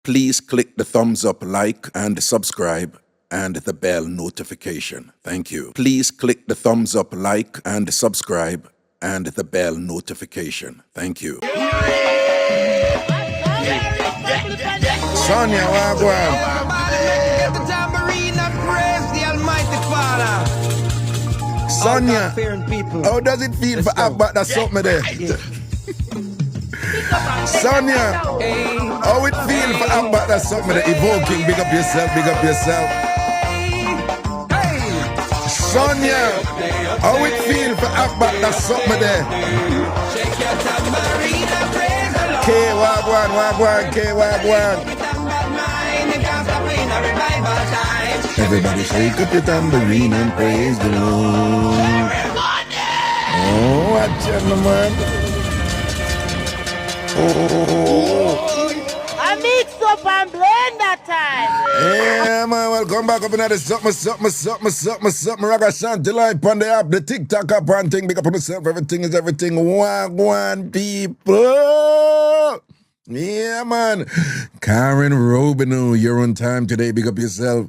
Please click the thumbs up, like, and subscribe, and the bell notification. Thank you. Please click the thumbs up, like, and subscribe, and the bell notification. Thank you. Sonia, wagwan. Get the tambourine and praise the Almighty Father. Sonia, People. how does it feel for Abba that something there? Sonia, how it feel for Abba that something there? Evoking, big up yourself, big up yourself. Sonia, how it feel for Abba that something there? K wagwan, wagwan, K wagwan. Everybody shake up your tambourine and praise the Lord. Oh, watch out, man. I mix up and blend that time. Yeah, man, welcome back up another something, Ragashanti live on the app, the TikTok app and thing, big up on yourself, everything is everything, wagwan people. Yeah, man. Karen Robino, you're on time today, big up yourself.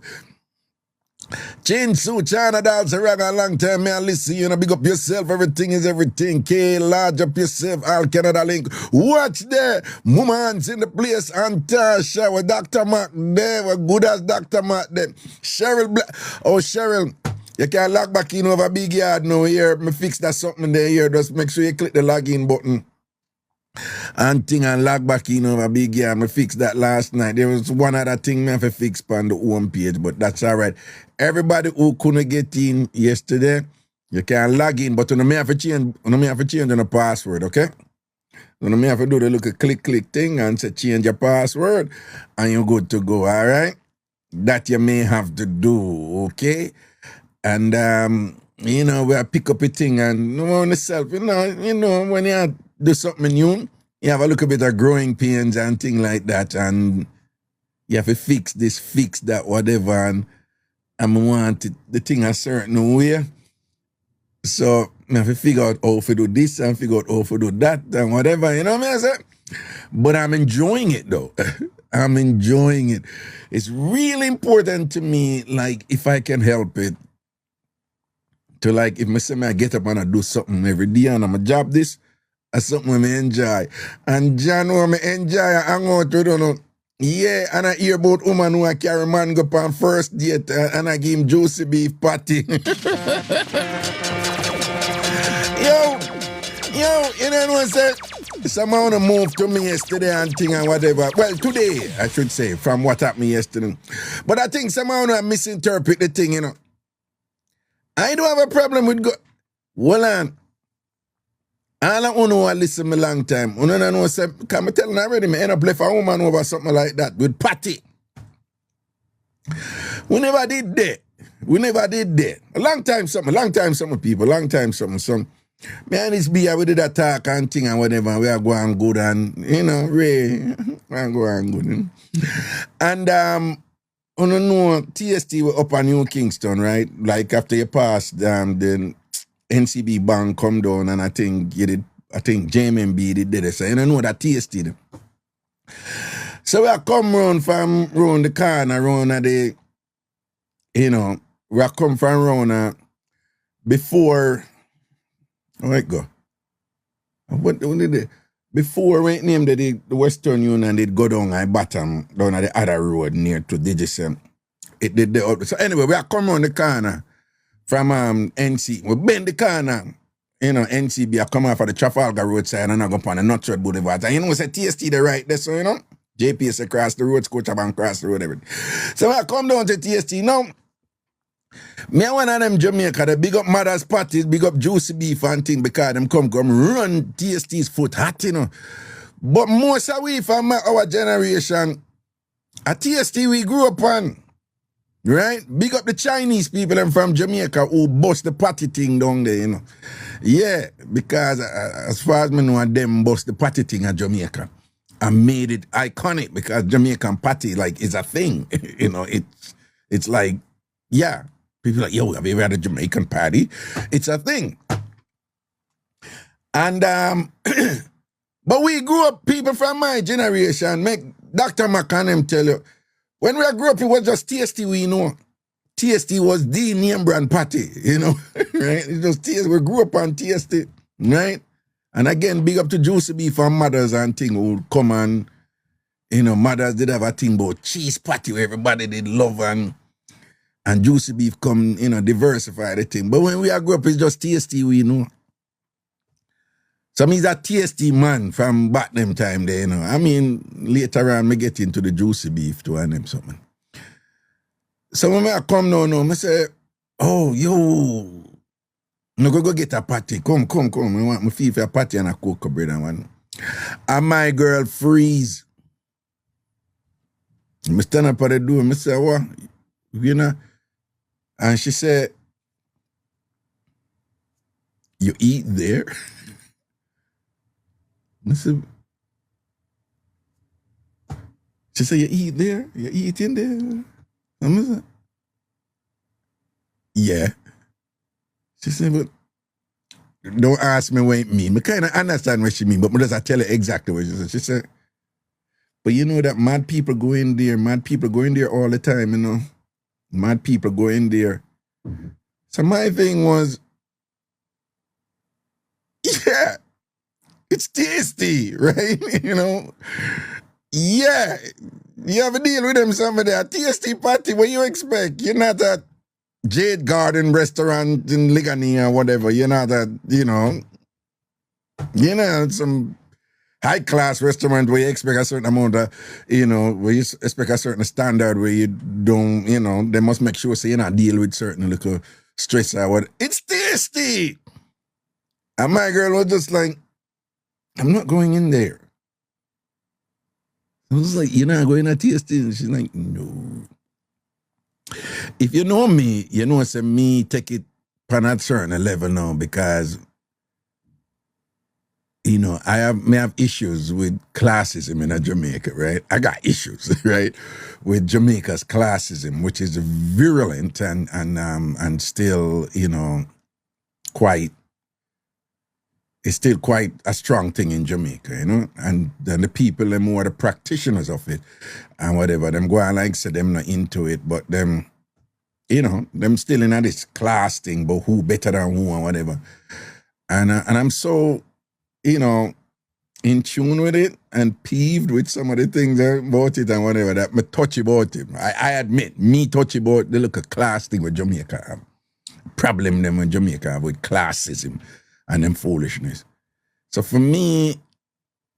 Chin Su, China Dance, Raga, long time, man, listen, you know, big up yourself, everything is everything. K, large up yourself, all Canada link. Watch there, Mumans in the place, and Tasha, with Dr. Mac there, we're good as Dr. Mac there. Cheryl, Cheryl, you can log back in over big yard now here, me fix that something there here, just make sure you click the login button. And thing and log back in over big yard, me fix that last night. There was one other thing me have to fix on the home page, but that's all right. Everybody who couldn't get in yesterday, you can log in, but you may have to change on the password, okay? You may have to do the little click thing and say change your password, and you're good to go, all right? That you may have to do, okay? And you know, we pick up a thing and on yourself, you know, when you do something new, you have a little bit of growing pains and things like that, and you have to fix this, fix that, whatever, and I want the thing a certain way. So I have to figure out how to do this and figure out how to do that and whatever, you know what I mean? But I'm enjoying it though. I'm enjoying it. It's really important to me, like, if I can help it, to like, if I say I get up and I do something every day and I'm a job this, that's something I enjoy. And John, I enjoy, I hang out with, you know. Yeah, and I hear about woman who I carry man go on first date and I give him juicy beef patty. yo, you know what I said? Someone wanna move to me yesterday and thing and whatever. Well, today, I should say, from what happened yesterday. But I think someone wanna misinterpret the thing, you know. I don't have a problem with hold on. All I know I listen me long time. I know say, can I tell you already, I end up left a woman over something like that with Patty. We never did that. A long time something people, some. Me and this be we did a talk and thing and whatever, we are going good and, you know, we are going good. You know? And, I don't know, TST were up on New Kingston, right? Like after you passed, then NCB Bank come down and I think JMB did it. So you don't know that TST did. So I come round from round the corner, round the, you know, we come from round before, how it go? What did they? Before we named the Western Union, they'd go down at bottom, down at the other road near to Digicem. It did the so anyway, we are come around the corner from NC. We bend the corner, you know, NCB, I come off of the Trafalgar roadside and I go upon the Nutshot Boulevard. And you know, we say TST the right there, so you know, JPS across the road, Scotiabank across the road, everything. So I come down to TST. Now, me one of them Jamaica, the big up mother's parties, big up juicy beef and thing, because them come run TST's foot hot, you know. But most of we from our generation, at TST we grew up on, right? Big up the Chinese people them from Jamaica who bust the party thing down there, you know. Yeah, because as far as me know, them bust the party thing at Jamaica and made it iconic because Jamaican party, like, is a thing, you know. It's like, yeah. People like, yo, have you ever had a Jamaican party? It's a thing. And, but we grew up, people from my generation, make Dr. McCann tell you, when we grew up, it was just TST, we know. TST was the name brand party, you know, right? It was TST. We grew up on TST, right? And again, big up to Juicy Beef and mothers and thing who would come and, you know, mothers did have a thing about cheese patty where everybody did love and Juicy Beef come, you know, diversify the thing. But when we grew up, it's just TST, we know. So me's a TST man from back them time there, you know. I mean, later on, me get into the Juicy Beef too and them something. So when I come now, I say, oh, yo, no go get a patty. Come. I want my feel for a patty and a cocoa bread and one. And my girl freeze. I stand up at the door, I say, what? You know? And she said, you eat there? I said, she said, you eat there? You eat in there? I said, yeah. She said, but don't ask me what it mean. I kind of understand what she mean, but I just tell her exactly what she said. She said, but you know that mad people go in there all the time, you know. Mad people go in there. So my thing was, yeah, it's tasty, right? You know? Yeah. You have a deal with them somebody, a tasty party, what you expect? You're not at Jade Garden restaurant in Ligani or whatever. You're not at, you know, some high-class restaurant where you expect a certain amount of, you know, where you expect a certain standard where you don't, you know, they must make sure so you're not deal with certain little stress or what. It's tasty! And my girl was just like, I'm not going in there. I was like, you're not going to taste it? She's like, no. If you know me, you know, say me take it on a certain level now because, you know, I may have issues with classism in Jamaica, right? I got issues, right, with Jamaica's classism, which is virulent and still, you know, it's still quite a strong thing in Jamaica, you know? And then the people, them who are the practitioners of it and whatever, them go on like say them not into it, but them, you know, them still in this class thing, but who better than who and whatever. And I'm so, you know, in tune with it and peeved with some of the things about it and whatever, that me touchy about it. I admit, me touchy about the little class thing with Jamaica. Problem them in Jamaica with classism and them foolishness. So for me,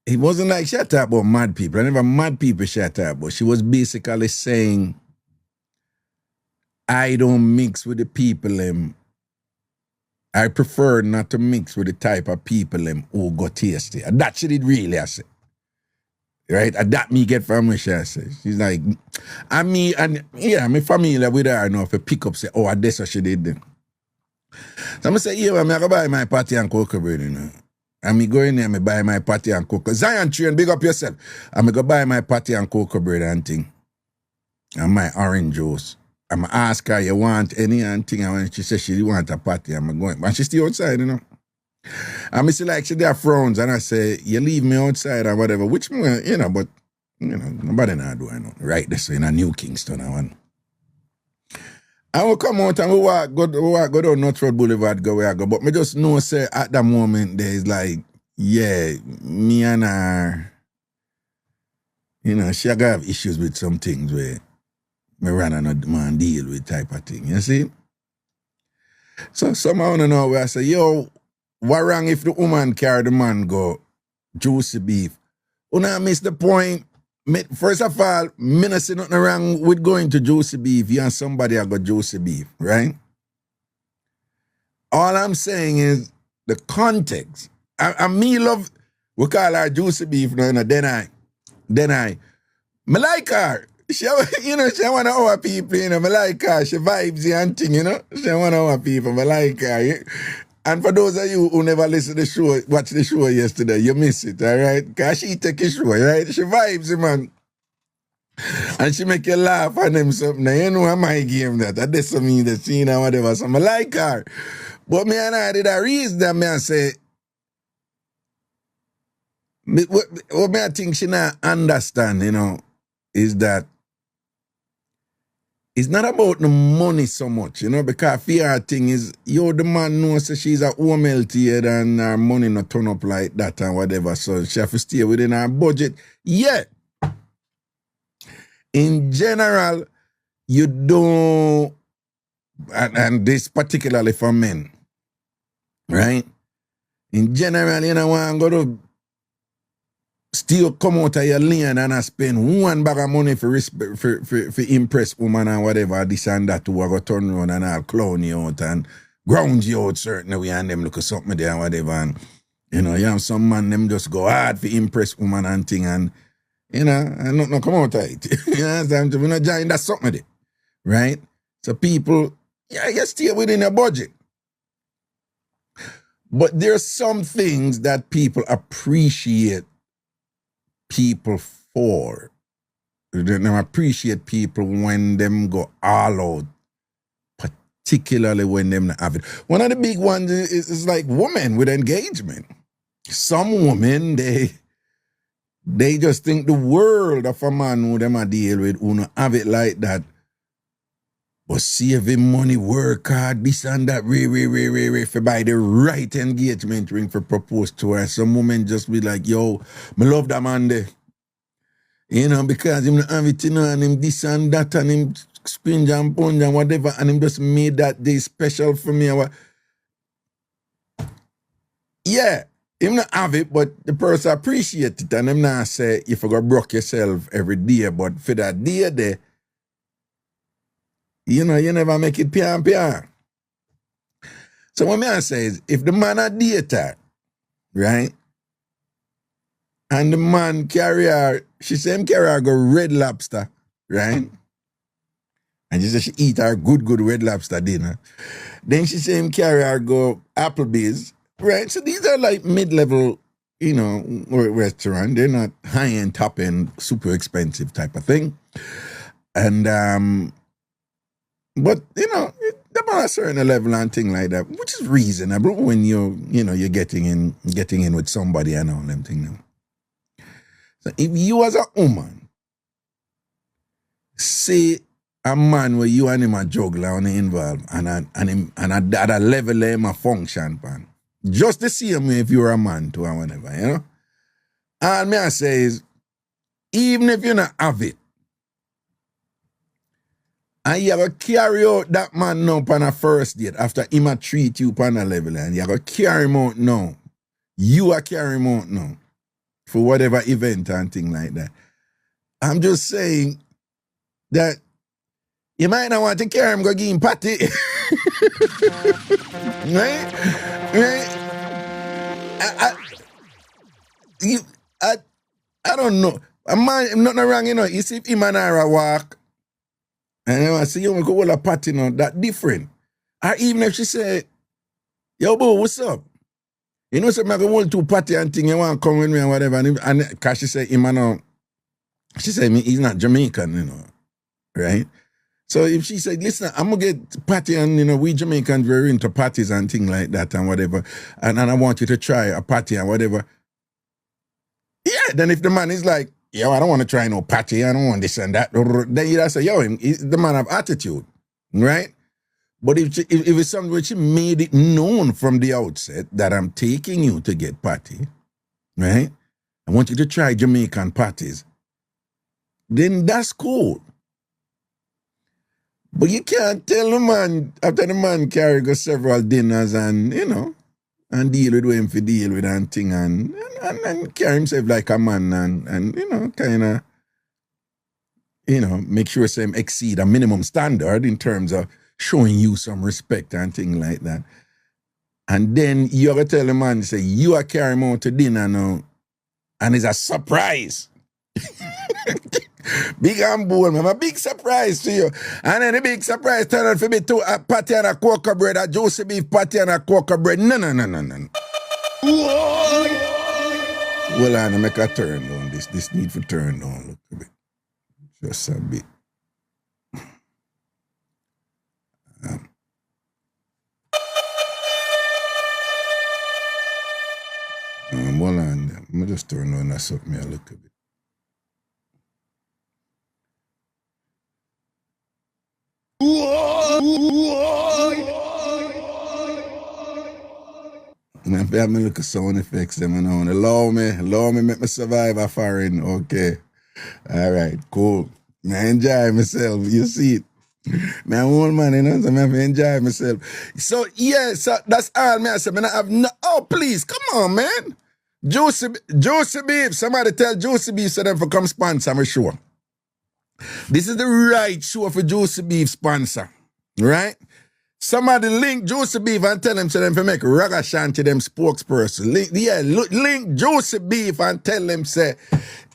it wasn't like she talked about mad people. I never mad people she talked about. She was basically saying, I don't mix with the people I prefer not to mix with the type of people who go tasty. And that she did really, I say. Right? And that me get from her, she say. She's like, my family with her enough to pick up, say, oh, that's what she did then. So I say, yeah, I'm going to buy my patty and cocoa bread, you know. And me go in there, I buy my patty and cocoa. Zion Train, big up yourself. I'm going to buy my patty and cocoa bread and thing. And my orange juice. I'm going to ask her, you want any and thing? And when she says she want a patty, I'm going. But she's still outside, you know. And I see like she there frowns and I say, you leave me outside or whatever. Which, you know, but, you know, nobody not do I know. Right this way in a New Kingston, I want. I will come out and we walk go down North Road Boulevard, go where I go. But me just know, say, at that moment, there's like, yeah, me and her, you know, she gotta have issues with some things where me run and not man deal with type of thing, you see? So somehow I know where I say, yo, what wrong if the woman carry the man go Juicy Beef? Una miss the point. First of all, me not see nothing wrong with going to Juicy Beef. You and somebody I got Juicy Beef, right? All I'm saying is the context. And me love, we call her Juicy Beef now, you know, then I like her. She, you know, she one of our people, you know, me like her. She vibes and thing, you know. She one of our people, me like her. And for those of you who never listen to the show, watch the show yesterday, you miss it, all right? Because she take a show, right? She vibes, man. And she make you laugh and them something. You know how my game that. That doesn't mean that she know whatever. So I like her. But me and I did a reason that me and say, what me I think she not understand, you know, is that it's not about the money so much, you know, because fear thing is, the man knows that she's a home healthier and her money not turn up like that and whatever, so she have to stay within her budget. Yet, in general, you don't, and this particularly for men, right? In general, you know, want to go to still come out of your lane and I spend one bag of money for impress woman and whatever, this and that, who are going to turn around and I'll clown you out and ground you out certain way and them look at something there and whatever. And, you know, you have some man, them just go hard for impress woman and thing and, you know, and nothing come out of it. You understand? We're not join that something there, right? So people, yeah, you stay within your budget. But there's some things that people appreciate people for. They appreciate people when them go all out, particularly when them not have it. One of the big ones is like women with engagement. Some women, they just think the world of a man who them a deal with, who not have it like that. But saving money, work hard, this and that, for buy the right engagement ring for propose to her. Some women just be like, yo, me love that man there. You know, because him not have it, you know, and him this and that, and him spinge and punch and whatever, and him just made that day special for me. Yeah, him not have it, but the person appreciate it, and him not say, you forgot broke yourself every day, but for that day there, you know, you never make it pian. So what I say is, if the man a dater, right, and the man carry her, she say him carry her go Red Lobster, right? And she say she eat her good Red Lobster dinner. Then she say him carry her go Applebee's, right? So these are like mid-level, you know, restaurant. They're not high-end, top-end, super expensive type of thing. And but you know, they're on a certain level and thing like that, which is reasonable when you're getting in with somebody and all them things. So if you as a woman say a man where you and him a juggler and involved and at a level him a function pan, just the same way if you're a man too or whatever, you know. All me I say is, even if you not have it, and you have to carry out that man now on a first date after him a treat you on a level, and you have to carry him out now. You are carry him out now for whatever event and thing like that. I'm just saying that you might not want to carry him, go give him party. Right? I don't know. A man, nothing wrong, you know. You see if him and I walk, and I see you go hold a party now, that different. Or even if she say, yo, boo, what's up? You know, so I go hold two party and thing, you want to come with me and whatever. And cause she say, him and she said, he's not Jamaican, you know, right? So if she said, listen, I'm going to get party and, you know, we Jamaicans very into parties and things like that and whatever. And I want you to try a party and whatever. Yeah, then if the man is like, yo, I don't want to try no party, I don't want this and that, then you say, yo, the man have attitude, right? But if it's something which made it known from the outset that I'm taking you to get party, right? I want you to try Jamaican parties, then that's cool. But you can't tell the man, after the man carry go several dinners and, you know, and deal with him for deal with and thing and carry himself like a man and you know, kind of, you know, make sure some exceed a minimum standard in terms of showing you some respect and thing like that. And then you gotta tell the man, say, you are carrying him out to dinner now, and it's a surprise. Big and bold, man. A big surprise to you. And then the big surprise turn out for me to a patty and a cocoa bread, a juicy beef patty and a cocoa bread. No. Well, I make a turn down. This need for turn down. Look a bit. Just a bit. Well, I'm just turn on that something a little bit. I have me look at sound effects them and on. Allow me make me survive a foreign. Okay. All right, cool. I enjoy myself. You see it. Me a old man, you know, so I have to enjoy myself. So yeah, so that's all me I say. I have no. Oh please, come on, man. Juicy Beef. Somebody tell Juicy Beef so them for come sponsor my show. This is the right show for Juicy Beef sponsor, right? Somebody link Juicy Beef and tell them so them for make Ragashanti them spokesperson. Link Juicy Beef and tell them say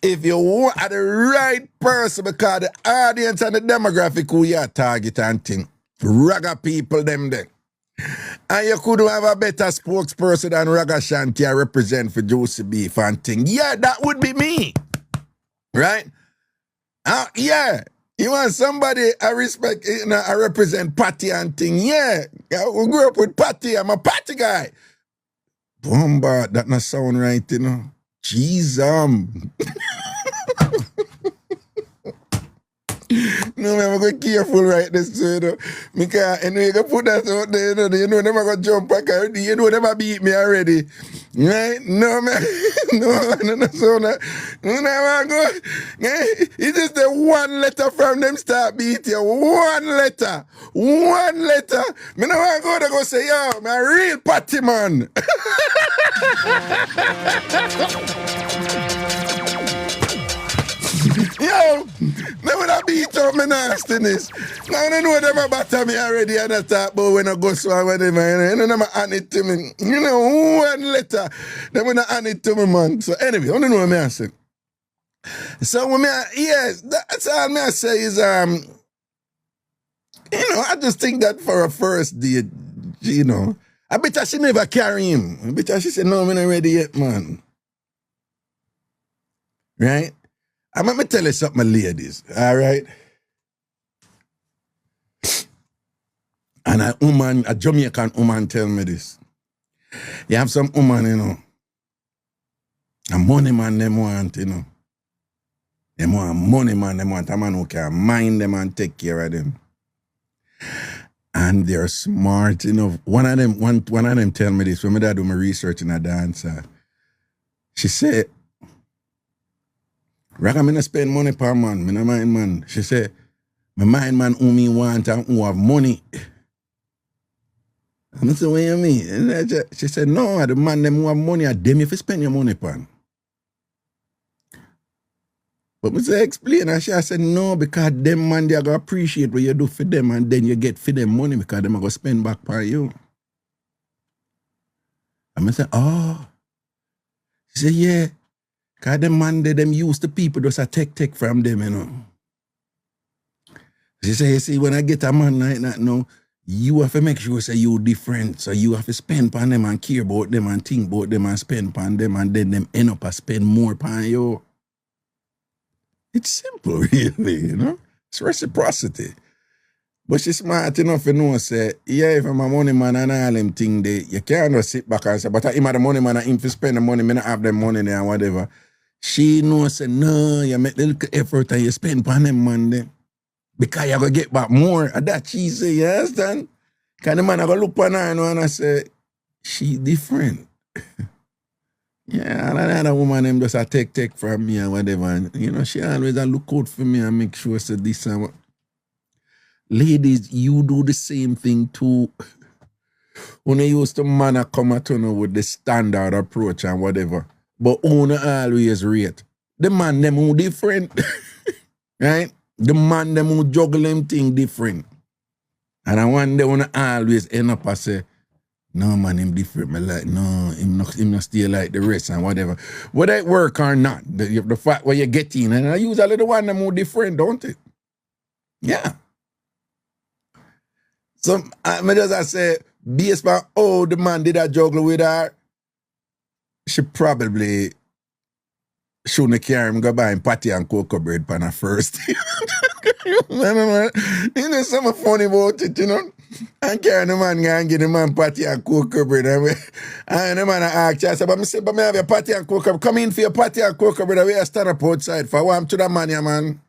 if you want the right person because the audience and the demographic who you are target and thing, Raga people them there. And you could have a better spokesperson than Ragashanti I represent for Juicy Beef and thing. Yeah, that would be me. Right? Yeah. You want somebody I respect, you know, I represent Patty and thing. Yeah. We grew up with Patty. I'm a Patty guy. Bomba, that not sound right, you know. Jesus. No, man, I'm going to be careful right this, you know. Because, you know, you can put that out there, you know, them going to jump back, you know, them beat me already. Right? No, man. No, so no, man, go. It's just the one letter from them start beat you. One letter. Me no want to go say, yo, I'm a real party man. Yo, they would have beat up my nastiness. Now I know them about me already and I talk about when I go so or whatever. You know, them hand it to me. You know, one letter. They would hand it to me, man. So anyway, I don't know what I say. So when yes, that's all I say is you know, I just think that for a first date, you know, I bet she never carry him. I bet she said, no, I'm not ready yet, man. Right? I'm going to tell you something, ladies, all right? And a Jamaican woman tell me this. You have some woman, you know, a money man them want, you know. They want money man, them want a man who can mind them and take care of them. And they're smart, you know. One of them tell me this, when I do my research in a dancer. She said, Raga, me no spend money per man. Me no mind man. She said, me mind man who me want and who have money. I said, what you mean? She said, no, the man them who have money are them if you spend your money pan. But me say, explain. And she said, no, because them man, they are going to appreciate what you do for them and then you get for them money because them are going to spend back for you. And I said, oh. She said, yeah. Because them man, them use the people just a take from them, you know. She say, you see, when I get a man like that now, you have to make sure say you different. So you have to spend on them and care about them and think about them and spend on them and then them end up and spend more on you. It's simple, really, you know. It's reciprocity. But she's smart enough to know, say, yeah, if I'm a money man and all them thing there, you can't just sit back and say, but I'm the money man and if you spend the money, I not have the money there and whatever. She knows, say, no, you make a little effort and you spend on them man there. Because you're going to get back more. And that she say, you understand? Because the man I go look on her and I say, she different. Yeah, and another woman them just a take from me and whatever. And, you know, she always a look out for me and make sure say this and what. Ladies, you do the same thing too. When you used to man come at you with the standard approach and whatever. But who always rate. The man them who different. Right? The man them who juggle them thing different. And I want them to always end up and say, no man, him different. Me like, no, him not stay like the rest and whatever. Whether it work or not, the fact where you get in, and I usually the one them who different, don't it? Yeah. So I just say, based on how the man did that juggle with her, she probably shouldn't carry him go buy him patty and cocoa bread pan her first. You know something funny about it, you know? And carry the man and give the man patty and cocoa bread. And the man asked, I said, but I have your patty and cocoa bread. Come in for your patty and cocoa bread. We stand up outside for one to the man, yeah, man.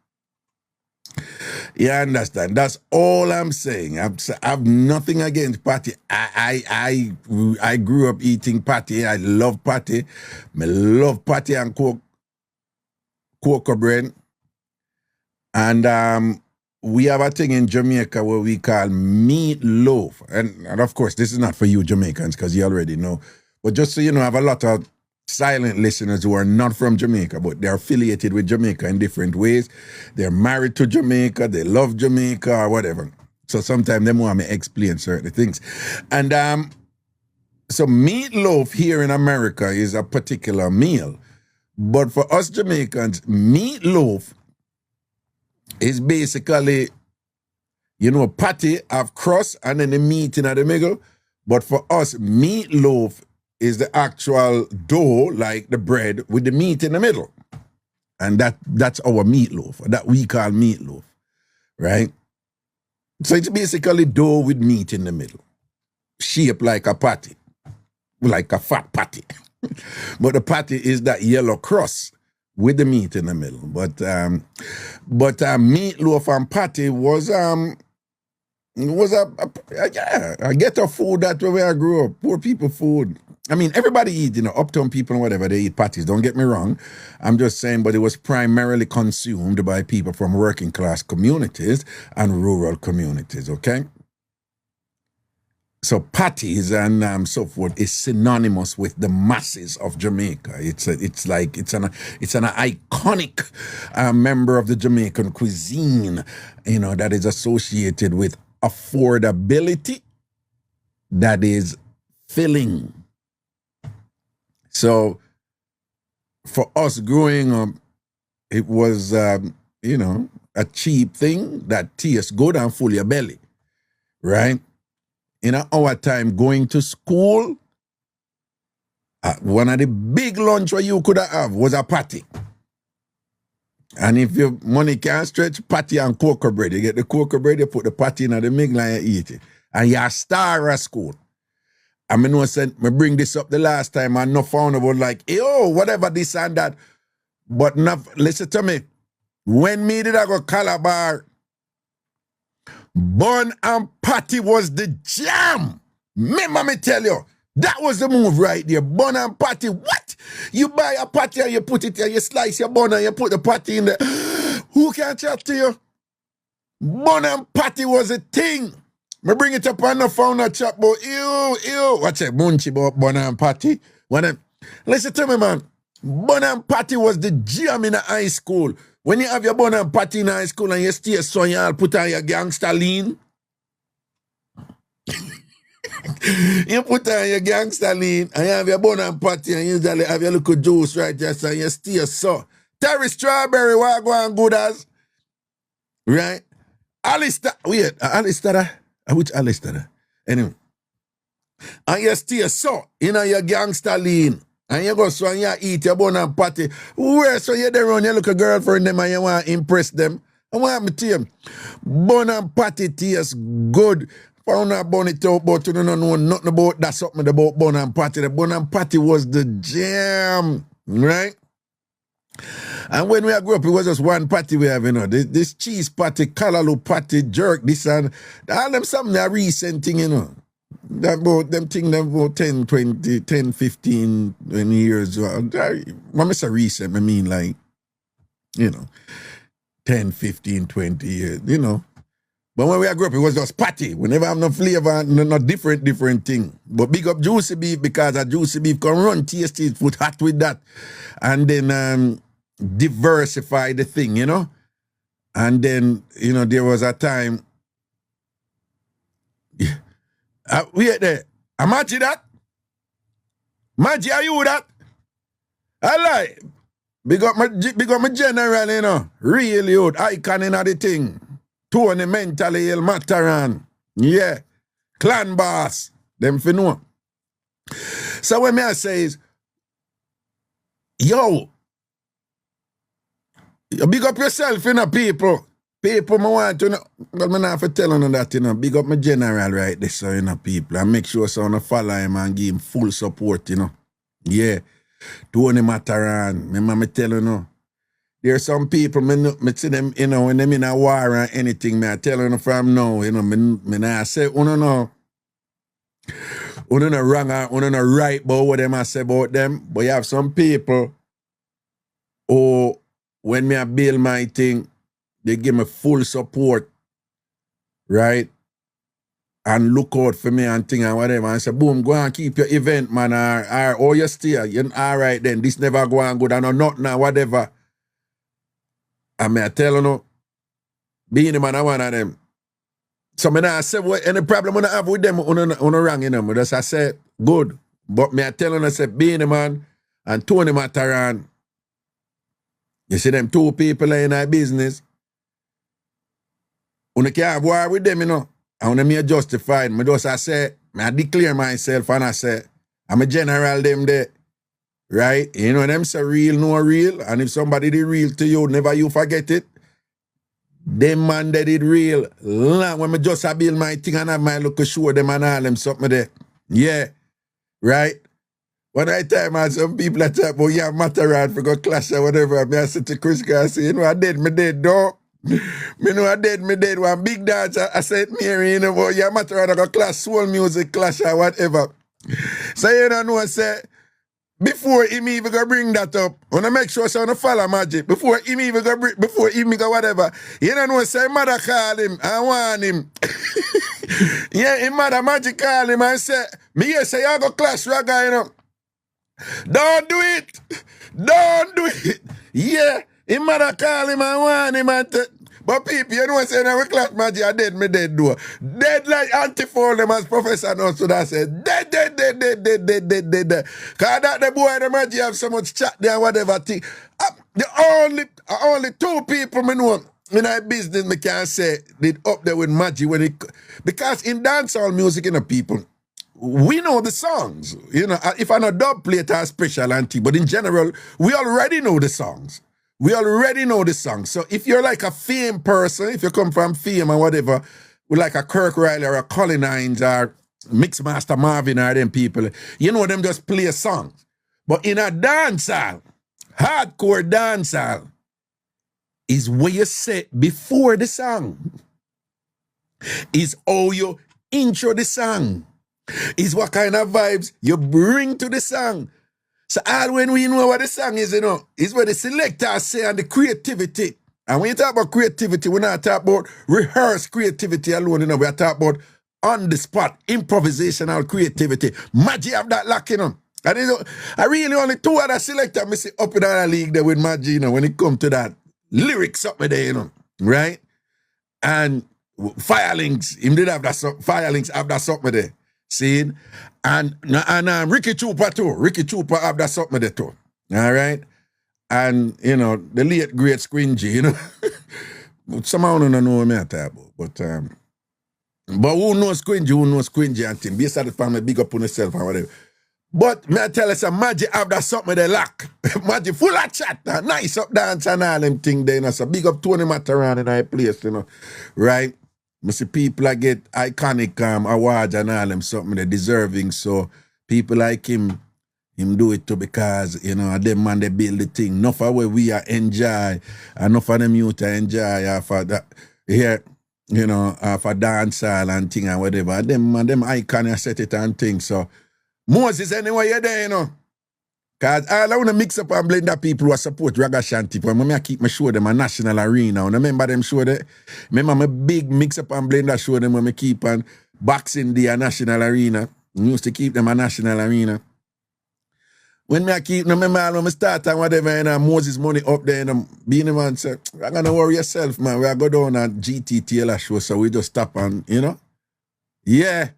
You understand? That's all I'm saying. I've nothing against patty. I grew up eating patty. I love patty. I love patty and cocoa bread. And we have a thing in Jamaica where we call meatloaf. And of course, this is not for you Jamaicans because you already know. But just so you know, I have a lot of silent listeners who are not from Jamaica, but they're affiliated with Jamaica in different ways. They're married to Jamaica, they love Jamaica or whatever. So sometimes they want me to explain certain things. And so meatloaf here in America is a particular meal. But for us Jamaicans, meatloaf is basically, patty have crust and then the meat in the middle. But for us, meatloaf is the actual dough, like the bread, with the meat in the middle. And that's our meatloaf, that we call meatloaf, right? So it's basically dough with meat in the middle, shaped like a patty, like a fat patty. But the patty is that yellow crust with the meat in the middle. But meatloaf and patty was a ghetto food that where I grew up, poor people food. I mean, everybody eat, uptown people and whatever, they eat patties, don't get me wrong. I'm just saying, but it was primarily consumed by people from working class communities and rural communities, okay? So patties and so forth is synonymous with the masses of Jamaica. It's an iconic member of the Jamaican cuisine, that is associated with affordability, that is filling. So for us growing up, it was, a cheap thing that tastes good and full your belly, right? In our time going to school, one of the big lunch where you could have was a patty. And if your money can't stretch, patty and cocoa bread. You get the cocoa bread, you put the patty in the middle and you eat it. And you're a star at school. I mean, I bring this up the last time and no found about like, whatever this and that. But listen to me. When me did I go Calabar, bun and patty was the jam. Remember me tell you, that was the move right there. Bun and patty, what? You buy a patty and you put it here, you slice your bun and you put the patty in there. Who can chat to you? Bun and patty was a thing. Me bring it up and I found a chat about, ew. Watch it, munchy about bun and patty. Listen to me, man. Bun and patty was the jam in the high school. When you have your bun and patty in high school and you stay so you'll put on your gangster lean. You put on your gangster lean and you have your bun and patty and you usually have your little juice right there so you stay so. Terry Strawberry, what go on good as? Right? Alistair, which Alistair? Anyway. And you stay so in your gangster lean. And you go so and you eat your bun and patty. Where so you there run your little girlfriend them and you want to impress them. I want to tell you, bun and patty tastes good. Found a bun it out, but you don't know nothing about that, something about bun and patty. The bun and patty was the jam, right? And when we grew up, it was just one patty we have, this cheese patty, callaloo patty, jerk, this and all them something a recent thing, Them thing about 10, 20, 10, 15, 20 years. When I say recent, I mean like, 10, 15, 20 years, But when we grew up, it was just patty. We never have no flavor, no different thing. But big up juicy beef because a juicy beef can run tasty, put hot with that. And then diversify the thing, And then, there was a time. Wait there. Imagine that. Imagine are you that? I like. Big up my general, really old icon in the thing. Tony mentally ill Mataran. Yeah. Clan boss. Them fi know. So when I say is, yo, you big up yourself, people. People, I want to know, but I'm not for telling them that, big up my general right there, so, people, and make sure so I follow him and give him full support, Yeah. Tony Mataran, remember me telling you, There's some people, me see them, you know, when them in a war or anything, me I tell them from now, you know, me nah say, uno no wrong or uno no right about what them I say about them, but you have some people who, when me I build my thing, they give me full support, right? And look out for me and thing and whatever. And say, boom, go and keep your event, man, or you stay, you all right then, this never go on good, and nothing or whatever. And me I tell you, being the man, I one of them. So me I say, what any problem I have with them, on wrong, you know, me just I say, good. But me I tell you, I say, being the man and Tony Mataran, you see them two people in our business, you can't have war with them, you know. And when me justified, me just I say, I declare myself and I say, I'm a general them there. Right? You know, them say real, no real. And if somebody did real to you, never you forget it. Them man that did real. When me just I build my thing and have my look show them and all them something there. Yeah. Right? When I tell man, some people that talk about, yeah, matter around for go clash or whatever. Me I say to Chris, I say, you know, I dead, me dead, dog. Me know I dead, me dead. One big dance, I said, Mary, you know, but yeah, matter around, I go clash, soul music, clash or whatever. So you don't know, I say, before him even go bring that up, I want to make sure so I don't follow magic. Before him even go bring, before him go whatever, you don't know, say, mother call him, I want him. Yeah, him mother magic call him and say, me here say, I go clash Raga, you know. Don't do it. Don't do it. Yeah, him mother call him and want him and but people, you know what I'm saying? I clash magic, I dead, me dead do. Dead like Anthropologist, them as Professor knows so that said, dead. Cause that the boy, the magic have so much chat there, whatever thing. The only two people me know in our business me can say did up there with magic when it, because in dancehall music, you know, people, we know the songs. You know, if I'm a dub plate or special anti, but in general, we already know the songs. We already know the song. So if you're like a fame person, if you come from fame or whatever, with like a Kirk Riley or a Colin Hines or Mixmaster Marvin or them people, you know them just play songs. But in a dancehall, hardcore dancehall, is where you say before the song. Is how you intro the song. Is what kind of vibes you bring to the song. So all when we know what the song is, you know, is what the selectors say and the creativity. And when you talk about creativity, we're not talking about rehearsed creativity alone, you know, we're talking about on the spot, improvisational creativity. Magic have that lock, you know. And you know, I really only two other selectors me see up in the league there with Magic, you know, when it come to that lyrics up there, you know, right? And Firelinks, him did have that Firelinks have that something there. See? And Ricky Chupa too. Ricky Chupa have that something there too. All right? And, you know, the late great Squingy, you know. Somehow don't know what I talk about. But who knows Squingy and thing. Based on the family, big up on yourself and whatever. But me I tell you, some Magic have that something they lack. Magic full of chat, nice up dance and all them thing there, you know. So big up Tony Mataran in our place, you know. Right? I see people that get iconic awards and all them something they're deserving. So people like him do it too because, you know, them man they build the thing. Enough of where we are enjoy, enough of them youth enjoy for that here, you know, for dancehall and thing and whatever. Them iconic set it and things. So Moses anyway you're there, you know. Cause all I want to mix up and blend up people who support Ragashanti. When I keep my show them a national arena. And remember them show there? Remember my big mix up and blend show them when I keep on Boxing Day a national arena. I used to keep them a national arena. When I keep, remember when I start and whatever, and Moses money up there, and being the man say, I'm gonna worry yourself, man. We go down at GTTL show, so we just stop and, you know? Yeah.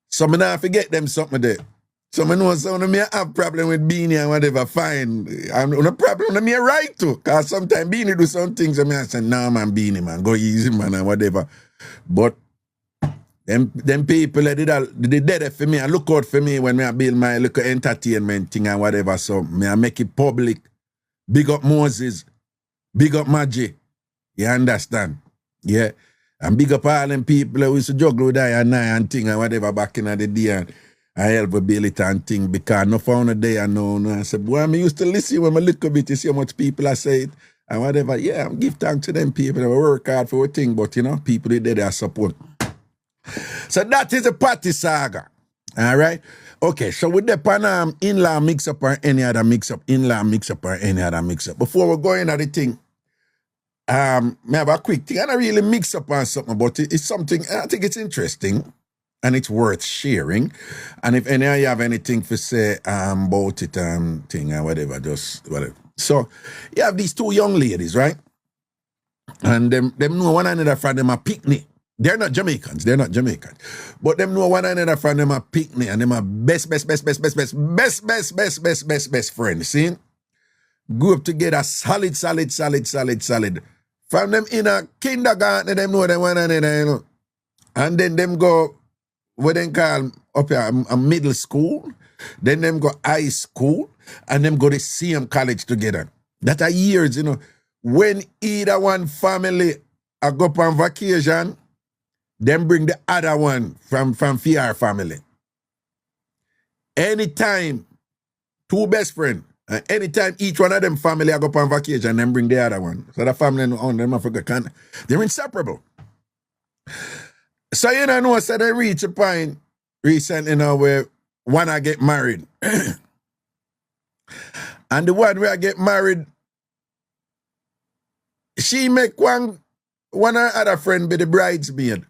So I not forget them something there. So I know some of me have problem with Beanie and whatever, fine. I'm no problem with me right too. Because sometimes Beanie do some things and I say, nah man, Beanie man, go easy man and whatever. But them people they did for me and look out for me when I build my little entertainment thing and whatever. So I make it public. Big up Moses. Big up Magic. You understand? Yeah. And big up all them people that used to juggle with I and thing and whatever back in the day. I help with build it and thing because no found a day I know. No. I said, boy, I used to listen when I look a bit, you see how much people I say it and whatever. Yeah, I'm give thanks to them people. They work hard for a thing, but you know, people they there they support. So that is a party saga. All right. Okay, so with the pan in-law mix-up or any other mix-up, in-law mix-up or any other mix-up. Before we go into the thing, may have a quick thing. I don't really mix up on something, but it's something, I think it's interesting and it's worth sharing. And if any of you have anything to say about it, thing or whatever, just whatever. So you have these two young ladies, right? And them know one another from them a picnic. They're not Jamaicans. But them know one another from them a picnic and them a best friends. See? Grew up together solid. From them in a kindergarten, them know them one another, you know. And then them go what they call up here a middle school. Then them go high school. And them go the same college together. That are years, you know. When either one family go up on vacation, them bring the other one from FR family. Anytime, two best friends, anytime each one of them family go up on vacation, them bring the other one. So the family on them Africa they're inseparable. So you know, so they reach a point recently now where one I get married. And the one where I get married, she make one her other friend be the bridesmaid.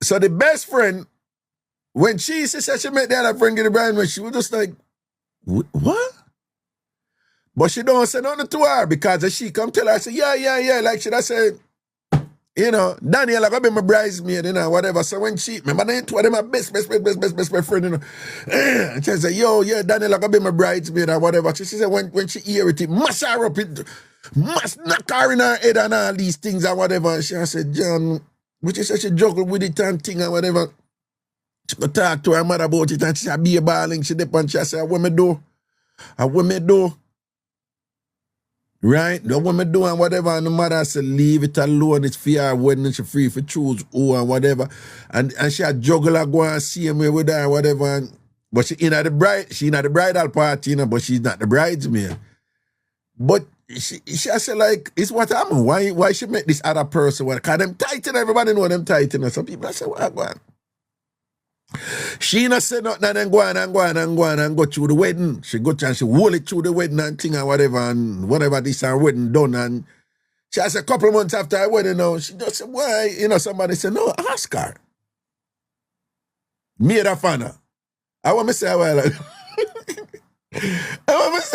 So the best friend, when she said she met the other friend get the bridesmaid, she was just like, what? But she don't say nothing to her because as she come tell her, I say, yeah. Like she said, you know, Daniel, I got be my bridesmaid, you know, whatever. So when she, remember they two of them are best friend, you know. And she said, yo, yeah, Daniel, I got be my bridesmaid or whatever. She said when she hear it mash her up, it must knock her in her head and all these things or whatever. And she said, John, but she said she juggle with it and thing or whatever. She go talk to her mother about it and she said, be a balling. She dip and she said, what me do? Right? The woman doing whatever, and the mother said, leave it alone, it's for her wedding, she free for choose who and whatever. And she had juggle her, go and see him with her, whatever. But she in the bridal party, you know, but she's not the bridesmaid. But she said, like, it's what happened. Why she make this other person? Because them tighten, everybody know them tighten. Some people say, what go on? She not say nothing and then go on and go through the wedding. She go and she hold it through the wedding and thing and whatever this her wedding done. And she has a couple of months after her wedding now, she just said, why? You know, somebody said, no, ask her. Made a fan. I want to say a while ago. I want me to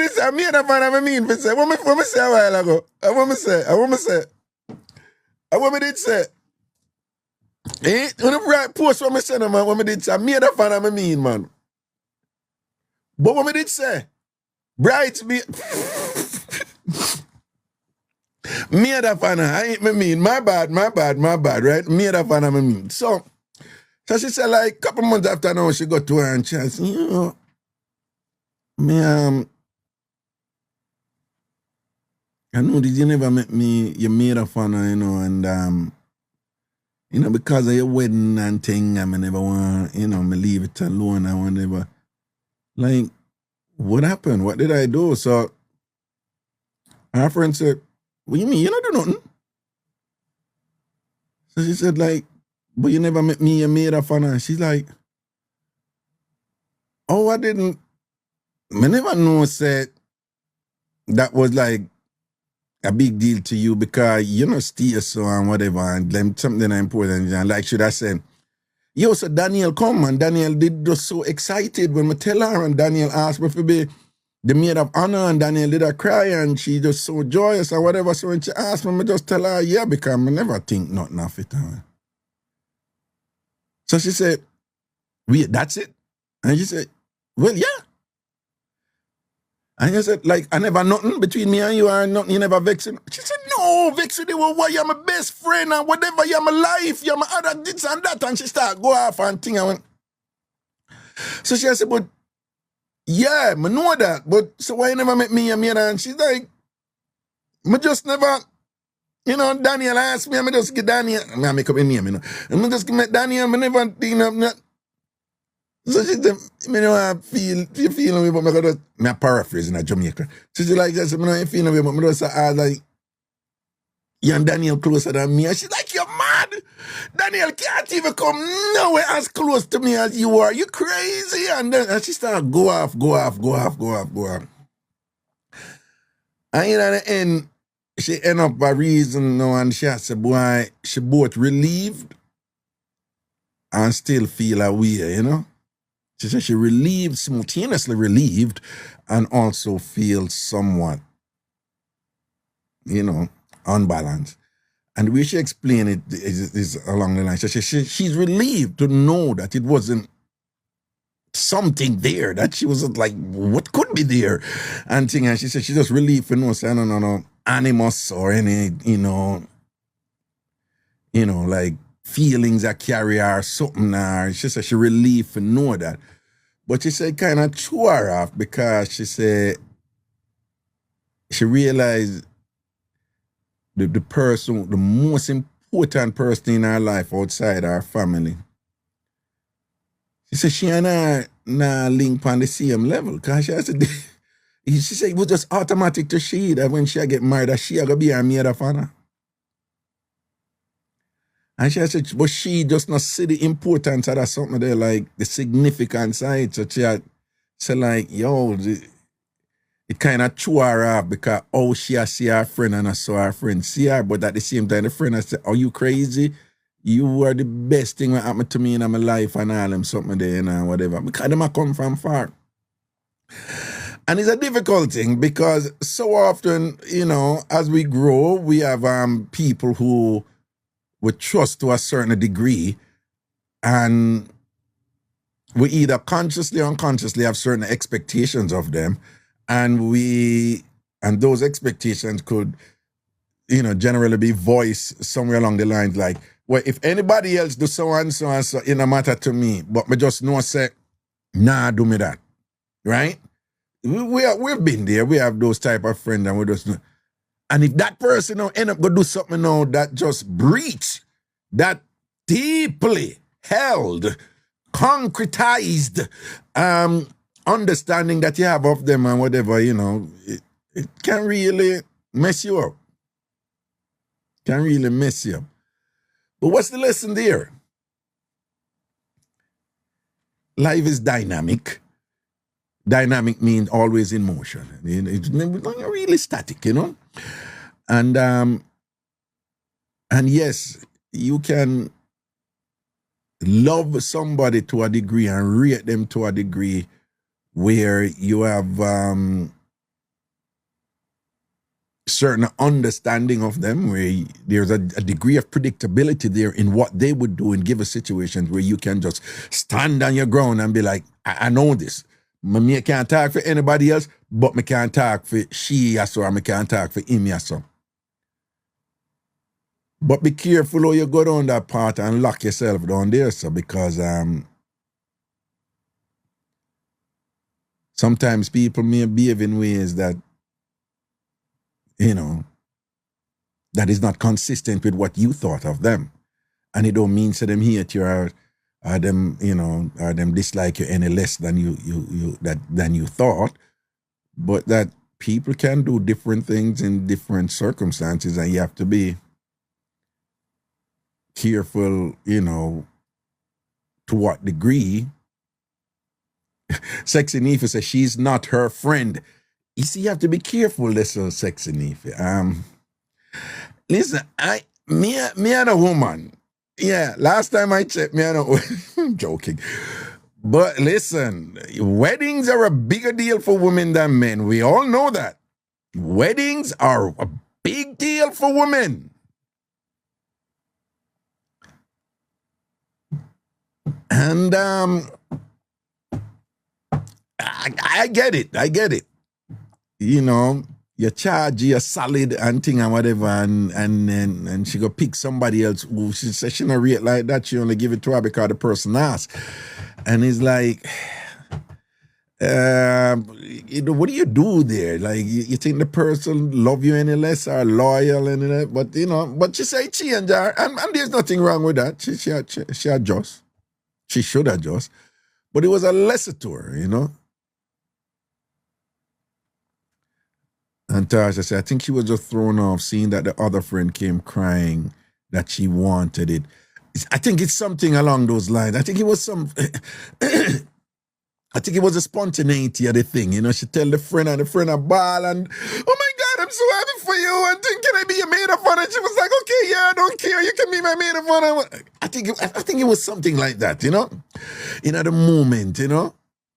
say, made a fan, I mean, I want me say a while ago. I want me did say, when I post what I said, man, what I did say, I made a fan of me mean, man. But what I did say, bridesmaid, made a fan, I ain't me mean, my bad, right? Made a fan of me mean. So she said, like, a couple months after now, she got to her and she said, you know, I know that you never met me, you made a fan, you know, and, you know, because of your wedding and thing, I never want, you know, me leave it alone, I whatever. Like, what happened? What did I do? So, her friend said, what you mean, you don't do nothing? So she said, like, but you never met me, you made a fan, and she's like, oh, I never know, said, that was like, a big deal to you because you know steer so and whatever and them something important and like should I say, yo, so Daniel come and Daniel did just so excited when I tell her and Daniel asked me to be the maid of honor and Daniel did a cry and she just so joyous or whatever. So when she asked me, I just tell her yeah because I never think nothing of it. So she said, wait, that's it? And she said, well, yeah. And you said, like, I never nothing between me and you or nothing, you never vexing. She said, no, vexing you, well, you're my best friend and whatever, you're my life, you're my other this and that. And she started go off and thing. So she said, but yeah, I know that, but so why you never met me and me? And she's like, I just never You know, Daniel asked me, I just get Daniel, I make up a name, you know. I just get Daniel, I never think of that. So she said, you know, I feel, you feeling me, but I got to paraphrase in Jamaica. So she like, I said, you know, you feeling me, but I just like, you and Daniel closer than me. And she's like, you're mad. Daniel can't even come nowhere as close to me as you are. You crazy. And then she started go off. And at the end, she end up by reason, and she said, boy, she both relieved and still feel a way, you know. She said she relieved, simultaneously relieved, and also feel somewhat, you know, unbalanced. And the way she explained it is along the line. She's relieved to know that it wasn't something there, that she wasn't like, what could be there? And she said she's just relieved to know, say, no, animus or any, you know, like feelings that carry her, something. She said she relieved to know that. But she said kind of threw her off because she said she realized the person, the most important person in her life outside her family. She said she and I nah link on the same level. Because she said it was just automatic to she that when she get married, that she gonna be her maid of honor. And she said, but she just not see the importance of that something there, like the significant side. So she had said like, yo, it kind of threw her off because she see her friend and I saw her friend see her, but at the same time the friend I said, are you crazy? You are the best thing that happened to me in my life and all them something there and whatever. Because them come from far. And it's a difficult thing because so often, you know, as we grow, we have people who we trust to a certain degree, and we either consciously or unconsciously have certain expectations of them, and those expectations could, you know, generally be voiced somewhere along the lines like, well, if anybody else do so and so, it don't matter to me, but me just know say, nah, do me that, right? We've been there. We have those type of friends, and we just know. And if that person now end up going to do something now that just breach that deeply held, concretized understanding that you have of them and whatever, you know, it can really mess you up. Can really mess you up. But what's the lesson there? Life is dynamic. Dynamic means always in motion. It's not really static, you know? And yes, you can love somebody to a degree and rate them to a degree where you have certain understanding of them, where there's a degree of predictability there in what they would do in given situations where you can just stand on your ground and be like, I know this. Me can't talk for anybody else, but me can't talk for she or so, or me can't talk for him or so. But be careful how you go down that part and lock yourself down there, so, because sometimes people may behave in ways that, you know, that is not consistent with what you thought of them. And it don't mean to them hate you or them, you know, or them dislike you any less than you thought. But that people can do different things in different circumstances, and you have to be careful, you know, to what degree. Sexy Neefa says she's not her friend. You see, you have to be careful, listen, Sexy Neefa. Listen, me and a woman. Yeah, last time I checked, me and a I'm joking. But listen, weddings are a bigger deal for women than men. We all know that. Weddings are a big deal for women. And I get it. You know, you charge your solid and thing and whatever, and she go pick somebody else who she says she not rate like that. She only give it to her because the person asked. And it's like, what do you do there? Like, you think the person love you any less or loyal any less? But, but she say change her, and there's nothing wrong with that. She adjust. She should adjust. But it was a lesson to her, And Tasha said, I think she was just thrown off seeing that the other friend came crying that she wanted it. I think it's something along those lines. I think it was some... I think it was a spontaneity of the thing, She tell the friend and the friend a ball and, oh my God, I'm so happy for you. And then, can I be your maid of honor? She was like, okay, yeah, I don't care. You can be my maid of honor. I think it was something like that, In the moment,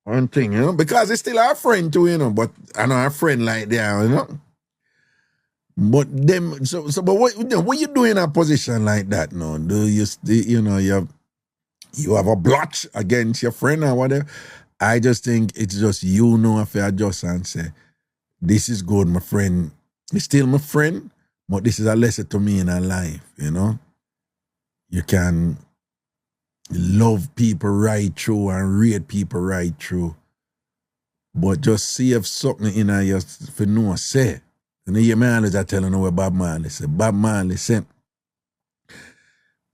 one thing, because it's still our friend too, but I know our friend like that, But them, but what you do in a position like that, no? Do you, you have a blotch against your friend or whatever? I just think it's just if I adjust and say, this is good, my friend. It's still my friend, but this is a lesson to me in our life, You can love people right through and rate people right through, but just see if something in you for no say. And you hear me always telling you what Bob Marley said. Bob Marley said,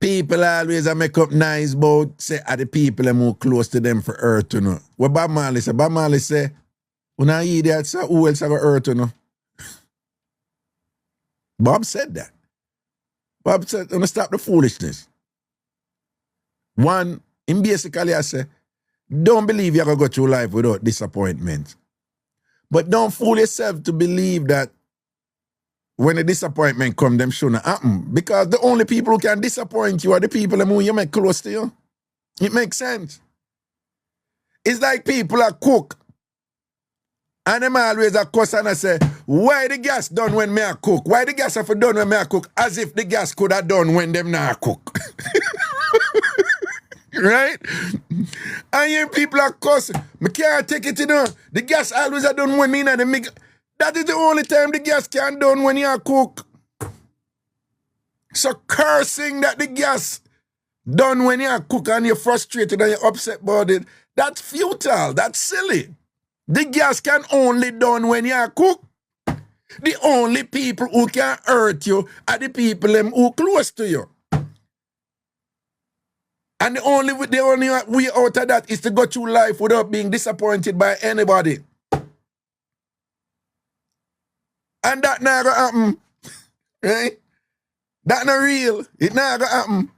people always make up nice about say are the people that more close to them for earth, What Bob Marley say? Bob Marley say, when I idiot, so who else have a earth, Bob said that. Bob said, I'm gonna stop the foolishness. One, in basically I say, don't believe you're gonna go through life without disappointment. But don't fool yourself to believe that when the disappointment come, them shouldn't happen. Because the only people who can disappoint you are the people who you make close to you. It makes sense. It's like people that cook. And them always a cuss and I say, why the gas done when me a cook? Why the gas have done when me a cook? As if the gas could have done when them not cook. Right? And you people are cussing. Me can't take it, The gas always are done when me in the make. That is the only time the gas can done when you cook. So cursing that the gas done when you cook and you're frustrated and you're upset about it, that's futile. That's silly. The gas can only done when you cook. The only people who can hurt you are the people who close to you. And the only way out of that is to go through life without being disappointed by anybody. And that not gonna happen. Right? That not real. It not gonna happen.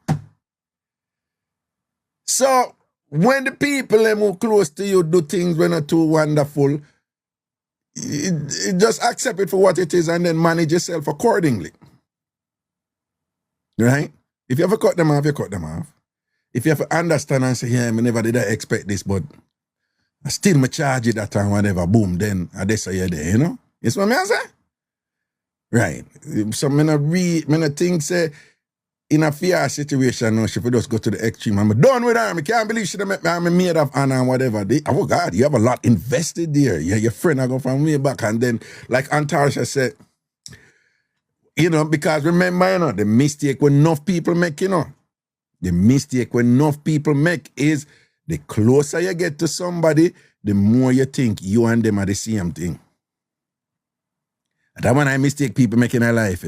So, when the people who close to you do things when not too wonderful, just accept it for what it is and then manage yourself accordingly. Right? If you ever cut them off, you cut them off. If you ever understand and say, yeah, I never did I expect this, but I still me charge it that time, whatever, boom, then I just say you're there, You see what I say? Right. So I think say in a fear situation, no, she would just go to the extreme. I'm done with her. I can't believe she make me made of Anna and whatever. Oh God, you have a lot invested there. Yeah, your friend I go from way back. And then, like Antarsha said, because remember, the mistake when enough people make, the mistake when enough people make is the closer you get to somebody, the more you think you and them are the same thing. That one I mistake people make in their life,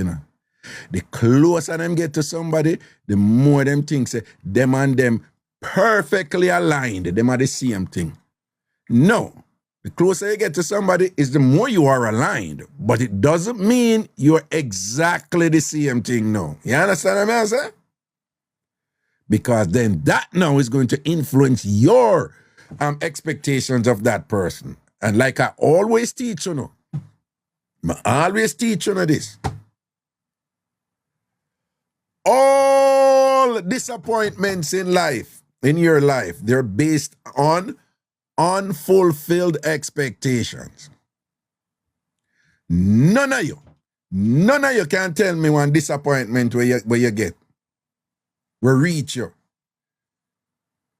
The closer them get to somebody, the more them think say them and them perfectly aligned. Them are the same thing. No. The closer you get to somebody is the more you are aligned. But it doesn't mean you're exactly the same thing now. You understand what I'm saying? Because then that now is going to influence your expectations of that person. And like I always teach, I always teach this. All disappointments in life, in your life, they're based on unfulfilled expectations. None of you can tell me one disappointment where you get, will reach you.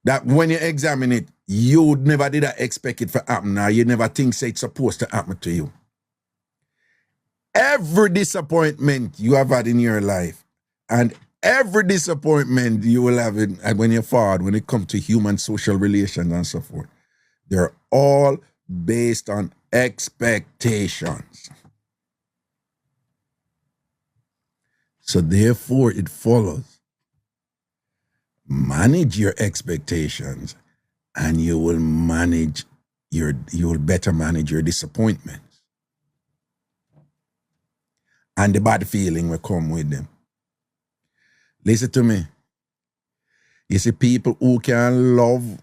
That when you examine it, you never did expect it to happen, or you never think say it's supposed to happen to you. Every disappointment you have had in your life, and every disappointment you will have when you're forward, when it comes to human social relations and so forth, they're all based on expectations. So therefore it follows. Manage your expectations and you will better manage your disappointments. And the bad feeling will come with them. Listen to me. You see, people who can love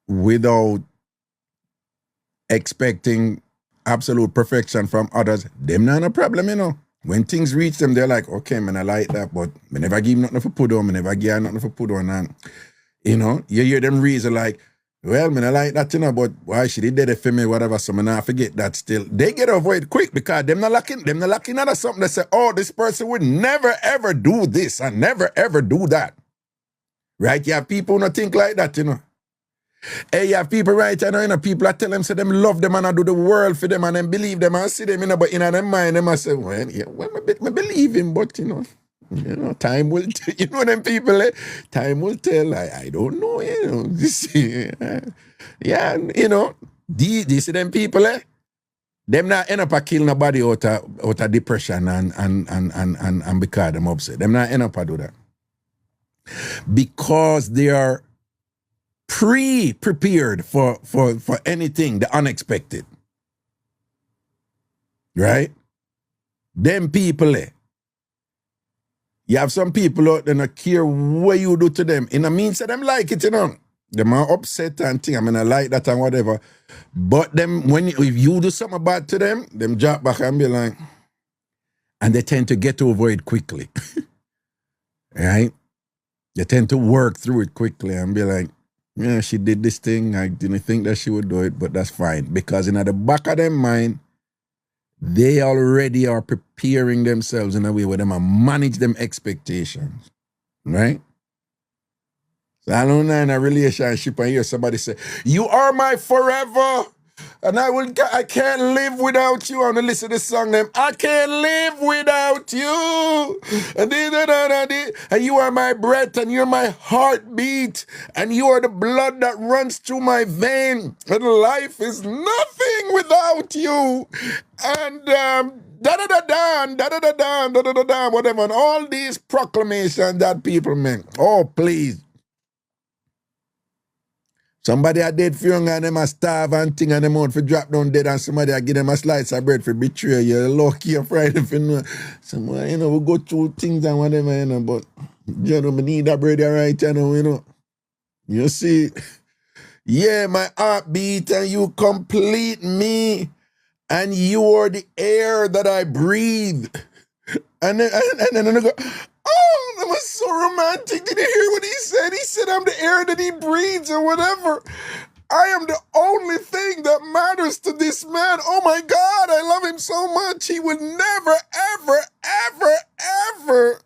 without expecting absolute perfection from others, them not a problem, you know. When things reach them, they're like, okay, man, I like that, but I never give nothing for put on, I never give nothing for put on. And, you know, you hear them reason like, well, man, I like that, you know, but why she did it for me, whatever, so I forget that still. They get over it quick because them not looking at something that say, oh, this person would never, ever do this and never, ever do that. Right? You have people who don't think like that, you know. Hey, you have people right now, you know, people that tell them, say them love them and I do the world for them and then believe them and see them, you know, but in their mind, them I say, well, yeah, I believe him, but, you know, time will tell, you know them people, time will tell, I don't know, you know, yeah, you know, these see them people, them not end up a kill nobody out of depression and because them upset. Them not end up a do that. Because they are prepared for anything, the unexpected. Right? Them people, you have some people out there not care what you do to them. In a means that them like it, you know. Them are upset and thing. I mean, I like that and whatever. But them, if you do something bad to them, them drop back and be like, and they tend to get over it quickly. Right? They tend to work through it quickly and be like, yeah, she did this thing. I didn't think that she would do it, but that's fine. Because in the back of their mind, they already are preparing themselves in a way where they manage them expectations. Right? So I don't know in a relationship and hear somebody say, you are my forever. And I can't live without you. I'm gonna listen to the song name. I can't live without you. And you are my breath and you're my heartbeat. And you are the blood that runs through my vein. And life is nothing without you. And whatever. And all these proclamations that people make. Oh, please. Somebody a dead for young and them a starve and thing and them out for drop down dead and somebody a give them a slice of bread for betray you. You're lucky and Friday for know. Somebody, you know, we go through things and whatever, you know, but you know, we need that bread right, you know. You see, yeah, my heartbeat and you complete me and you are the air that I breathe. And then I go, oh, that was so romantic. Did you hear what he said? He said, I'm the air that he breathes or whatever. I am the only thing that matters to this man. Oh my God, I love him so much. He would never, ever, ever, ever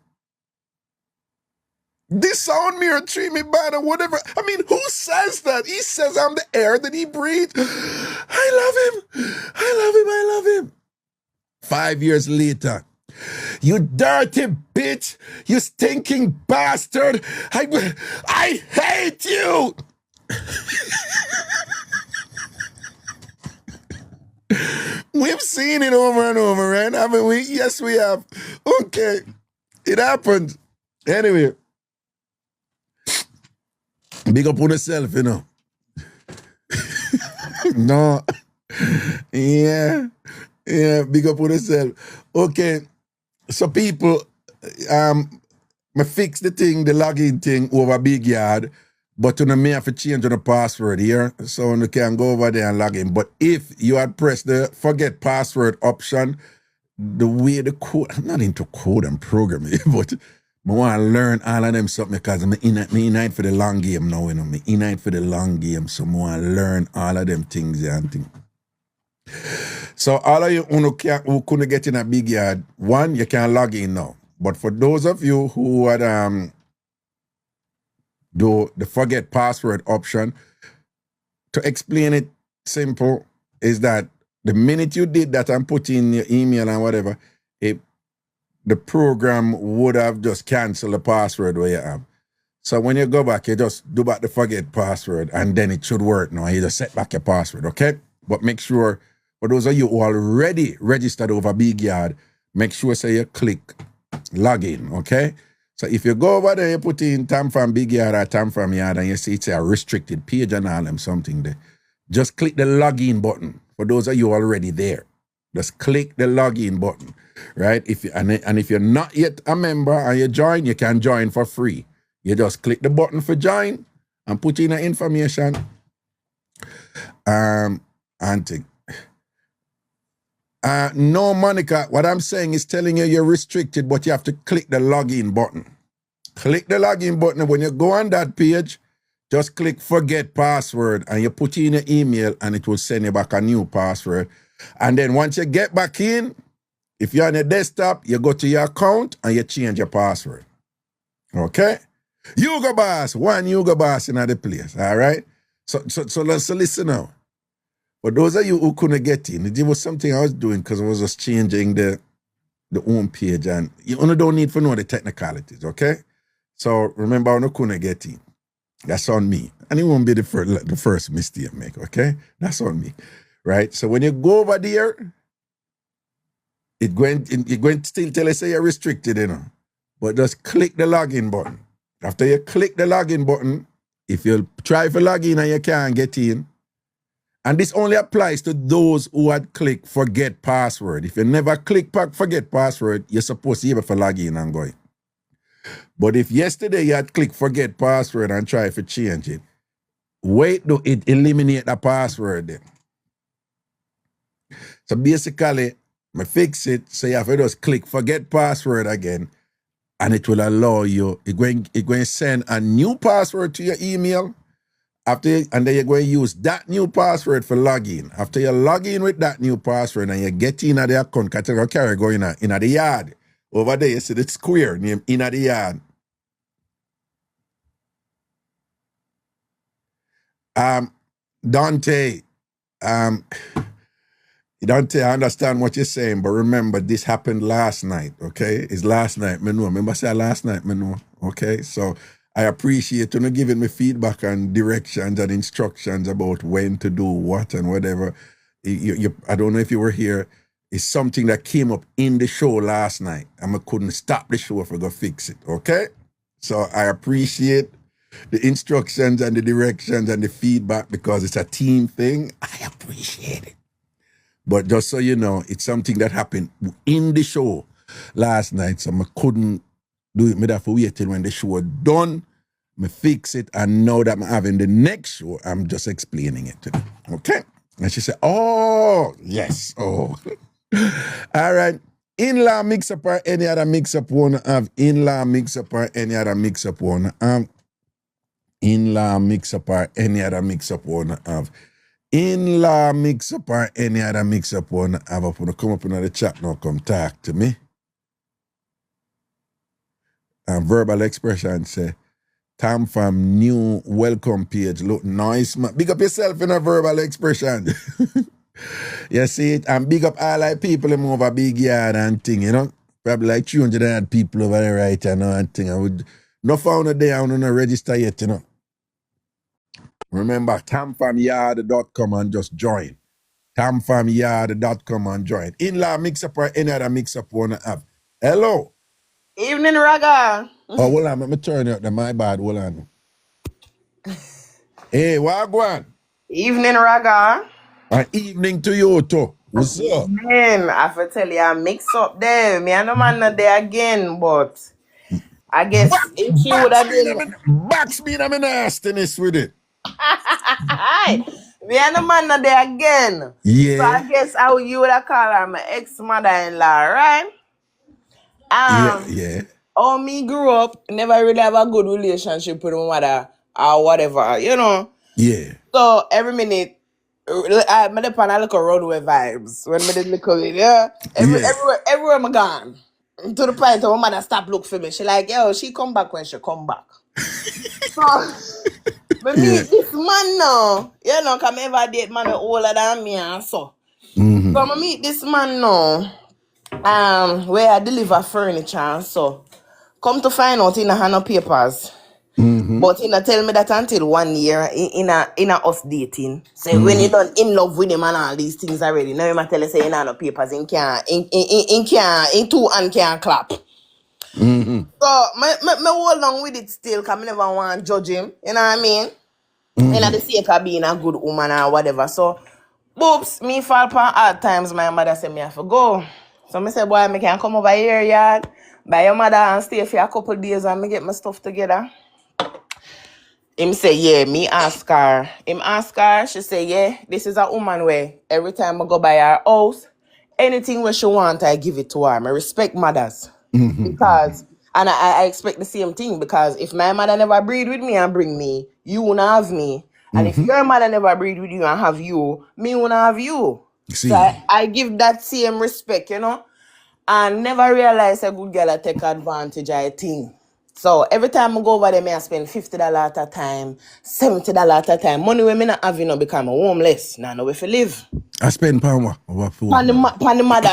disown me or treat me bad or whatever. I mean, who says that? He says I'm the air that he breathes. I love him. I love him. I love him. 5 years later, you dirty bitch, you stinking bastard, I hate you. We've seen it over and over, right? Haven't we? Yes, we have. Okay, it happened. Anyway, big up on yourself, you know. No. Yeah, big up on yourself. Okay. So people, I fix the thing, the login thing over Big Yard, but you may have to change the password here, so you can go over there and log in. But if you had pressed the forget password option, the way the code, I'm not into code and programming, but I want to learn all of them something because I'm in it for the long game now, you know, I'm in it for the long game, so I want to learn all of them things and things. So all of you who couldn't get in a Big Yard, one, you can log in now. But for those of you who had do the forget password option, to explain it simple, is that the minute you did that and put in your email and whatever, the program would have just canceled the password where you have. So when you go back, you just do back the forget password and then it should work now. You just set back your password, okay? But make sure, for those of you who already registered over Big Yard, make sure so you click login, okay? So if you go over there, you put in TamFam Big Yard or TamFam Yard and you see it's a restricted page and all them something there, just click the login button. For those of you already there, just click the login button, right? If you, and if you're not yet a member and you join, you can join for free. You just click the button for join and put in the information. And no, Monica, what I'm saying is telling you you're restricted, but you have to click the login button. Click the login button. When you go on that page, just click forget password and you put in your email and it will send you back a new password. And then once you get back in, if you're on your desktop, you go to your account and you change your password. Okay? Yuga Boss, one Yuga Boss in the place, all right? So listen now. For those of you who couldn't get in, it was something I was doing because I was just changing the home page and you only don't need to know the technicalities, okay? So remember, when I couldn't get in. That's on me. And it won't be the first mistake I make, okay? That's on me, right? So when you go over there, it's going to still tell you say you're restricted, you know. But just click the login button. After you click the login button, if you try to log in and you can't get in, and this only applies to those who had clicked forget password. If you never click forget password, you're supposed to be able to log in and go in. But if yesterday you had clicked forget password and try to change it, wait till it eliminate the password then. So basically, I fix it, so you have to just click forget password again, and it will allow you, it's going to send a new password to your email, and then you're going to use that new password for login. After you log in with that new password and you get in at the account, because you're going to go in the yard. Over there, you see the square name in the yard. Dante, Dante, I understand what you're saying, but remember, this happened last night, okay? It's last night, me know. Remember I said last night, me know, okay? So I appreciate you giving me feedback and directions and instructions about when to do what and whatever. I don't know if you were here. It's something that came up in the show last night, and I couldn't stop the show if I go fix it, okay? So I appreciate the instructions and the directions and the feedback because it's a team thing. I appreciate it. But just so you know, it's something that happened in the show last night, so I couldn't do it. I have to wait till when the show done, I fix it, and now that I'm having the next show, I'm just explaining it to them, okay? And she said, oh, yes, oh. All right. In-law mix-up or any other mix-up wanna have? In-law mix-up or any other mix-up wanna have? In-law mix-up or any other mix-up wanna have? In-law mix-up or any other mix-up wanna have? If you come up in the chat now, come talk to me. And verbal expression say, TamFam new welcome page look nice, man. Big up yourself in a verbal expression. You see it? And big up all like people in over Big Yard and thing, you know? Probably like 200 people over there right now and thing. I would not found a day I don't register yet, you know. Remember, tamfamyard.com and just join. Tamfamyard.com and join. In-law mix-up or any other mix-up wanna have. Hello. Evening, Raga. Oh, hold on, let me turn it up. My bad, hold on. Hey, Wagwan. Evening, Raga. Evening to you too. What's up? Man, I have to tell you, I mix up there. Me and the man not there again, but I guess if she would have been... Box me in my nastiness with it. Me and the man not there again. Yeah. So I guess how you would have called her my ex-mother-in-law, right? Yeah. How me grew up, never really have a good relationship with my mother or whatever, you know? Yeah. So every minute, I'm on a little roadway vibes when I did little, yeah. Everywhere I'm gone. To the point where my mother stop look for me. She like, yo, she come back when she come back. So, but meet this man now, you know, come ever date man older than me and so. Mm-hmm. So I meet this man now, where I deliver furniture and so. Come to find out in the hand of papers. But he not tell me that until 1 year in a us dating. So when you done in love with him and all these things already, now you might tell you say you know no papers, in two and can't clap. So me hold on with it still, cause me never want to judge him. You know what I mean? And at the sake of being a good woman or whatever. So boops, me fall upon hard times. My mother said me have to go. So me say, boy, me can come over here, yard, by your mother and stay for a couple days and me get my stuff together. Him say, yeah, me ask her. Him ask her, she say, yeah, this is a woman way. Every time I go by her house, anything where she want, I give it to her. I respect mothers. Because, and I expect the same thing, because if my mother never breed with me and bring me, you won't have me. And if your mother never breed with you and have you, me won't have you. See. So I give that same respect, you know, and never realize a good girl I take advantage of a thing. So every time I go over there, I spend $50 at a time, $70 at a time. Money when I not have, you know, become a homeless. Now know where to live. I spend pound what for? Pan the mother,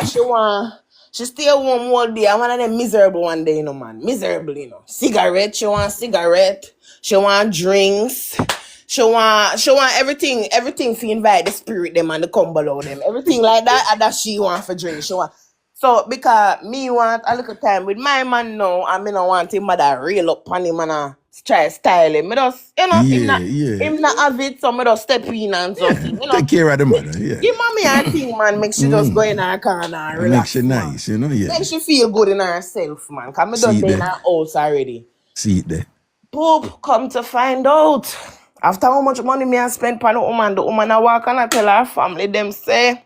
she stay home all day. I'm one of them miserable one day, you know, man. Miserable, you know. Cigarette, she want cigarette. She want drinks. She want everything to invite the spirit them and the come below them. Everything like that, and that she want for drink. She want. So because me want a little time with my man now, and me don't want him mother reel up on him and try style him. Me just, you know, him not have it, so me just step in and something, you know. Take care of the mother, yeah. Give mommy a thing, man, make she just go in her corner and relax. Makes she nice, you know, yeah. Make she feel good in herself, man. Cause me done in her house already. See it there. Poop, come to find out. After how much money me I spend on the woman I walk and I tell her family, them say,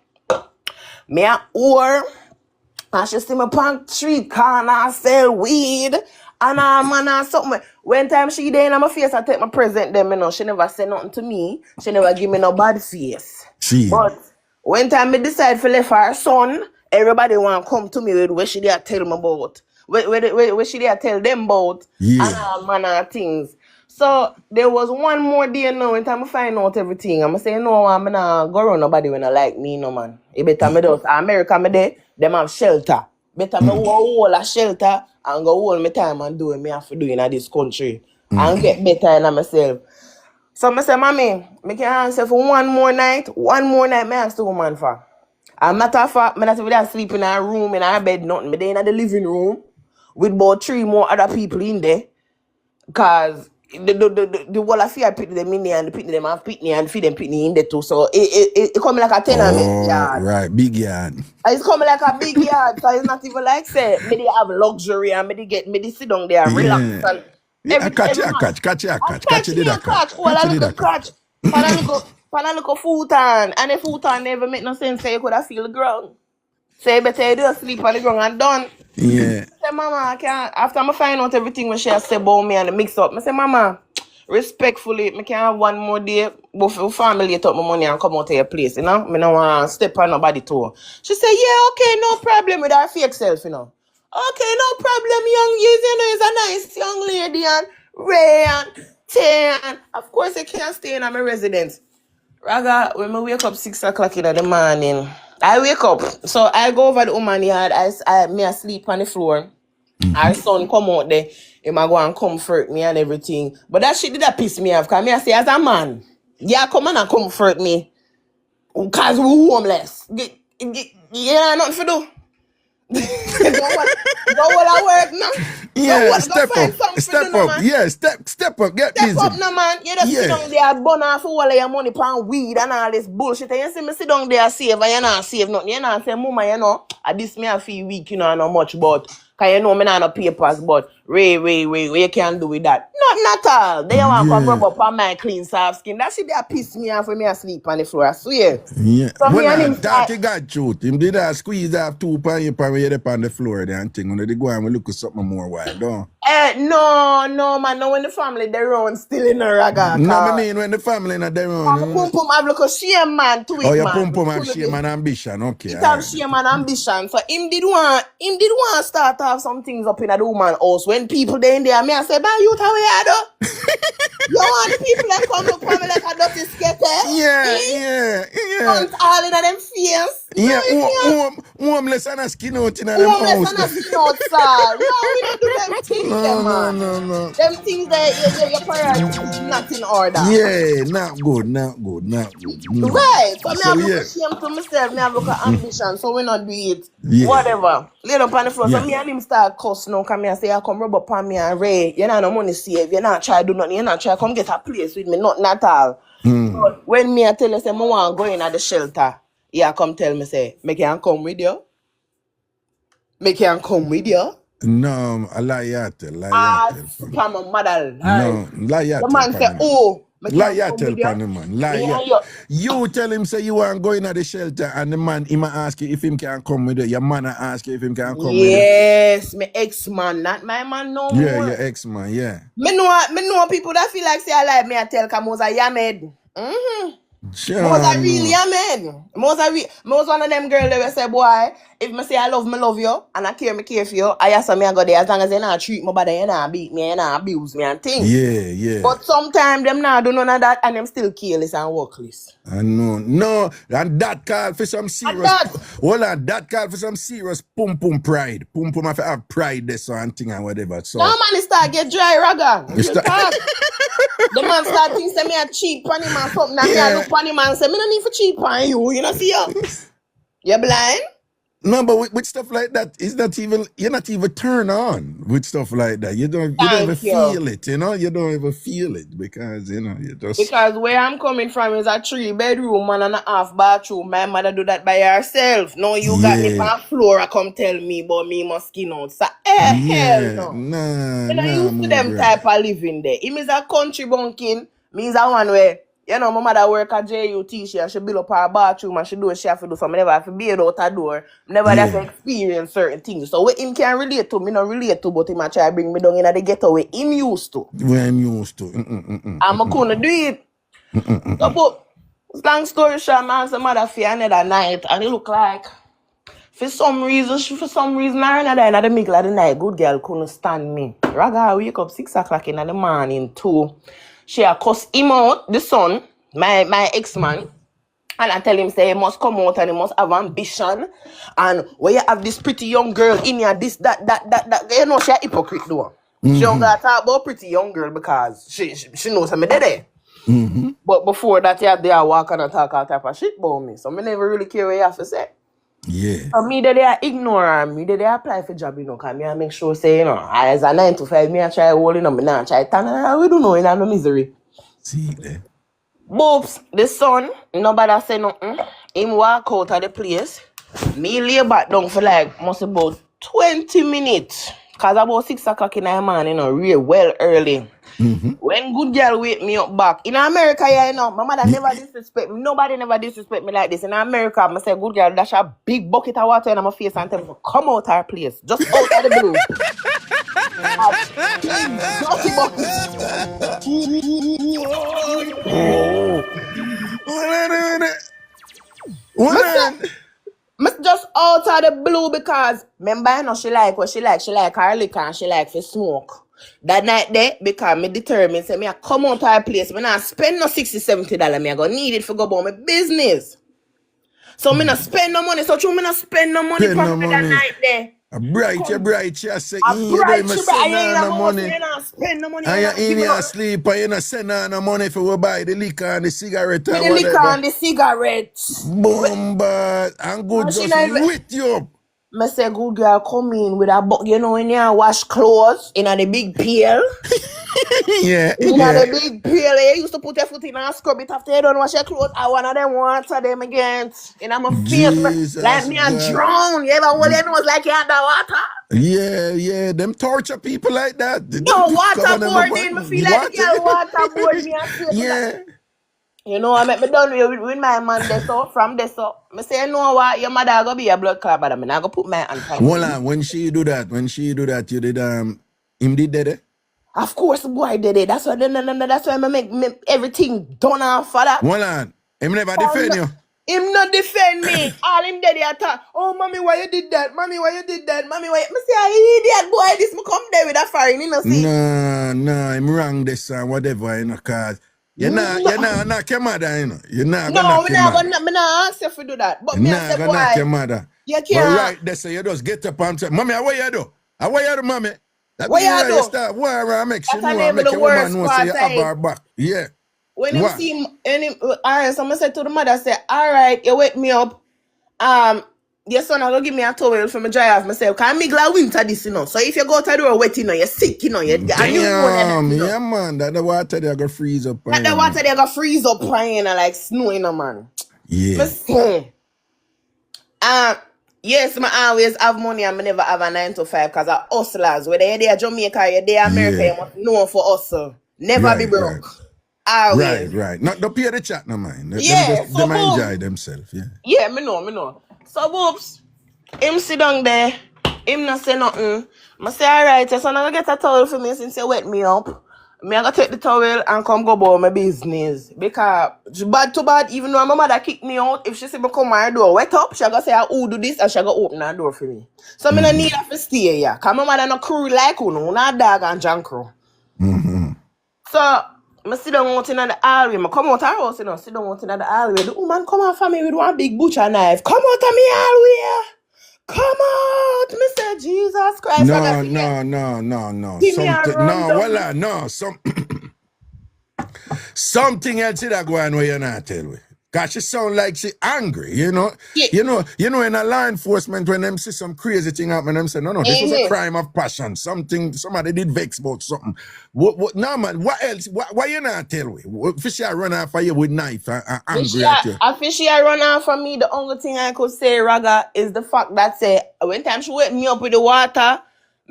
me a whore. And she see me on street corner sell weed. And man or something. When time she there in my face, I take my present them, you know. She never say nothing to me. She never give me no bad face. See. But when time me decide to leave her son, everybody want to come to me with what she there tell me about. What she there tell them about. Yeah. And all manner of things. So there was one more day now when time I find out everything. I'm say, no, I'm not go around nobody when I like me, no man. It better me just America me there, them have shelter. Better me go hold a shelter and go hold my time and do what me have to do in this country. And get better in myself. So I say, mommy, me can answer for one more night me ask the woman for. And matter of fact, me not even sleep in a room, in a bed, nothing. Me there in the living room with about 3 more other people in there. Cause the whole of fear pitney them in there and the pitney them have pitney and feed them pitney in there too. So it coming like a tenement yard. Right, big yard. It's coming like a big yard. So it's not even like say me they have luxury and me sit down there and relax and Catch it. Pan a look futon and the futon never make no sense. So you could have feel the ground. So you better you do sleep on the ground and done. Yeah. I say, mama, I can't. After I find out everything when she has said about me and the mix up, I say, mama, respectfully, I can have one more day before family take my money and come out to your place, you know? I don't want to step on nobody toe. She say, yeah, okay, no problem with her fake self, you know. Okay, no problem, young you know, is a nice young lady and Ray and Tay and of course I can't stay in my residence. Raga, when I wake up 6 o'clock in the morning, I wake up. So I go over the woman yard. I sleep on the floor. Our son come out there. He might go and comfort me and everything. But that shit did that piss me off. Because I say as a man, yeah, come on and comfort me. Because we're homeless. Yeah, nothing to do. Go I work now. Yeah, step up. Yeah, step up. Get busy. Step up now, man. You just sit down there, burn off all of your money on weed and all this bullshit. And you see me sit down there save and you not save nothing. You not say, mama, you know, this me a feel weak, you know, I know much, but because you know me not no papers, but Ray, what you can do with that? Not at all. They want to rub up on my clean soft skin. That shit they piss me off when me asleep on the floor, I swear. Yeah. So Well, that you got truth. Him did squeeze off 2 pound you pan up on the floor there and thing. When they go and we look at something more wild, don't? No, man. No, when the family they run still in a raga. No, I mean when the family not there on. Pum pum have look a shame man to it, Oh, your man. pum pum have shame and ambition, okay. It have shame and ambition. So him did want start to have some things up in a woman house. When people they in there, me I say, "Bah, you how we are though." You want the people that come look for me like a dirty skater? Yeah. Hunt all in them face. Yeah, homeless and a skin out in them Homeless house. and a skin outside. No, we don't do them things. them, no, man. no, no. Them things that your priorities not in order. Yeah, not good, not good, not good. No. Right. So me So have look yeah, ashamed to myself, me have look at ambition, so we not do it. Yeah. Whatever. Lay up on the floor. Yeah. So me and him start cuss now, come here, say I come rub up on me and Ray. You know no money save, you not try do nothing, you not try come get a place with me, nothing at all. But when me I tell you say I want to go in at the shelter, yeah, come tell me say, me can come with you. Me can come with you. No, I lie From my mother. No, lie The man say, oh, me can lie come tell with you. pan the man. Lie Me and ya. You tell him say you want going at the shelter and the man he might ask you if him can come with you. Your man ask you if him can come with you. Yes, my ex-man, not my man no more. Yeah, your ex-man, yeah. Me know people that feel like say I like me I tell Kamoza Yamed. Moza really Yamed. Moza one of them girl that will say, boy, if me say I love you and I care for you, I ask me I go there as long as you not treat me bad, you not beat me, you not abuse me and things. Yeah. But sometimes them not do none of that and them still careless and workless. I know. No, and that call for some serious. Hold on, that call for some serious pum pride. Pum have to have pride this and thing and whatever. So no man, it start get dry, Raga. The man start thinking say me a cheap on him and something. And me a look on him and say, me no need for cheap on you. You know see you? You blind? No, but with stuff like that, you're not even turn on with stuff like that. You don't even feel it, you know? You don't even feel it because, you know, you just... Because where I'm coming from is a 3-bedroom, 1.5 bathroom. My mother do that by herself. No, you got me on the floor and come tell me about me must skin out. So, hell no. You know, used to them type of living there. Him is a country bunking. Me is a one where... You know, my mother work at JUT, she build up her bathroom and she have to do something. I never have to be out her door. Never have to experience certain things. So what him can relate to, me not relate to, but him a try bring me down in the ghetto where him used to. Where I'm used to. I'm gonna do it. So, but, long story short, man, some mother for another night and it look like for some reason, I in the middle of the night, good girl couldn't stand me. Raga wake up 6 o'clock in the morning too. She a cuss him out, the son, my ex-man, and I tell him say he must come out and he must have ambition. And when you have this pretty young girl in here, this, that, you know she a hypocrite though. She don't gotta talk about pretty young girl because she knows I'm there. But before that, they are walking and talk all type of shit about me. So I never really care what you have to say. Yeah. And me that they ignore her, me that they apply for job, you know, because me I make sure say, you know, as a 9 to 5, me I try holding up, me not try we don't know, in no misery. See there. Boops, the son, nobody say nothing. Him walk out of the place. Me lay back down for like, must about 20 minutes. Because about 6 o'clock in the morning, you know, real well early. When good girl wake me up back. In America, yeah, you know, my mother never disrespect me. Nobody never disrespect me like this. In America, I say, good girl, dash a big bucket of water in my face and tell me, come out our place. Just out of the blue. Dirty bucket. Just out of the blue because remember, you know, she like what she like. She like her liquor and she like to smoke. That night there, because me determined, say me I come out to her place, me not spend no $60-$70, me I go need it for go about my business. So me not spend no money, so true me not spend no money for me that night there. A bright, she say, you don't spend no money. And you're in here sleep and you not send her no money for we buy the liquor and the cigarette and whatever. The liquor and the cigarettes. Boom, but and good just with you. I say, good girl, come in with a bucket, you know, in here, wash clothes in the big pail. Yeah. In the big pail, you used to put your foot in and scrub it after you don't wash your clothes. I want them water them again. In my face, like me and drown. You ever hold your nose like you had the water? Yeah, them torture people like that. No, waterboarding, me feel like the girl waterboard me. Yeah. You know, I make me done with my man there, so from there, so I say, you know what, your mother gonna be a blood clot, but I'm not gonna put my hand on. Hold on, when she do that, you did him did that? Of course, boy did it. That's why I make everything done off for that. Hold on, him never defend you. Him not defend me. All him did attack. Oh, mommy, why you did that? Mommy, why you did that? Mommy, why? I say, idiot boy, this me come there with a foreign, you know, see? No, I'm wrong this and whatever, you know, cause you're not knock your mother, you know. You're not gonna knock your mother. I'm not ask you to do that. But you're me not say, gonna knock your mother. You can't. But right there, so you just get up and say, mommy, how you do? How you do, mommy? What you You do? start war make she That's a know, name of make the your woman worst know part. say you have her back. Yeah. When him What? see him, alright, so I said to the mother, say, alright, you wake me up. Your son, I go give me a towel for me dry off myself. Cause I'm glad winter this, So if you go to the door wet, you're sick, you're and you know that, Yeah, man. That the water they go freeze up. That the water they go freeze up and like snow, man. Yeah. Yes, I always have money and I never have a 9 to 5 because of hustlers. Whether you're there Jamaica, you're there America, you must know for hustle. Never be broke. Always. Right. Not the pay the chat no mind. Yeah, Them enjoy themselves, yeah. Yeah, me know. So, whoops, him sit down there, him not say nothing. I say, alright, so I'm going to get a towel for me since you wet me up. Me I go take the towel and come go about my business. Because bad to bad, even though my mother kick me out, if she see me come my door wet up, she go say, who do this? And she go open her door for me. So me no need her to stay here. Because my mother no crew like you, not dog and junk crew. So, I sit down out in the hallway. I come out her house, sit down out in the hallway. The woman come out for me with one big butcher knife. Come out of me hallway. Come out. Me say, Jesus Christ. No. Give me a run No. Something else that go on where you're not tell me. Cause she sound like she angry, Yeah. You know, in a law enforcement, when them see some crazy thing happen, them say, no, this was a crime of passion. Somebody did vex about something. What no man, what else? Why you not tell me? Fishy run off for you with knife and angry at you. A fishy run off for me. The only thing I could say, Raga, is the fact that say when time she wake me up with the water,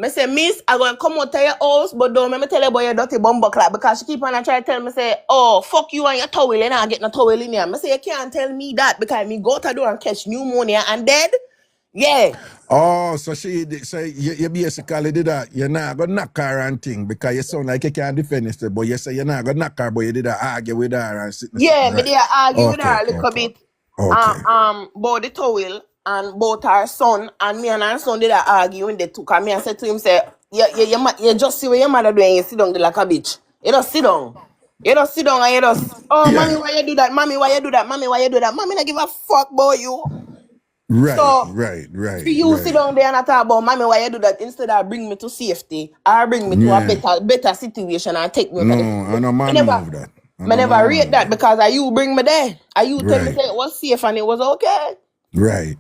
I say, Miss, I'm going to come out to your house, but don't let me tell you about your dirty bumbo clap because she keep on and try to tell me, say, oh, fuck you and your towel and I get no towel in here. I say, you can't tell me that because me go to the door and catch pneumonia and dead. Yeah. Oh, so you basically did that. You're not going to knock her and thing because you sound like you can't defend yourself, but you say you're not going to knock her, but you did argue with her and sit. Yeah, me did argue with her a little bit. Okay. About the towel. And both her son and me and her son did argue when they took her. Me and said to him, say, you just see what your mother doing, you sit down there like a bitch. You just sit down. You just sit down and you just, mommy, why you do that? Mommy, why you do that? Mommy, why you do that? Mommy, not give a fuck about you. Right. For you sit down there and I talk about, mommy, why you do that? Instead of bring me to safety or bring me to a better situation and take me. I know man move that. I never rate that because you bring me there. You tell me say it was safe and it was okay. Right.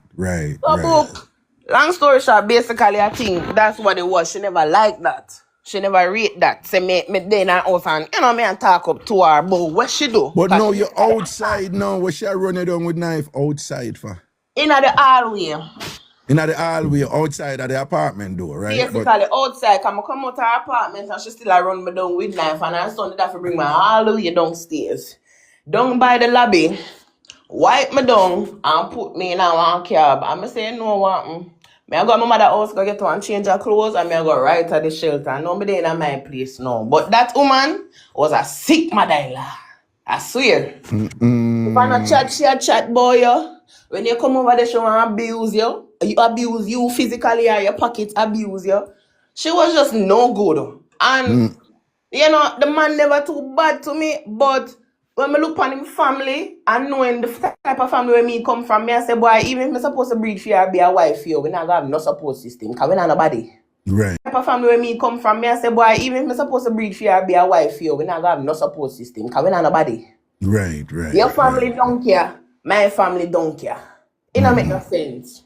Long story short, basically, I think that's what it was. She never liked that. She never rate that. Say me then and off and me and talk up to her about what she do. But now you're outside now. What she run it down with knife outside for? In the hallway. In the hallway outside of the apartment door, right? Basically outside. I come out to her apartment and she still run me down with knife and her son did have to bring me all the way downstairs. Down by the lobby. Wipe me down and put me in a one cab. And I say, no, what? I go to my mother's house, go get one change her clothes, and I go right to the shelter. No, me there in my place now. But that woman was a sick mother-in-law. I swear. If I not chat, she a chat, boy, yo. When you come over there, she want to abuse you. You abuse you physically or your pocket abuse you. She was just no good. And, the man never too bad to me, but when I look on him family and knowing the type of family where me come from, I say, boy, even if I'm supposed to breed for you or be a wife for you, we not have no support system because we not nobody. Right. The type of family where me come from, I say, boy, even if I'm supposed to breed for you or be a wife for you, we not have no support system because we not nobody. Right. Your family don't care, my family don't care. It don't make no sense.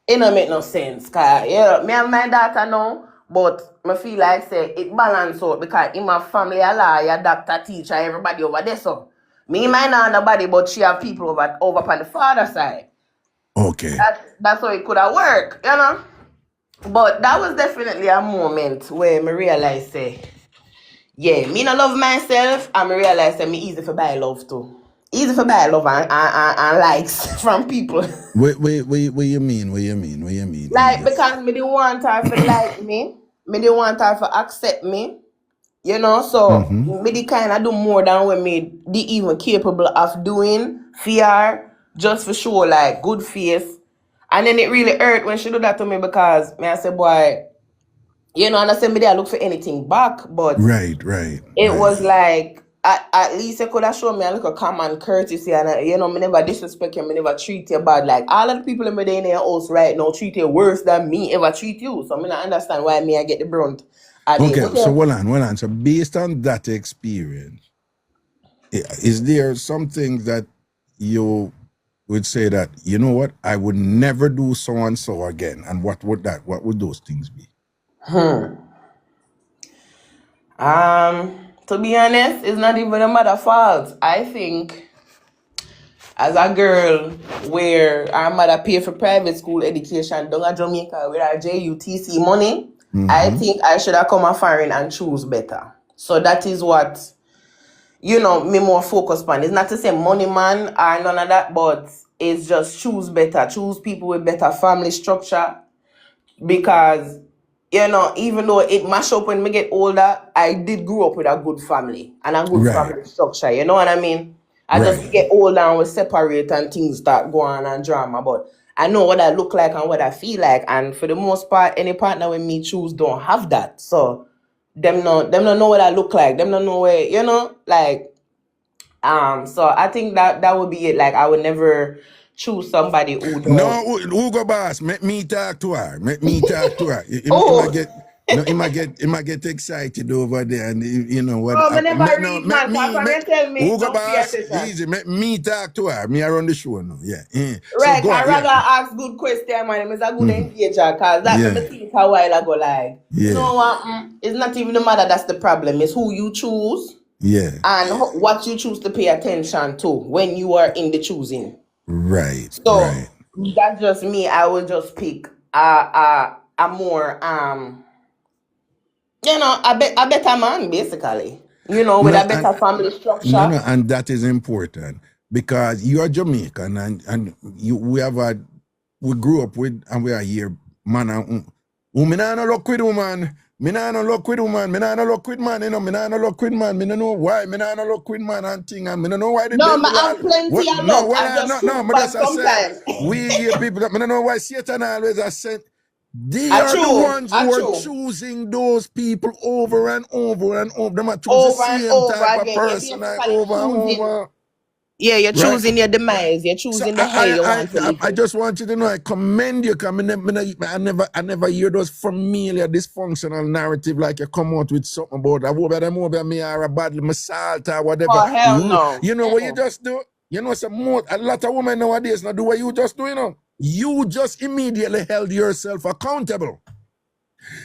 It don't make no sense because, me and my daughter know, but I feel like say it balance out because in my family a lawyer, doctor, teacher, everybody over there. So me might not nobody, but she have people over on the father side. Okay. That's how it could have worked, But that was definitely a moment where me realized say, me not love myself, and me realized that me easy for buy love too. Easy for buy love and likes from people. What you mean? Like, because me didn't want her to like me. Me didn't want her to accept me. So me did kind of do more than what me did even capable of doing. Fear, just for sure, like, good face. And then it really hurt when she did that to me because I said, boy, and I said, me I look for anything back, but Right. it was like, at least you could have shown me a little common courtesy and you know, me never disrespect you, me never treat you bad. Like all of the people in my day in your house right now treat you worse than me ever treat you. So me not understand why me I get the brunt. Okay, so hold on. So based on that experience, is there something that you would say that, you know what, I would never do so and so again? And what would those things be? To be honest, it's not even a matter of fault. I think as a girl where our mother pay for private school education down in Jamaica with our JUTC money, I think I should have come a foreign and choose better. So that is what, you know, me more focused on. It's not to say money man or none of that, but it's just choose better. Choose people with better family structure. Because, you know, even though it mash up when me get older, I did grow up with a good family and a good family structure. You know what I mean? I just get older and we separate and things start going on and drama. But I know what I look like and what I feel like. And for the most part, any partner with me choose don't have that. So them don't know what I look like. Them don't know where, you know, like, so I think that would be it. Like I would never choose somebody who don't. No, Hugo Boss, make me talk to her. He might get excited over there, and you know what? Oh, tell me. Hugo Boss, easy. Make me talk to her. Me around the show now. Yeah. Right, So I rather ask good question, man. It's a good engager, cause that made me think a while ago, like, you know what? It's not even the matter that's the problem. It's who you choose. Yeah. And what you choose to pay attention to when you are in the choosing. Right. So right. that's just me. I would just pick a more you know, a better man, basically. You know, with a better family structure. No, and that is important because you are Jamaican and we grew up with and we are here, man and me nah no luck with woman. Me nah no luck with woman. Me nah no luck with man. You know, me nah no luck with man. Me no know why. Me nah no luck with man and thing. And me no know why the no, devil. I have plenty of luck. I just sometimes. We hear people that me no know why Satan always has sent. They are the ones who are choosing those people over and over and over. Them are choosing the same type of person over and over. Yeah, you're choosing your demise. You're choosing the hell you want to live. I just want you to know, I commend you because I never hear those familiar dysfunctional narrative like you come out with something about that me are a bad salt or whatever. Oh, hell no. You know what you just do? You know, a lot of women nowadays now do what you just do, you know. You just immediately held yourself accountable.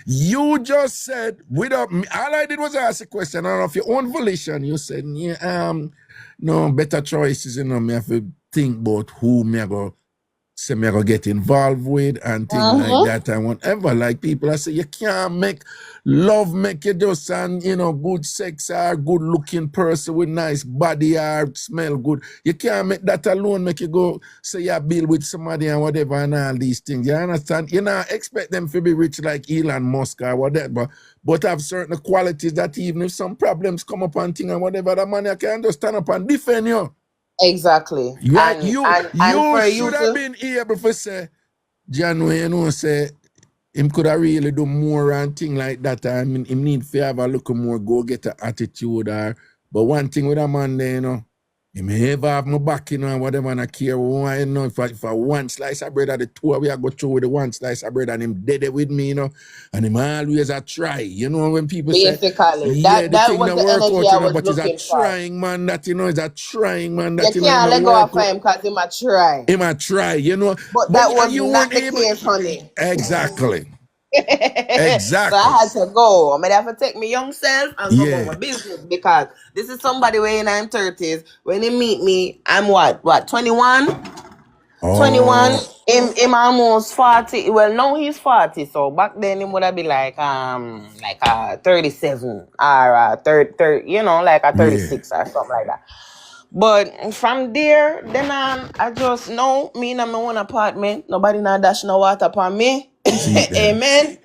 You just said, without me, all I did was ask a question, and of your own volition, you said, no, better choices, you know, me have to think about who me I go get involved with and things like that and whatever. Like people I say, you can't make you just good sex or good looking person with nice body or smell good. You can't make that alone make you go say you build with somebody and whatever and all these things. You understand? You not expect them to be rich like Elon Musk or whatever, but have certain qualities that even if some problems come up and things and whatever, the man you can just stand up and defend you. Exactly. Right. And You should have been able to say, John, you know, say him could have really do more and thing like that. I mean, him need to have a little more go get an attitude or. But one thing with a man there, you know, he may ever have my back, you know, and whatever, and I care. You know, if I one slice of bread at the two, we are go through with the one slice of bread and him dead with me, you know, and him always a try. You know, when people basically, say, that was the energy I was but he's looking a trying man that, you know, is a trying man that, you can't let go of him because he might try. He might try, you know. But that was not the case, honey. Exactly. Exactly. So I had to go. I mean, I have to take my young self and go on my business because this is somebody way in his 30s. When he meet me, I'm what, 21? 21. Him almost 40. Well, now he's 40. So back then he would have been like 37 or 30, you know, like a 36 or something like that. But from there, then I just know me in my own apartment. Nobody not dash no water upon me. Amen.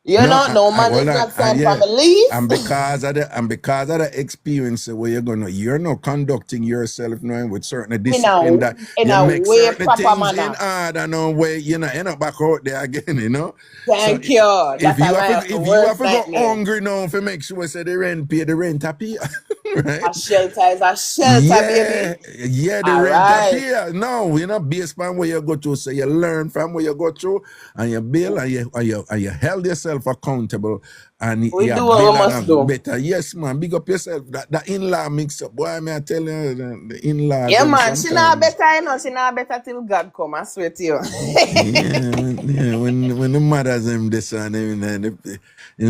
You know, no man is not signed for my lease. And because of the experience where you're not conducting yourself now with certain discipline that in you a make way certain proper things manner. in order, no way you're not back out there again, you know. Thank you. If you have to go hungry now for make sure say the rent pay, the rent happy. right? A shelter is a shelter, baby. Yeah, the All rent right. appear. No, you know, based on where you go through. So you learn from where you go through and you build and you held yourself accountable and We you do what build we on must a do. better. Yes, man. Big up yourself. That in-law mix up. Boy, may I tell you, the in-laws Yeah, them man. She not sometimes. better, you know. She not better till God come. I swear to you. When the mothers them this and them,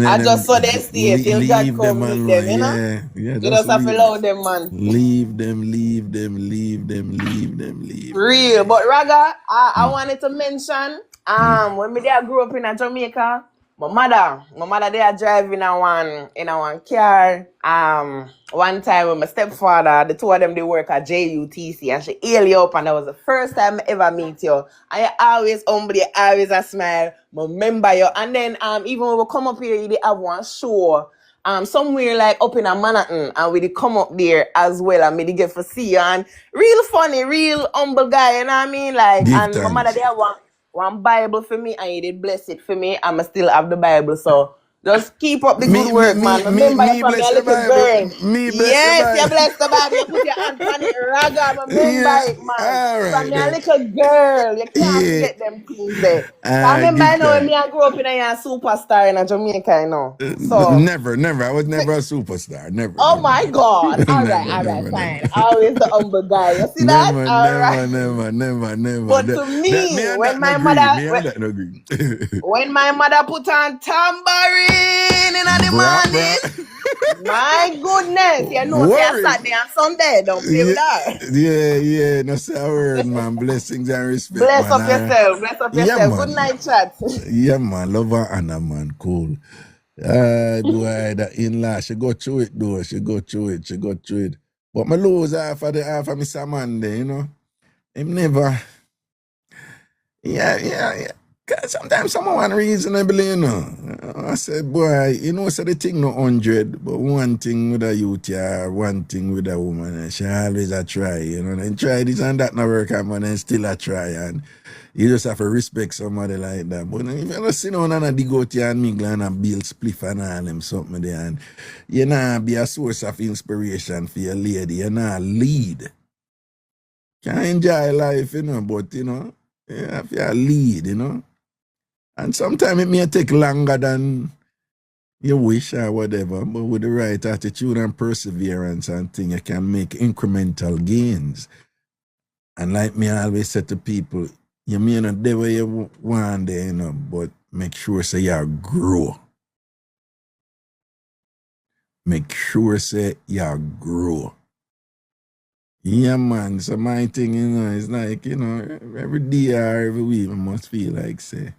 I them just saw they stay till God leave them come meet them, alone. you know. Yeah, You just just have to leave them. love them, man. Leave them, leave them, leave them, leave them, leave them. Real. But Raga, I wanted to mention, when me there grew up in Jamaica, my mother they are driving in a one car. One time with my stepfather, the two of them they work at JUTC and she hail you up and that was the first time I ever meet you. And you always humble, you always a smile, remember you. And then even when we come up here, they have one show. Somewhere like up in a Manhattan, and we did come up there as well, and we did get to see you, and real funny, real humble guy, you know what I mean? Like, Give and my mother thanks. there one Bible for me, and he did bless it for me, and I still have the Bible, so just keep up the good work, man. Remember you from Bless your your little Bible. girl. Me bless your Yes, you Bible. bless the Bible, you put your hand on it, Raga, remember Yeah, it, man. all From right your then. little girl, you can't Yeah, forget them things there. I remember, give I know when me thanks. I grew up in a superstar in Jamaica, you know. So, Never. I was never a superstar. Never, oh my God. All right, never, fine. never. Always the humble guy. You see that? Never, All never, right. never, never, never. But to That me me, and that no agree. Me and that no agree. when my mother put on tambourine in the Bruh. morning, my goodness, you know, say I Worry. Saturday and Sunday, don't play with her. Yeah. No say a word, man. Blessings and respect, Bless man. up yourself. Bless up Yeah, yourself. Good man. night, chat. Yeah, man. Love her Anna, man. Cool. Boy, the in-law, she go through it, though. She go through it. But my lose half of Mr. Monday, you know. Him never. Yeah. 'Cause sometimes someone want reasonably, you know. I said, boy, you know, so the thing no 100, but one thing with a youth, yeah, one thing with a woman, and she always a try, you know, and try this and that not work out, man, and still a try, and you just have to respect somebody like that. But if you don't sit down and dig out here and mingle and build spliff and all them something there, and you know, be a source of inspiration for your lady, you know, lead. Can enjoy life, you know, but, you know, you have to lead, you know. And sometimes it may take longer than you wish or whatever, but with the right attitude and perseverance and thing, you can make incremental gains. And like me I always say to people, you may not do where you want there, you know, but make sure say you grow. Make sure say you grow. Yeah, man. So my thing, you know, it's like, you know, every day or every week I must feel like say,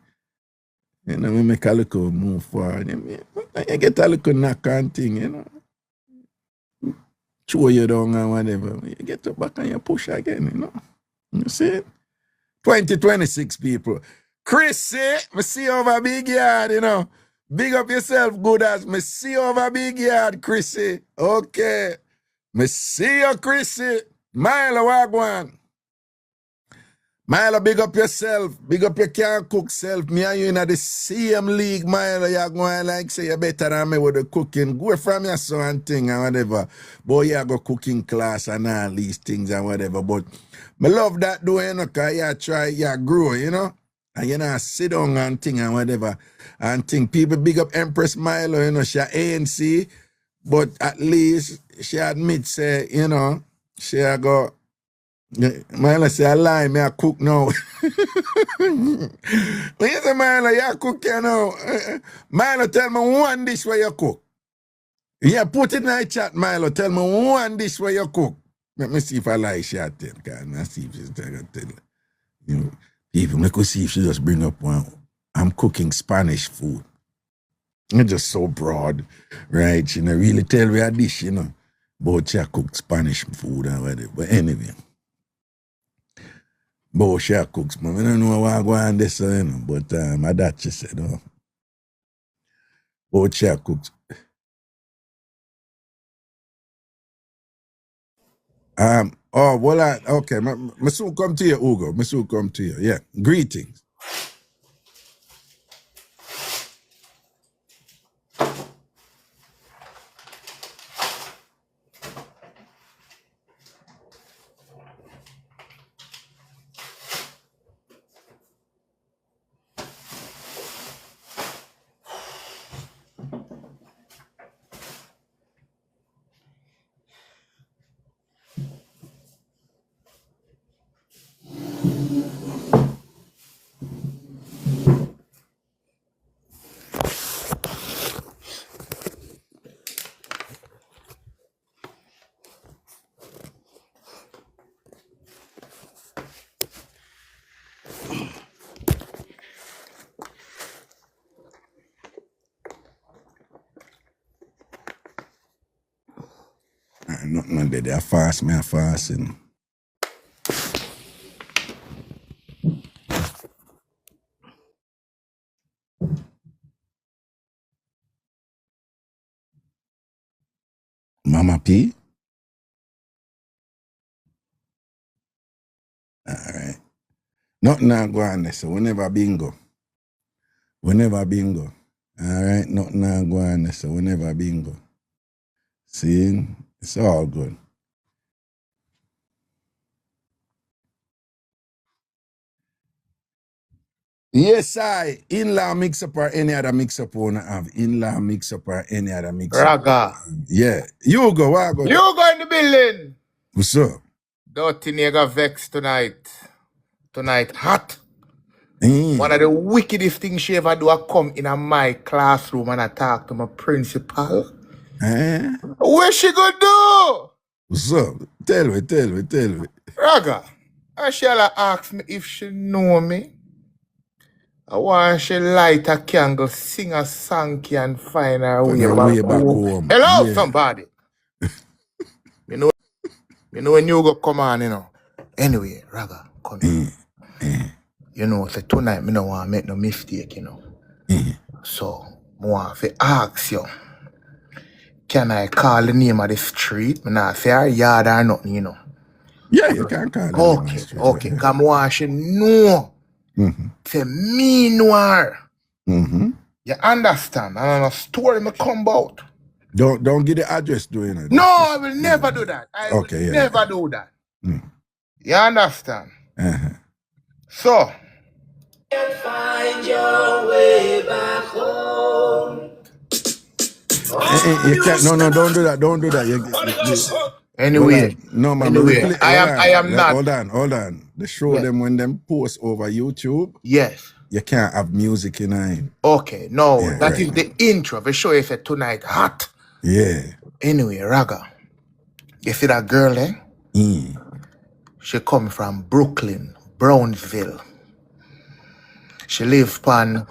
you know, we make a little move forward. You get a little knock on thing, you know. Throw you down and whatever. You get up back and you push again, you know. You see it? 2026 people. Chris, me see you over big yard, you know. Big up yourself, good as me see you over big yard, Chrissy. Okay. Me see you, Chrissy. Milo Wagwan. Milo, big up yourself. Big up your can cook self. Me and you in the same league, Milo. You're going like say you're better than me with the cooking. Go from your son thing and whatever. Boy, you go cooking class and all these things and whatever. But me love that doing, you know, because you try, you grow, you know. And you know, sit down and thing and whatever. And think people big up Empress Milo, you know, she ANC. But at least she admits, say, you know, she go. Milo say, I lie, me I cook now. When you say, Milo, you cook you now. Milo, tell me one dish where you cook. Yeah, put it in the chat, Milo. Tell me one dish where you cook. Let me see if I lie, she tell. Let's see if she's going to tell you. You know, people, let me see if she just bring up one. I'm cooking Spanish food. It's just so broad, right? She don't really tell me a dish, you know. But she cook Spanish food and whatever. But anyway. But she cooks, man. I don't know what I go on this, you know. But my dad just said, oh. But she cooks. Okay. I soon come to you, Ugo. I soon come to you. Yeah. Greetings. man, they are fast, man, fasting. Mama P? All right. Nothing now go on there, so whenever bingo. Whenever bingo. All right, nothing now go on there, so whenever bingo. See, it's all good. Yes, I. In-law mix-up or any other mix-up wanna have. In-law mix-up or any other mix-up. Raga. Yeah. You go, I go. You go in the building. What's up? Dirty nigga vex tonight. Tonight hot. Mm. One of the wickedest things she ever do, I come in my classroom and I talk to my principal. Eh? What she gonna do? What's up? Tell me. Raga. And she'll ask me if she know me. I want she light a candle, sing a song and find her Find way her back way back home. home. Hello, Yeah. somebody. you know when you go come on, you know. Anyway, Raga, come here. You know, so tonight me no want to make no mistake, you know. So, I want to ask you, can I call the name of the street? Me not say our yard or nothing, you know. Yeah, you can call her. Okay. Come on, she know. Say me know her. You understand? And a story me come about. Don't give the address, do you know? No, I will never do that. I will never do that. You understand? So, Find your way back home. You can't. No, don't do that. Don't do that. anyway, No, man. anyway, I am not. Hold on. They show them when them post over YouTube. Yes. You can't have music in it. Okay, no, Yeah, that right. is the intro. The show is tonight hot. Yeah. Anyway, Raga, you see that girl, eh? She come from Brooklyn, Brownsville. She live pan.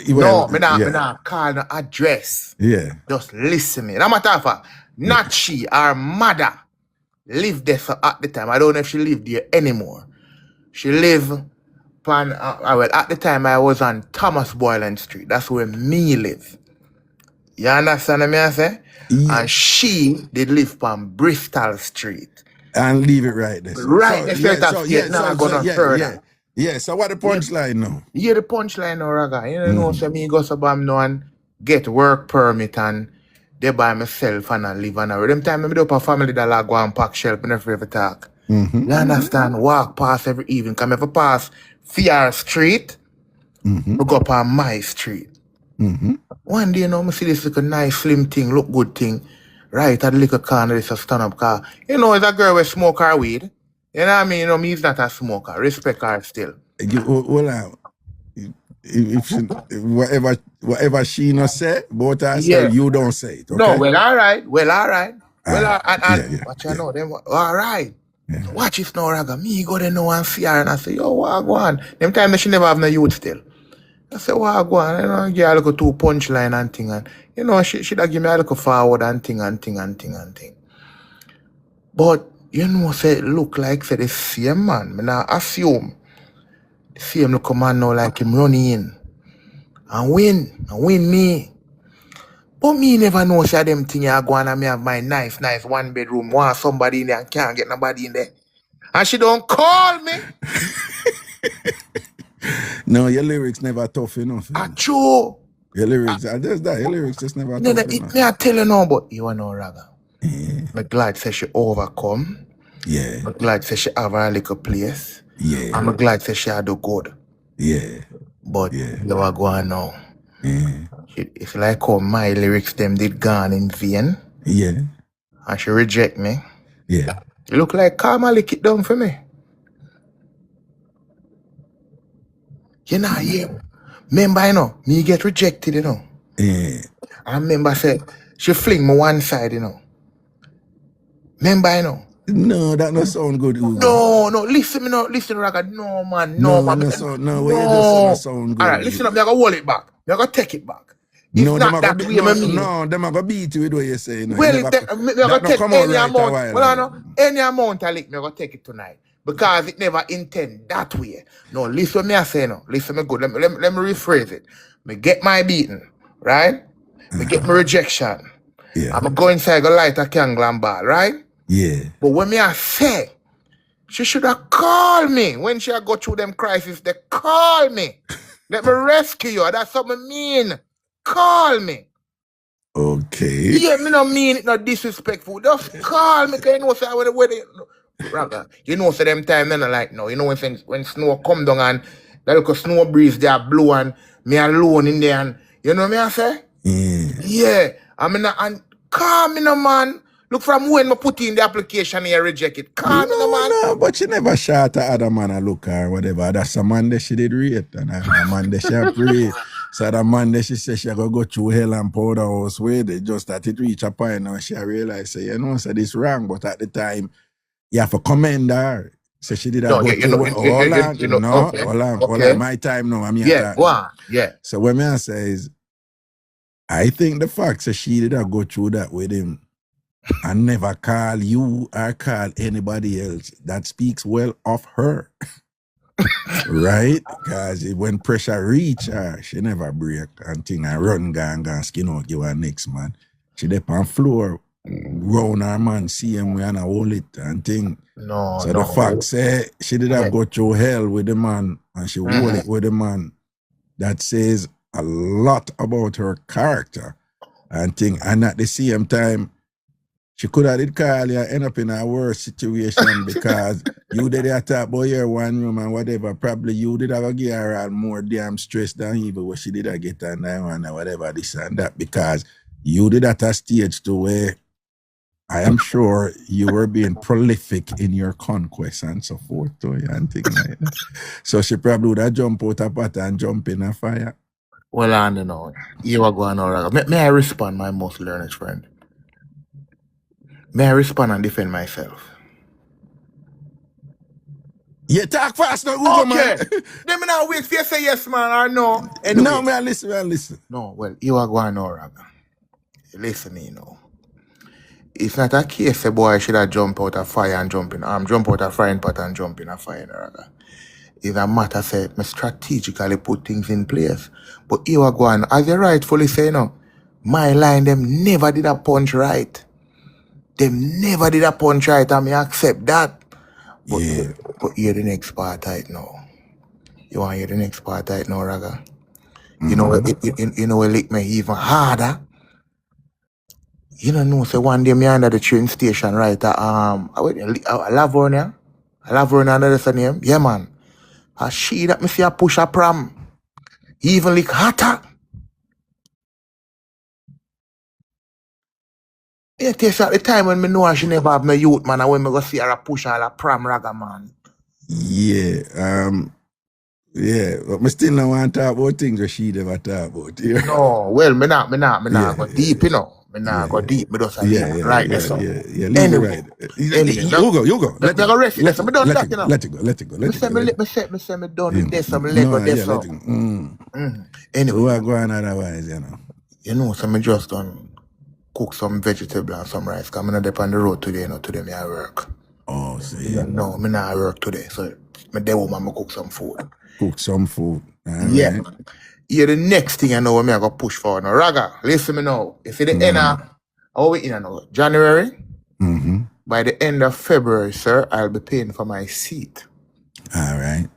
Well, me not call no address. Yeah. Just listen me. No matter of fact, not she, her mother lived there at the time. I don't know if she lived there anymore. She live pan. Well, at the time I was on Thomas Boylan Street. That's where me live. You understand what I say? Yeah. And she did live on Bristol Street. And leave it right there. Yeah, so what the punchline now? Yeah, the punchline now, Raga. You know, so me go to Bam now and get work permit and they by myself and I live on a them time I do up a family that I go and pack shelf and never talk. You understand? Walk past every evening. Come ever pass Fiar Street, we go up on my street. One day, you know, I see this little nice, slim thing, look good thing, right at the little corner, it's a stand-up car. You know, it's a girl with smoke her weed. You know what I mean? You know, me is not a smoker. Respect her still. Hold on. If she, whatever she not say, both herself, you don't say it, okay? No, well, all right. What you know, them, all right. Yeah. Watch it now, Raga. Me go there now and see her and I say, yo, what go on? Them time she never have no youth still. I say, what go on? You know, give her a little two punchline and thing. And, you know, she'd give me a little forward and thing. But, you know, say, look like, say, the same man. Me now assume. The same look man now like him running in. And win me. But me never know, say, them thing I go on and me have my nice one bedroom. Want somebody in there and can't get nobody in there. And she don't call me. No, your lyrics never tough enough. True. Your lyrics, your lyrics just never tough enough. Me I tell you now, but you know, Raga. I'm glad say she overcome. Yeah. I'm glad say she have her little place. Yeah. I'm glad say she do good. Yeah. But you are going now. It's like how my lyrics them did gone in vain. Yeah. And she reject me. Yeah. You look like karma lick it down for me. You know, remember, you know, me get rejected, you know. Yeah. I remember say she fling me one side, you know. Remember, you know. No, that no sound good, Ugo. No, listen, Raga. No, man. No, what you just say no sound good. All right, listen up, me I go hold it back. Me I go take it back. It's No, not that way, I mean. no, them are gonna beat you with what you say. You know. Well, You never, I'm that gonna no take come out any right a amount. while Well, I ago. know any amount I lick, me gonna take it tonight because it never intend that way. No, listen what me I say no. Listen me good. Let me rephrase it. Me get my beating, right? Me get my rejection. Yeah. I'ma go inside, go light a candle and ball, right? Yeah. But when me I say, she should have called me when she go through them crises. They call me. Let me rescue you. That's what I mean. Call me. Okay. Yeah, me no mean it, not disrespectful. Just call me, cause you know, say I would Raga, you know, say them time then I like no. You know when snow come down and that little snow breeze they are blow and me alone in there and you know me I say? Yeah. Yeah. I mean and call me no man. Look from when I put in the application here reject it. Call me no man. No, but she never shot at other man a look or whatever. That's a man that she did rate and a man that she pray. So the man that she said she go through hell and powder house with it, just that it reach a point now she realized say, you know, so this wrong, but at the time you have to commend her. So she did No, go yeah, through hold on, my time now. I'm here. Yeah, go on. Yeah. So what me I say is I think the fact that she did go through that with him and never call you or call anybody else, that speaks well of her. Right? Because when pressure reach her, she never break and thing and run gang skin out give her next man. She dip on floor, round her man, see him and hold it and thing. No, so the fact say she did go through hell with the man and she hold it with the man, that says a lot about her character and thing. And at the same time, she could have did call you end up in a worse situation because you did that talk about your one room and whatever. Probably you did have give her all more damn stress than even what she did get on that one or whatever, this and that, because you did at a stage to where I am sure you were being prolific in your conquest and so forth to you and things like that. So she probably would have jumped out of pot and jump in a fire. Well, I don't know. You are going on. May I respond, my most learned friend? May I respond and defend myself? You talk fast now, Ugo, man. Then me now wait for you say yes, man, or no. Anyway. No, man, listen. No, well, you are going on, Raga. Listen, you know. It's not a case a boy should have jump out of fire and jump out of frying pot and jump in a fire, Raga. It's a matter say, me strategically put things in place. But you are going, as you rightfully say, no, my line, them never did a punch right. Them never did a punch right, and me accept that. But, but hear the next part right now. You want to hear the next part right now, Raga? You know, you know, it lick me even harder. You know, say one day me under the train station, right? Lavornia, that's the name. Yeah, man. A she that me see a push a pram. He even lick hotter. It takes at the time when me know she never have no youth, man, and when me go see her a push her a pram, Raga, man. Yeah, but me still not want to talk about things that she never talk about. Yeah. No, well, me not go deep, you know. Me not go deep, me just right there, so. Yeah, leave it right. You go. Let me go rest it. Me done that, you know. Let it go. Me say me done with this, some Lego this, so. Anyway. We are going otherwise, you know. You know, so me just done cook some vegetable and some rice, because I'm not on the road today, you know, today me I work. Oh, see. No, me not work today, so me day woman, me cook some food. Yeah. Right. Yeah, the next thing I know when I go push for now. Raga, listen me now. You see the end of January? By the end of February, sir, I'll be paying for my seat. All right.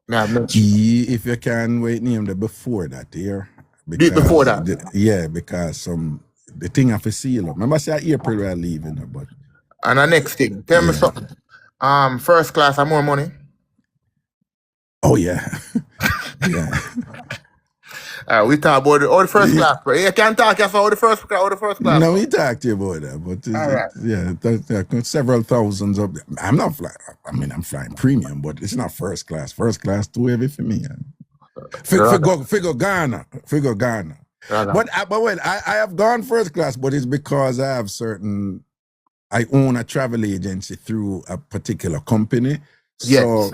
Now, if you can wait name the before that year. Before that? Yeah, because the thing have to seal up. Remember say April we are leaving, but. And the next thing, tell me something. First class have more money? Oh yeah. Yeah. We talk about the first class. You can't talk about the first class. No, we talk to you about that, but several thousands of. I'm not flying. I mean, I'm flying premium, but it's not first class. First class too heavy for me. Figure Ghana. But I have gone first class, but it's because I own a travel agency through a particular company. So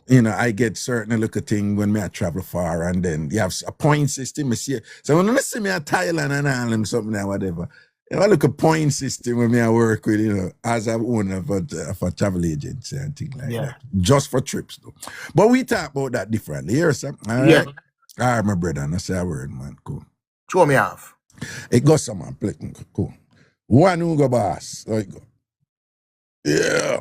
you know, I get certain little thing when I travel far, and then you have a point system. I see, so when I see me at Thailand and all them something or whatever, you know, I look a point system when I work with, you know, as a owner of a travel agency and things like that. Just for trips though. But we talk about that differently. Here, sir. All right. All right, my brother. I say a word, man. Cool. Show me off. It goes some man. Cool. One who go boss. There you go. Yeah.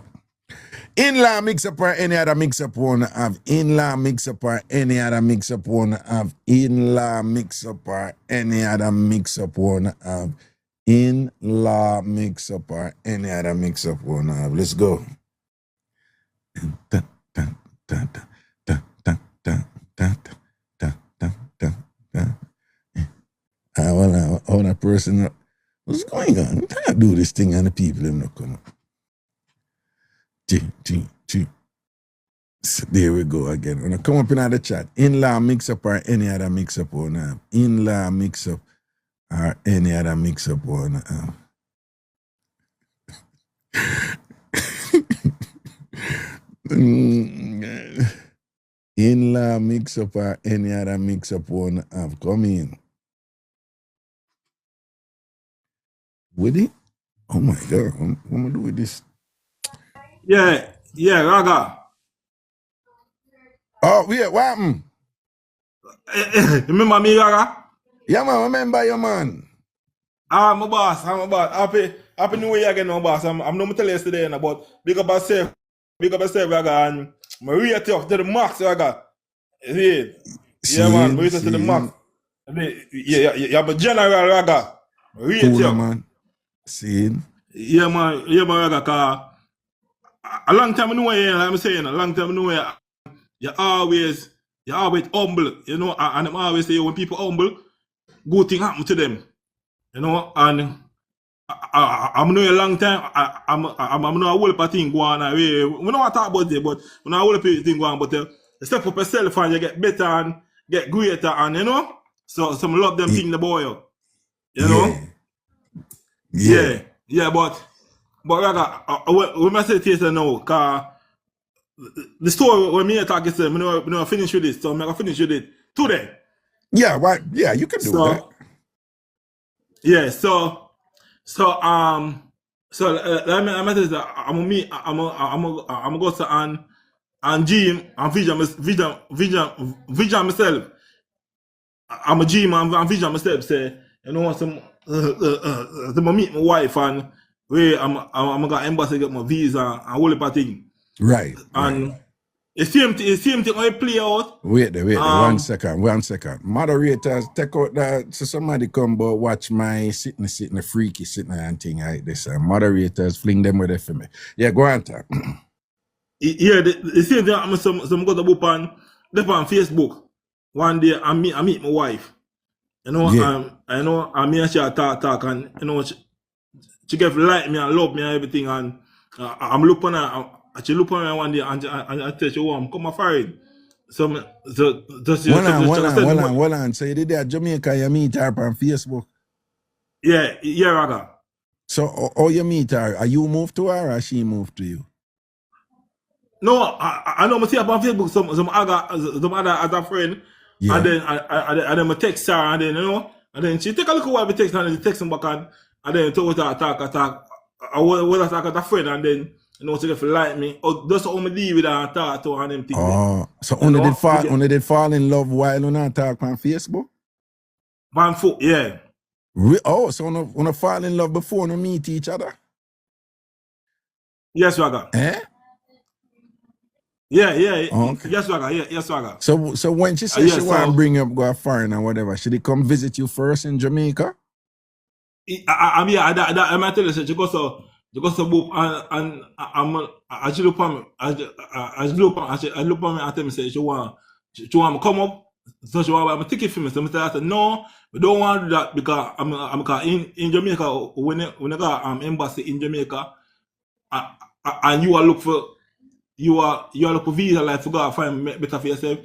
In-law mix-up or any other mix-up one have in-law mix-up or any other mix-up one have in-law mix-up or any other mix-up one have in-law mix-up or any other mix-up one have. Let's go. I want a person. What's going on? We can't do this thing and the people are not coming. So there we go again. When I come up in the chat, in-law mix-up or any other mix-up one have. In-law mix-up or any other mix-up one have. In-law mix-up or any other mix-up one have. Come in. With it? Oh my God. What am I do with this? Yeah, Raga. Oh, yeah, what happened? Remember me, Raga? Yeah, man, remember you, man. I'm a boss. Happy New Year again, my boss. I'm not going to tell you yesterday, but big up yourself, Raga, and Maria talk to the max, Raga. Yeah, man, Maria to the max. Yeah, but General Raga. Maria talk. Man. See? Yeah, man, Raga, because a long time I know you, like I'm saying, a long time I know you. You're always humble, you know, and I'm always say when people humble, good thing happen to them, you know, and I'm know a long time, I'm know a whole lot of thing going on, we don't want to talk about it, but we know a whole lot of thing going on, but step up yourself and you get better and get greater, and you know, so some love them thing the boy, you know? Yeah, but we must say this now, because the story when me talk is I'm gonna finish with this, so I'm gonna finish with it today. Yeah, right. Yeah, you can do that. Yeah, so I'm gonna go to and Jim and vision myself. I'm a Jim and vision myself. Say, you know, some meet my wife and I'm gonna embassy get my visa and all the thing. Right. And the same thing I play out. Wait, 1 second. Moderators, take out that so somebody come but watch my sitting freaky sitting and thing like this. Moderators fling them with it for me. Yeah, go on, talk. Yeah, the same thing I'm some got a book on Facebook. One day I meet my wife. You know, I know I mean she talk and you know she get like me and love me and everything, and I'm looking at she look at me one day and I tell she, I'm come foreign. Hold on. So you did that Jamaica, you meet her on Facebook? Yeah, Raga. So how you meet her? Are you moved to her or she moved to you? No, I know I see her on Facebook some other friend. Yeah. And then I text her and then you know, and then she take a look at what I text and then she text him back and then talk. I was talk at a friend and then you know, so if you like me, or just how me deal with her and talk to her and them things. Oh, so only did fall in love while you not talk on Facebook? On foot, yeah. So when fall in love before you meet each other? Yes, Raga. Eh? Yeah. Okay. Yes, Raga. So when she says she want to bring up go foreign or whatever, should he come visit you first in Jamaica? I might tell you, she goes to book and I look at me and tell me say she want to come up, so she want to ticket for me. So I said no, we don't want to do that because I'm in Jamaica when I got embassy in Jamaica, and you are look for visa like to go find better for yourself.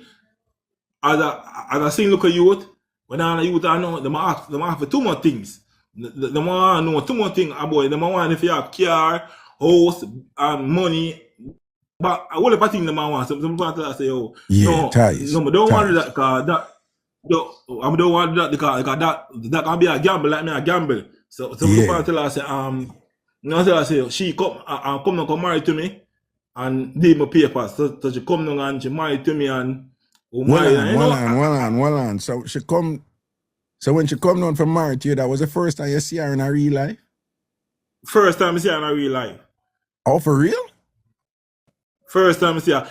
As I seen look at youth, when I'm a youth I know them ask for two more things. The want to know two more things about them. Want if you have car, house, and money, but I will think the man wants. Some people I say, oh, Yeah, ties. no, I don't want ties. that because I don't want that because that can be a gamble like me a gamble. So some people tell us say I say she come marry to me and leave my papers. So she come down and she married to me and Well on. So she come. So when she come down from married to you, that was the first time you see her in her real life? First time I see her in her real life. Oh, for real? First time I see her.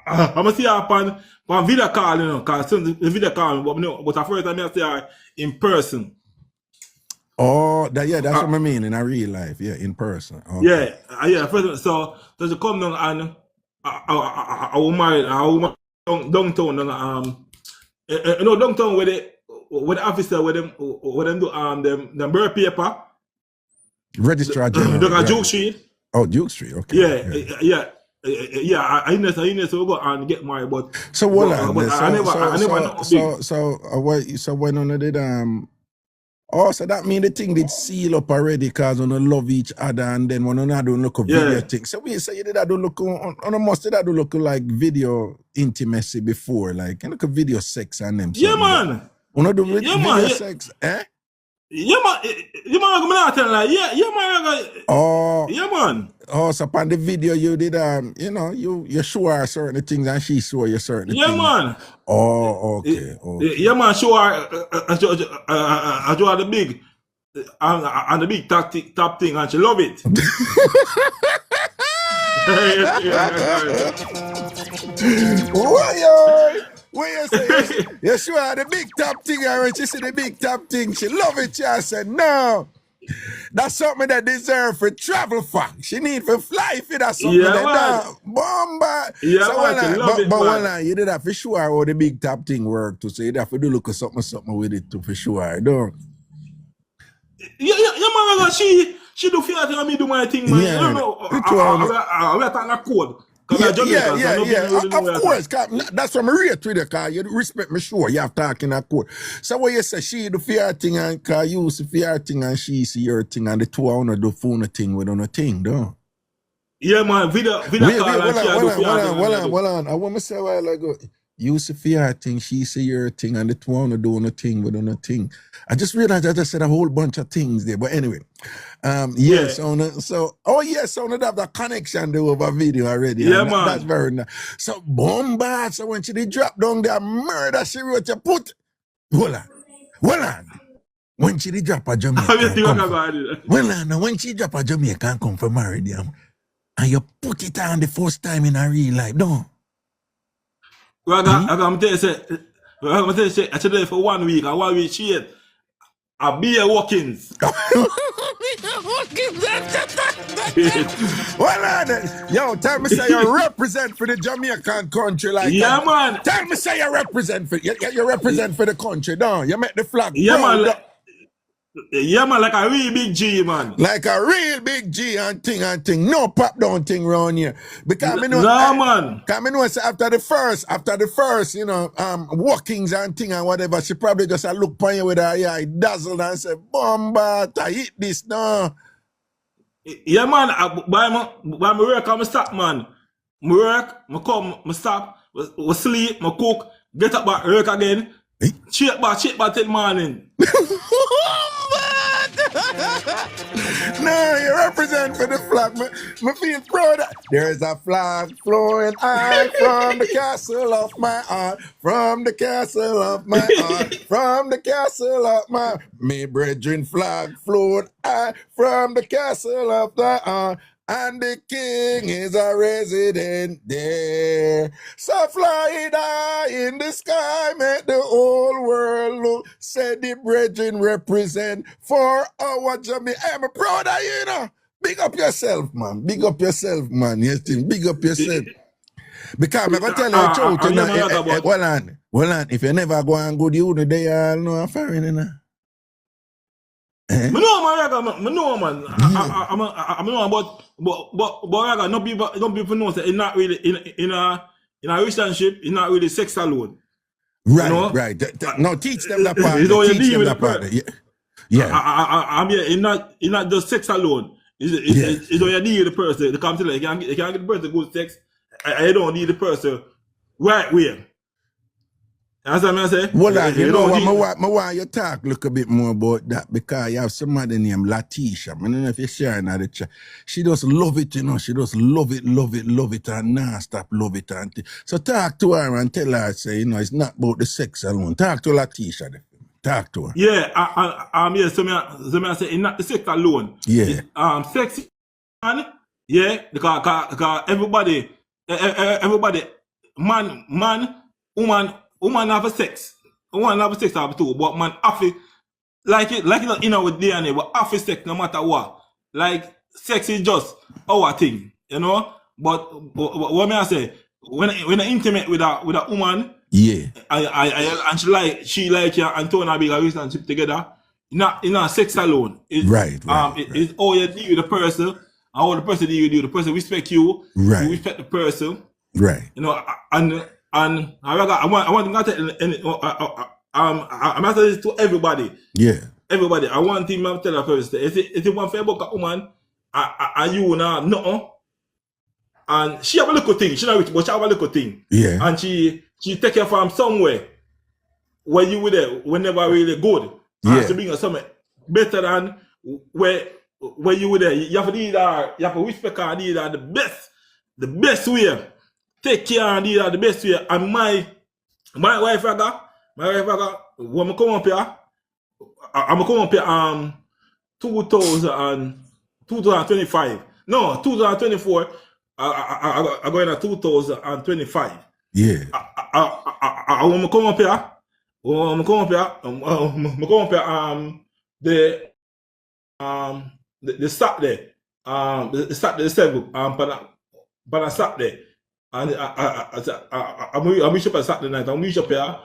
I'm see her on video call, you know, because the video call, but the first time I see her in person. Oh, that's what I mean in a real life, in person. Okay. Yeah. First, so she come down and I will marry downtown downtown with the officer with them do them birth paper. Registrar General. Right. Duke Street. Oh, Duke Street. Okay. Yeah. I need to go and get married, but so what? I never. So when on did so that mean the thing did seal up already because we don't love each other and then when I don't look a video thing. So we say you did that do look on must did that do look like video intimacy before, like you look at video sex and them. Yeah, man. When I do video sex, eh? Yeah, man. You man, I'm not telling like yeah, man. Oh, yeah, man. Oh, so upon the video you did you show her certain things and she show you certain things. Yeah, man. Oh, okay. Yeah, man. Show her. I show her the big and the big top thing, and she love it. What you say? You show her the big top thing, and when she see the big top thing, she love it. She said, no. That's something that deserve for travel for. She need to fly for that something that bomba. Yeah, so but you did have to show her how the big top thing work to say you have to do look at something with it to for sure, don't. Yeah, man, she do feel like me do my thing, man. Yeah, I don't know. I talk that code. Of course. That's what I rate with you, because you respect me, sure. You have talking that code. So what you say, she do fear thing and cause you see fear thing and she see your thing and the two are on do phone thing with on a thing, don't? Yeah, man. Video hold on. I want to say a while ago. You see fear thing, she see your thing, and the two want to do on a thing with on a thing. I just realized I just said a whole bunch of things there. But anyway, so they have the connection there over video already. Yeah, man. That's very nice. So bomba. So when she did drop down there, murder she wrote you put. Hold on. When she did drop a Jamaican. When she drop a Jamaican come for married them, and you put it on the first time in a real life, don't. I'm tell you, say, I said for 1 week, and 1 week straight, I be a walk-ins. Yo, tell me say you represent for the Jamaican country like that. Man. Tell me say you represent for you represent for the country, don't you? Make the flag. Yeah, man. Like a real big G, man. Like a real big G and thing. No pop down thing around here. Because I know, man. Because I know after the first, walkings and thing and whatever, she probably just look upon you with her eye dazzled and say, bomba, I hit this now. Yeah, man. By my work, I'm stop, man. My work, I come, I stop, I sleep, I cook, get up back work again. Check back till morning. No, you represent for the flag. Me feel proud. There's a flag flowing high from the castle of my heart. From the castle of my heart. From the castle of my me brethren flag flowing high from the castle of the heart. And the king is a resident there. So fly it high in the sky, make the whole world look. Say the brethren represent for our Jamaica. I'm proud of you, know. Big up yourself, man. Yes, big up yourself. Because I'm going to tell you the truth, you know. Well on. If you never go and good, you know, they are no affair, you know. I know, man. I know, but no people know that it's not really in a relationship. It's not really sex alone. Right, you know? right. No, teach them that part. You know, teach them that part. Yeah. I'm here. It's not just sex alone. It's when you deal with the person, they come to like, you can't get the person good sex, and you don't need the person right way. That's what I say. Well, you know what, I want you talk look a bit more about that because you have somebody named Latisha. I don't know if you're sharing that. She just love it, you know. She just love it, and not stop love it. So talk to her and tell her, say, you know, it's not about the sex alone. Talk to Latisha. Talk to her. Yeah, yeah. So I say, it's not the sex alone. Yeah. Sex, man. Yeah, because everybody, man, woman have a sex. Woman have a sex have too, but man have it like it you know with DNA, but have a sex no matter what. Like sex is just our thing, you know. But what may I say? When I intimate with a woman, yeah, and she like you and Tony big a relationship together. Not sex alone. Right. It's all you deal with the person, and how the person deal with you. The person respect you. Right. You respect the person. Right. You know, and I want to I'm not this to everybody. Yeah. Everybody. I want him to tell a person. If you want to book a woman, and you know nothing, and she have a little thing. She not rich, but she have a little thing. Yeah. And she take you from somewhere where you were there, whenever really good. Yeah. And to bring her somewhere better than where you were there. You have to need her, you have to respect her and need her the best way. Take care and need her the best way. And my wife, when I come up here, I'm come up here 2025. No, 2024. I go in at 2025. Yeah. I want to come up here. I'm come up here. The Saturday. The Saturday 7th. But I Saturday. And I reach up on Saturday night. I reach up here.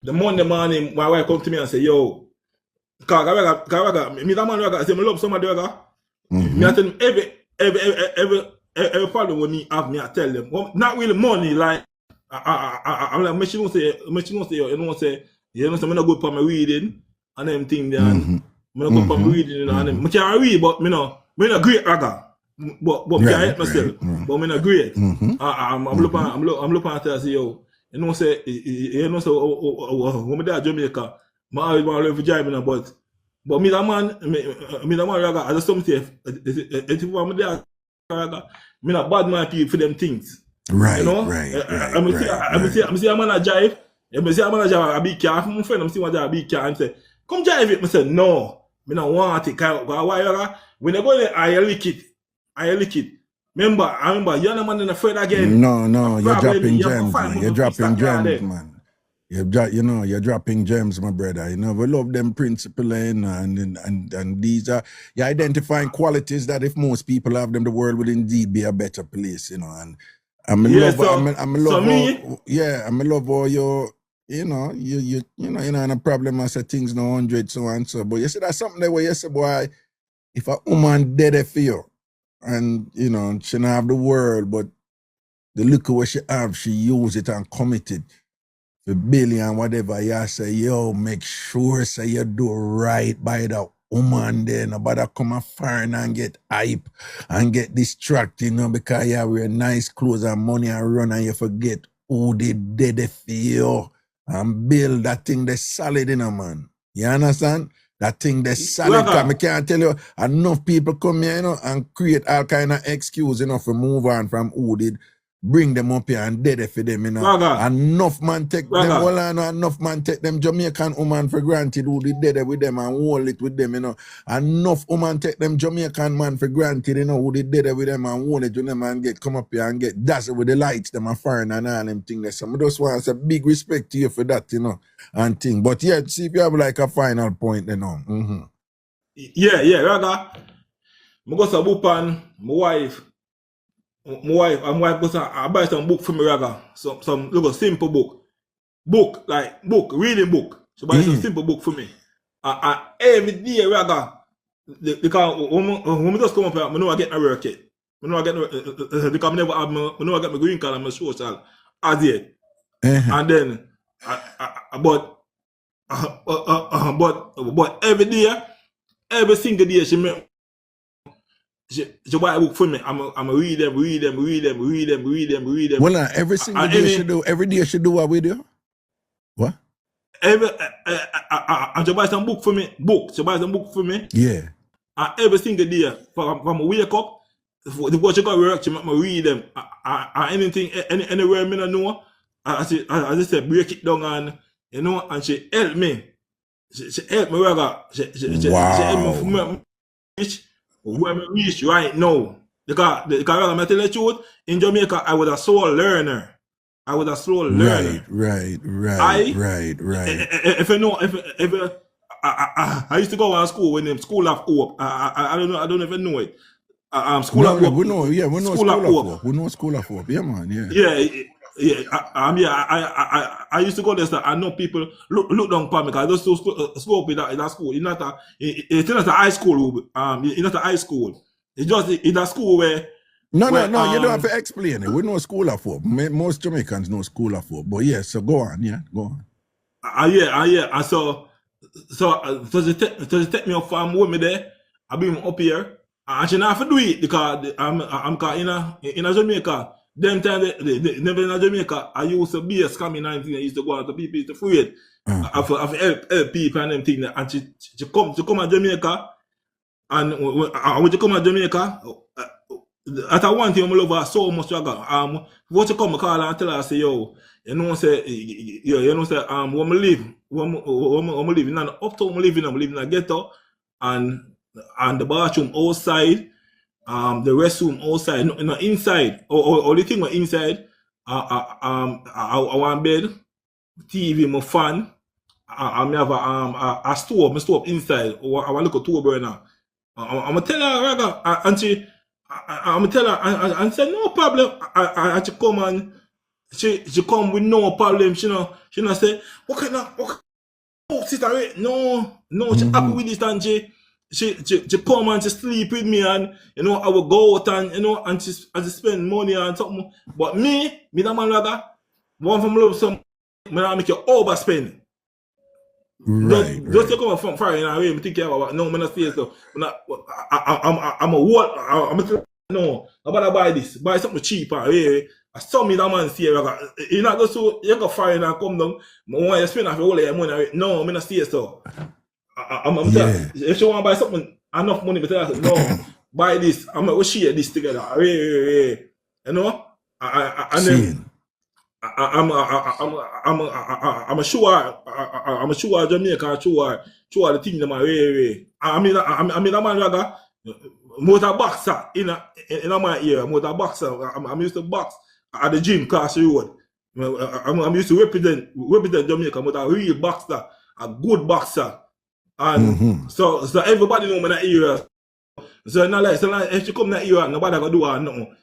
The Monday morning, my wife come to me and say, "Yo, Raga, me that man Raga, I say, I love somebody Raga." Me I tell him every problem with me have me. I tell them, well, not really money. Like I'm like, she don't say, you know say, I'm not good for my reading and them thing there. I'm not good for my reading and them. I can read, but me not great Raga. But me can help myself. But me not great. I'm looking at her and say, yo, you know say, when my dad Jamaica, my always want to live for driving, but me that man Raga, I just something if my dad Raga, me not bad man people for them things. Right, you know? right. I'm see a man a drive. I'm see a man a drive a big car. My friend, I'm see one drive a big car and say, come drive it. I say, no, me not want it. Why? When I go there, I lick it. I remember, you're not man in afraid again. No, you're dropping gems, man. You're dropping gems, man. You're dropping gems, my brother. You know, we love them principle, and these are, you're identifying qualities that if most people have them, the world would indeed be a better place, you know. And I'm in love all your, you know, and a problem I say things no 100, so and so. But you see, that's something that where you say, boy, if a woman dead for you, and you know, she don't have the world, but the liquor what she have, she use it and commit it. The billion, whatever, you say, yo, make sure say you do right by the woman there. Nobody come and foreign and get hype and get distracted, you know, because you wear nice clothes and money and run and you forget who they dead for you. And build that thing that's solid, you know, man. You understand? That thing that's solid. Because I can't tell you, enough people come here, you know, and create all kind of excuse, you know, for move on from who did. Bring them up here and dead for them, you know. Enough man take them, enough man take them Jamaican woman for granted who did dead with them and hold it with them, you know. Enough woman take them Jamaican man for granted, you know, who did dead with them and hold it with them and come up here and get dazzled with the lights, them and foreign and all them things. So I just want to say big respect to you for that, you know, and thing. But yeah, see if you have like a final point, you know. Yeah, Raga. I go to Bupan, my wife goes I buy some book for me, Raga. Some little simple book. Reading book. So buy some simple book for me. Every day, Raga, because when we just come up here, I know I get my work yet. I know I get because I never have I know I get my green card and my social as yet. And then but every day, every single day she make she buy a book for me. I'm read them. Well, every single day you should do. Every day you should do what we do. What? And she buy some book for me. She buy some book for me. Yeah. And every single day, from wake up, the boy she go work, she make me read them. Anything, anywhere me don't know, as I said, break it down and you know, and she help me. She help me, Raga. She help me for reach where me reach right now. Because Raga, I tell the truth, in Jamaica, I was a slow learner. Right. If you know, if I used to go to school when them school of hope. I don't even know it. School of hope. We know school of hope. We know school of hope. Yeah, man. Yeah. I used to go there. So I know people look down upon me because I just school in that school. It's not a high school. It's not a high school. It's just in a school where. No. You don't have to explain it. We know school of hope. Most Jamaicans know school of hope. But yes, so go on. Yeah, go on. Yeah. And so she take me up from with me there. I bring me up here. And she not have to do it because I'm in a Jamaica. Them time they never in a Jamaica. I used to be a scamming 19. I used to go out to people to free it. Of help people and them things. And she come to Jamaica. And when she come to Jamaica, at one thing I love her so much. What she come call and tell her, say, yo, when me live in an uptown, I'm living in a ghetto, and the bathroom outside, the restroom outside, no inside, or the thing inside, I want bed, TV, my fan, I have a stove, my stove inside, or I want to look at two burner. I'm gonna tell her, Raga, and I'm gonna tell her, and say no problem. I she come and she come with no problem. She not say what kind of sister? No, she happy with this, and she come and she sleep with me, and you know I will go out and you know and she spend money and something. But me that man, Raga, one from love some, me not make you overspend. Right. Just come from Friday and I think about no, I'm not saying so. I'm a what? No, I'm about to buy this. Buy something cheaper. I saw me that man say, you not go so you go Friday and come down. I want you spend off all your money. No, I'm not saying so. If you want to buy something enough money, but I no, buy this. I'm gonna share this together. You know, and then. I'm a sure Jamaica, sure the thing them way. I mean that man Raga, motor boxer in my ear, motor boxer. I'm used to box at the gym, Class Road. I'm used to represent Jamaica, but a real boxer, a good boxer, and so everybody know me that area. So not like if you come that area, nobody gonna do nothing,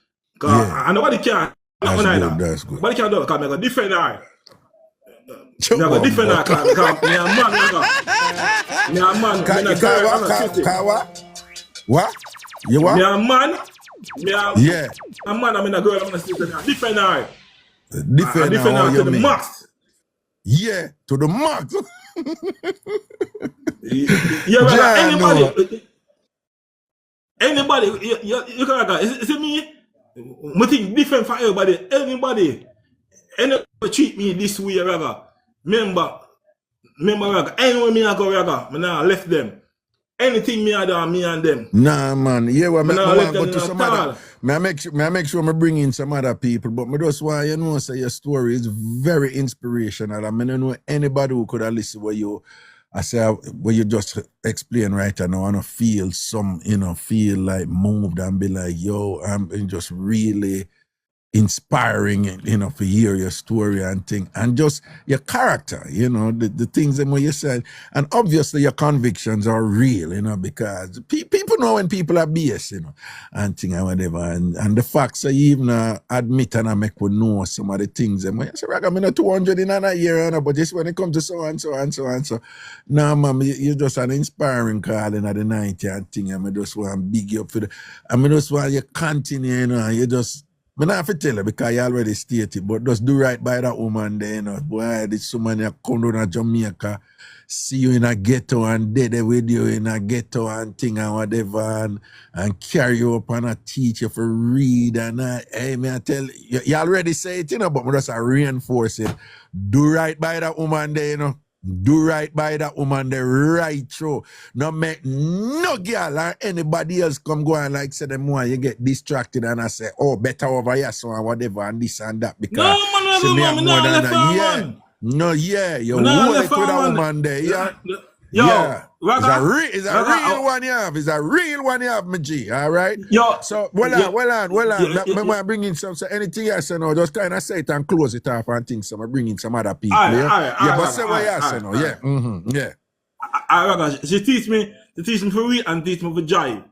and nobody can. That's good. But you can't do it because I got different eye. I got different eye because me a man. What? You what? Me a man. A man, I'm in a girl, I'm in a sister. Different eye. Different eye to the max. Yeah, to the max. Anybody, you can is it me? I think different for everybody. Anybody treat me this way, Raga. Remember, Raga. Anywhere me I go, Raga, I now left them. Anything me I do, me and them. Nah, man. Yeah, well, I go to some other. I make sure I bring in some other people, but I just want you know, say your story is very inspirational. I mean, I don't know anybody who could have listened where you. I say what you just explain right now, I want to feel feel like moved and be like, yo, I'm just really inspiring, for hear your story and thing, and just your character, the things that you said, and obviously your convictions are real, because people know when people are BS, and thing and whatever, and the facts are even admit and I make we know some of the things. And when you say, I'm in 200 in a year, but just when it comes to so and so and so and so, now, ma'am, you're just an inspiring calling at the 90 and thing. I just want to big you up for the. I just want you continue, you just. Me not have to tell you because you already stated, but just do right by that woman there, you know. Boy, this woman you come down to Jamaica, see you in a ghetto and dead with you in a ghetto and thing and whatever and carry you up and teach you for read and hey, me I tell you already say it, you know, but me just reinforce it. Do right by that woman there, you know. Do right by that woman there right through. No make no girl or anybody else come go and like say them one you get distracted and I say, oh, better over here so and whatever and this and that because No, man, she may have man, more than left that. her, Yeah. man. No, yeah, you Man, work left with her, that man. woman there, yeah. Yo, Yeah. Raga, It's a Raga, real one you have. It's a real one you have, my G. All right. Yo, So well on. Me want bring in some so anything else, you know, just kind of say it and close it off and things. So I bring in some other people. But say what you say, no, yeah. Yeah. Raga, she teach me for real and teach me for jive.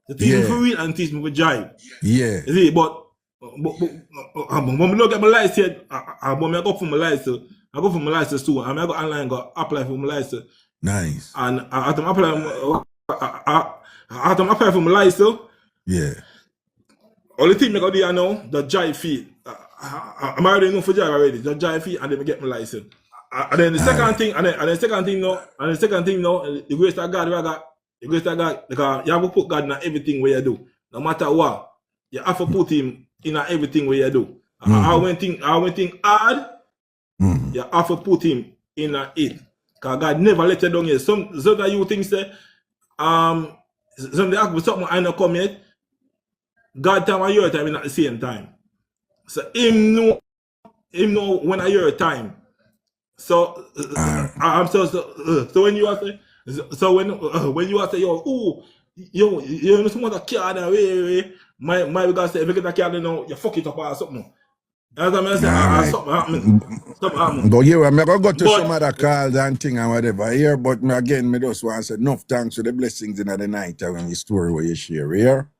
She teach me for real and teach me for jive. Yeah. You see, but when I look at my license, when I go for my license, I go for my license too. I go online, go apply for my license. Nice. And after I apply for my license, yeah. Only thing I got do now, the jive fee. I'm already know for jive already. The jive fee, and then I get my license. And then the second thing, the second thing now, the grace of God, because you have to put God in everything where you do. No matter what, you have to put Him in everything where you do. I went think hard, you have to put Him in it. Because God never let you down here. Some that you think say, some they ask me something I not come yet. God time and your time in at the same time. So Him know when I your time. So I'm so when you are say when you are say yo know someone that card away my God say if you get a card now you fuck it up or something. As I say something happen. But yeah, I'm gonna go to some other calls and thing and whatever here, but again, me just want to say enough thanks for the blessings in the night when the story where you share here.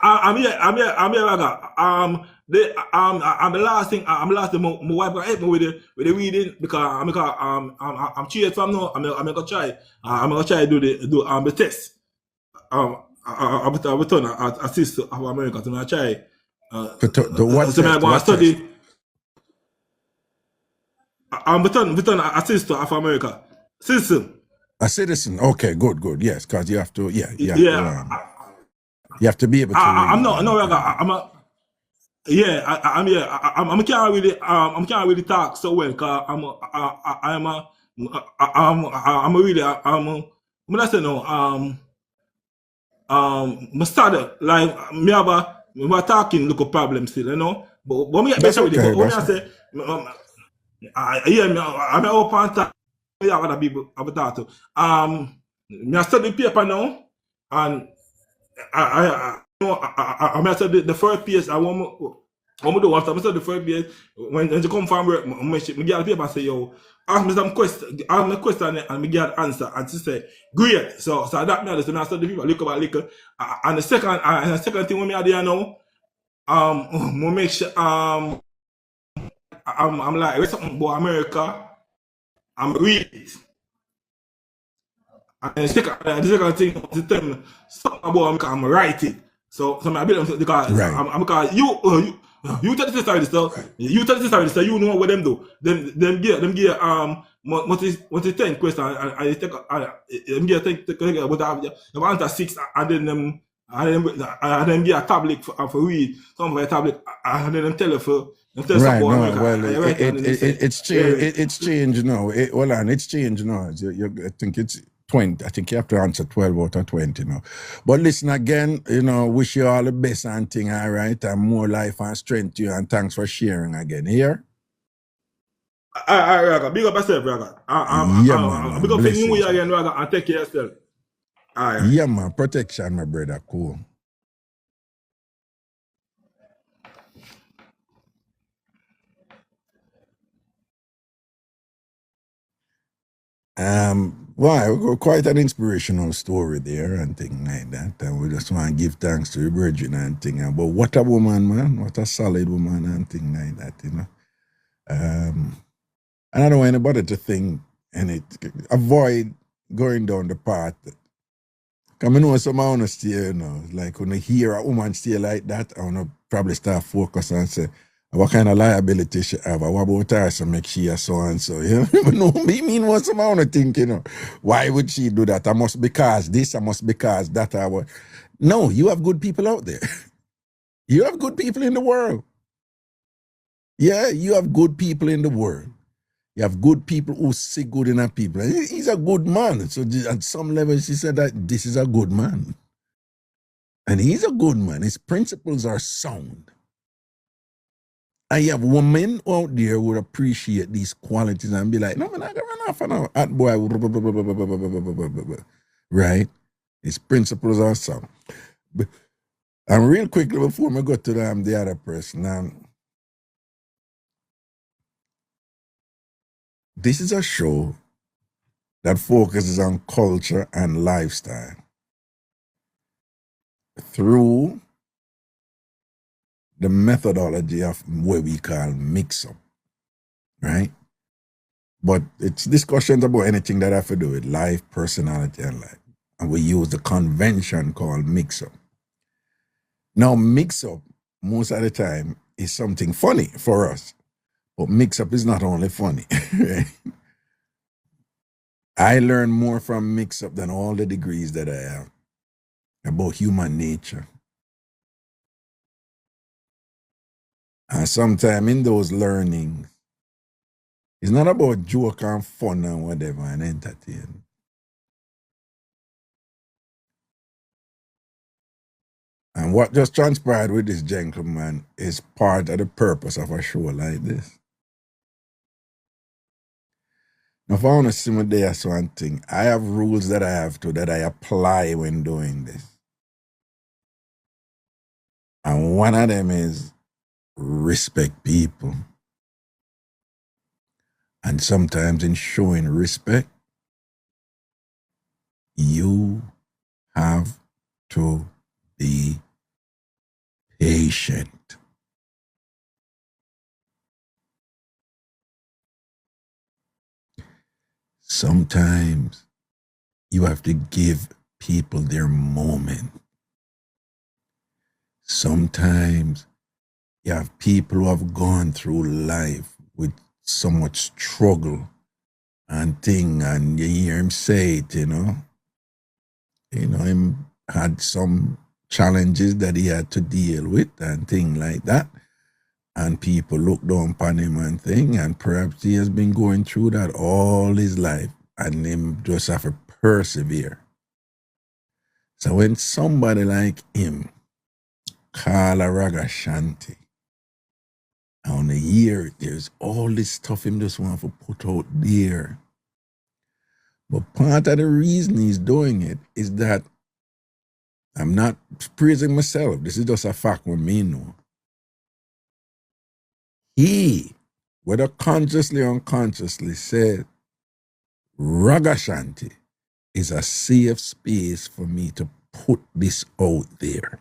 I'm here, Raga. I'm the last thing. I'm the last thing. My wife gonna help me with the reading because I'm cheated from now. I'm gonna try. I'm gonna try to do the test. I'm return assist to America. So I try. The what so test? I'm gonna study. I'm return assist to America. Citizen. A citizen. Okay, good. Yes, because you have to. You have to be able to. I'm not. No, I'm here. I can't really talk so well because I'm really let's say no my started like me have a talking look a problem still, you know. But me that's okay. But I say I'm open talk. Yeah, other people have talk to. Me study paper now and I said the first piece I want to do after I said the first piece when you come from work, me get paper and say yo, ask me some question, and me get answer and she say great. So that me understand. I said the people look about liquor and the second thing when me do now, we make sure I'm like read something about America, I'm read it. And the second thing to tell me something about I'm write it. So I build them because because you tell the story stuff. You tell the story stuff. You know what them do. Them give what is 10 question and I take them get with the answer 6 and then them get a tablet for read some of a tablet and then them tell you for. Right, no, well, it's changed. It's changed now. It's changed now. I think it's 20. I think you have to answer 12 out of 20 now. But listen again, wish you all the best and thing, all right? And more life and strength to you, and thanks for sharing again. Here? Raga, big up yourself, Raga. Man. Big up for New Year again, Raga, and take care of yourself. Yeah, man. Protection, my brother. Cool. Quite an inspirational story there and thing like that. And we just want to give thanks to the brethren and thing. But what a woman, man. What a solid woman and thing like that, And I don't want anybody to think and avoid going down the path. Because I know some honesty, like when I hear a woman stay like that, I want to probably start focus and say, what kind of liability she have? What about her to make she a so and so? You know, no, me mean what some I think, you know. Why would she do that? I must because this, I must because that. No, you have good people out there. You have good people in the world. Yeah, you have good people in the world. You have good people who see good in our people. He's a good man. So at some level, she said that this is a good man. And he's a good man. His principles are sound. I have women out there who would appreciate these qualities and be like, no, man, I got run off now. That boy, right? His principles are sound. And real quickly before I go to the other person, this is a show that focuses on culture and lifestyle through the methodology of what we call mix-up, right? But it's discussions about anything that have to do with life, personality, and life. And we use the convention called mix-up. Now, mix-up, most of the time, is something funny for us. But mix-up is not only funny. I learn more from mix-up than all the degrees that I have about human nature. And sometimes in those learnings, it's not about joke and fun and whatever and entertain. And what just transpired with this gentleman is part of the purpose of a show like this. Now, if I want to see me there, so one thing, I have rules that I have to, that I apply when doing this. And one of them is respect people. And sometimes in showing respect, you have to be patient. Sometimes you have to give people their moment. Sometimes you have people who have gone through life with so much struggle and thing, and you hear him say it, you know. Him had some challenges that he had to deal with and thing like that. And people look down upon him and thing, and perhaps he has been going through that all his life, and him just have to persevere. So when somebody like him call a Ragashanti, and a year, there's all this stuff him just want to put out there. But part of the reason he's doing it is that I'm not praising myself. This is just a fact with me know. He, whether consciously or unconsciously, said Ragashanti is a safe space for me to put this out there.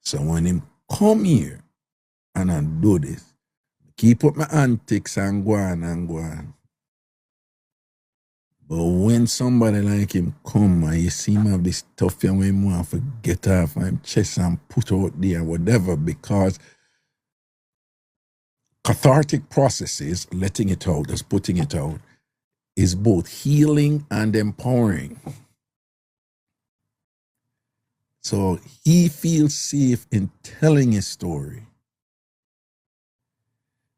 So when him come here and I do this, keep up my antics and go on and go on. But when somebody like him come and you see him have this stuff and when him want to get off and chest and put out there, whatever, because cathartic processes, letting it out, just putting it out, is both healing and empowering. So he feels safe in telling his story.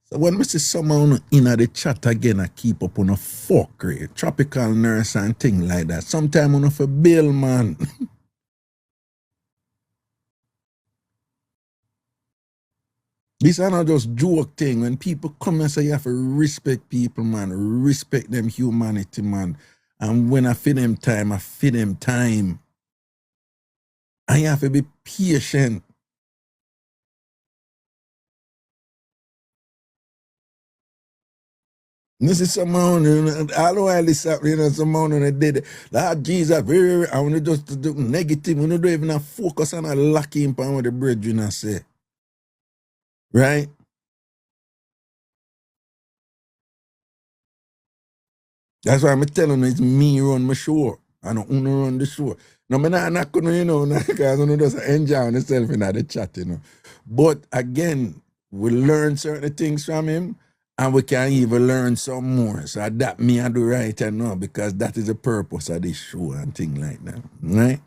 So when we see someone in the chat again, I keep up on a fuckery, tropical nurse and thing like that. Sometimes on a bill, man. This is not just joke thing. When people come and say you have to respect people, man, respect them humanity, man. And when I feed them time, I feed them time. And you have to be patient. This is someone, all the while this happening, someone when they did it. Lord Jesus, I want to just do negative. We don't even focus on a lucky impact what the brethren say. Right? That's why I'm telling you, it's me run my show. I know uno run the show. No, me not gonna, you know, because uno just enjoy himself in the chat, you know. But again, we learn certain things from him, and we can even learn some more. So that me I do right now, because that is the purpose of this show and thing like that, right?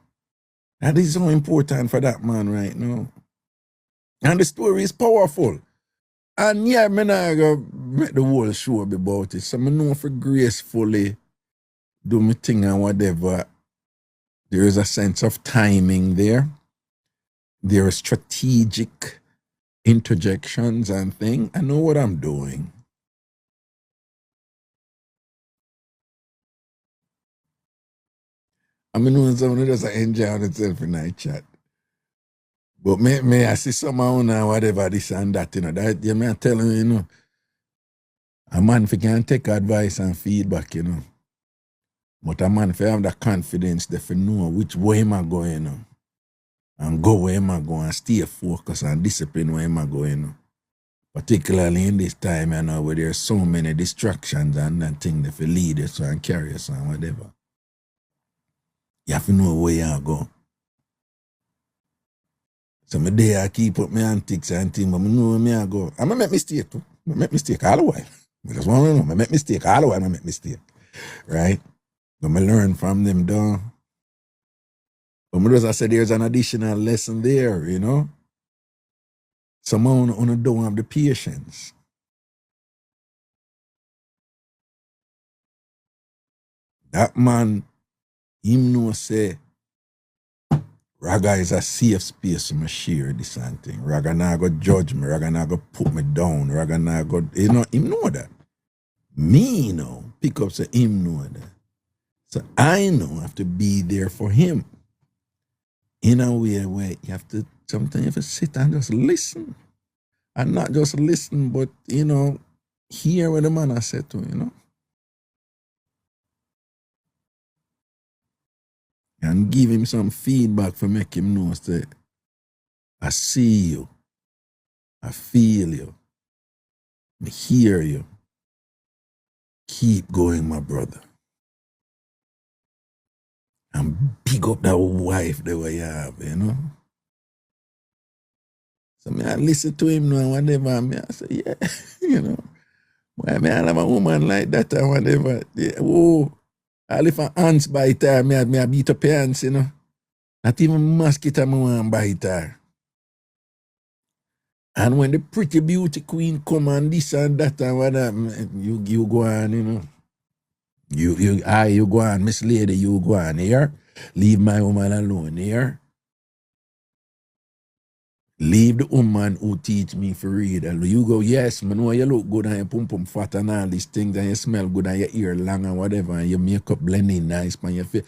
That is so important for that man right now. And the story is powerful. And yeah, me not gonna make the whole show be about it. So I know for gracefully do my thing and whatever. There is a sense of timing there. There are strategic interjections and things. I know what I'm doing. I mean, when someone just enjoy themselves in that chat. But may I see someone and whatever, this and that, you know, that, you may tell you, you know, a man can take advice and feedback, you know. But a man have that confidence to know which way am I going, you know, and go where am I going, and stay focused and discipline where am I going, you know. Particularly in this time, you know, where there's so many distractions and that thing that will lead us and carry us and whatever. You have to know where you go. So my day I keep up my antics and things, but I know where I go. I'm going to make mistake too. I make mistake all the while. I just want to know, I make mistake all the while, I make mistake. Right? But I learn from them, though. But as I said, there's an additional lesson there, you know? Someone don't have the patience. That man, him know say, Raga is a safe space to me share this and thing. Raga not go judge me. Raga not go put me down. Raga not go, you know, him know that. Me, you know, pick up say him know that. So I know I have to be there for him. In a way where you have to, sometimes you have to sit and just listen. And not just listen, but, you know, hear what the man has said to, you know. And give him some feedback for make him know, say, I see you. I feel you. I hear you. Keep going, my brother. And pick up that wife that we have, you know. So I listen to him now and whatever, and I say, yeah, you know. Why I have a woman like that and whatever. Yeah, oh, all if an ants bite her, I beat up her ants, you know. Not even mosquito I want bite her. And when the pretty beauty queen come and this and that and whatever, you go on, you know. You go on, Miss Lady, you go on here. Leave my woman alone here. Leave the woman who teach me for read. And you go, yes, I know you look good and you pum fat and all these things and you smell good and your ear long and whatever and your makeup blending nice on your face.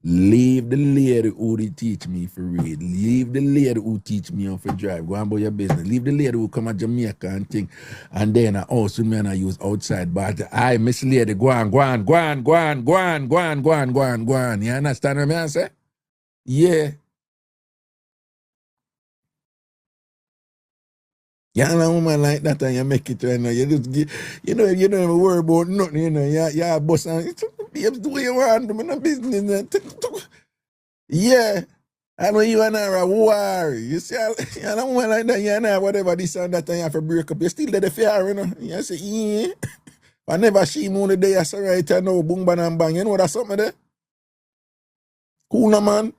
Leave the lady who they teach me for read. Leave the lady who teach me how to drive. Go on about your business. Leave the lady who come to Jamaica and thing. And then I also man I use outside. But I Miss Lady, go on. You understand what I say? Yeah. You have a woman like that and you make it right now. You just you don't even worry about nothing, you know. Yeah, boss and babes, do what you want, do no business. Yeah. And when you and her are war, you see, you have a woman like that, you and her, whatever this and that, and you have to break up, you still let the fear, you know. You say, yeah. Whenever she moon the day, I say, right, you know, boom, bang, and bang. You know that's something there? Cool, no, man.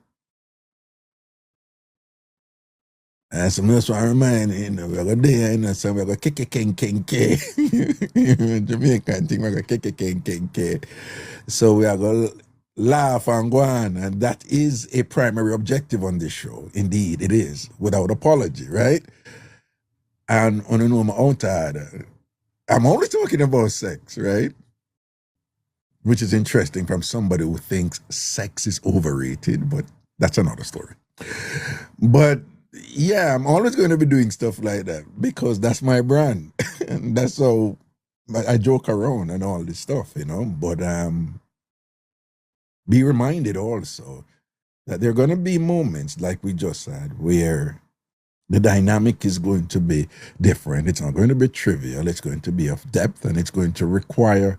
And so that's what I remind you, know, we're going there, you know, so we're going to Jamaican thing, we're going to So we are going to laugh and go on, and that is a primary objective on this show. Indeed, it is, without apology, right? And on a normal outside, I'm only talking about sex, right? Which is interesting from somebody who thinks sex is overrated, but that's another story. But yeah, I'm always going to be doing stuff like that because that's my brand. And that's how I joke around and all this stuff, you know. But be reminded also that there are going to be moments like we just had where the dynamic is going to be different. It's not going to be trivial. It's going to be of depth and it's going to require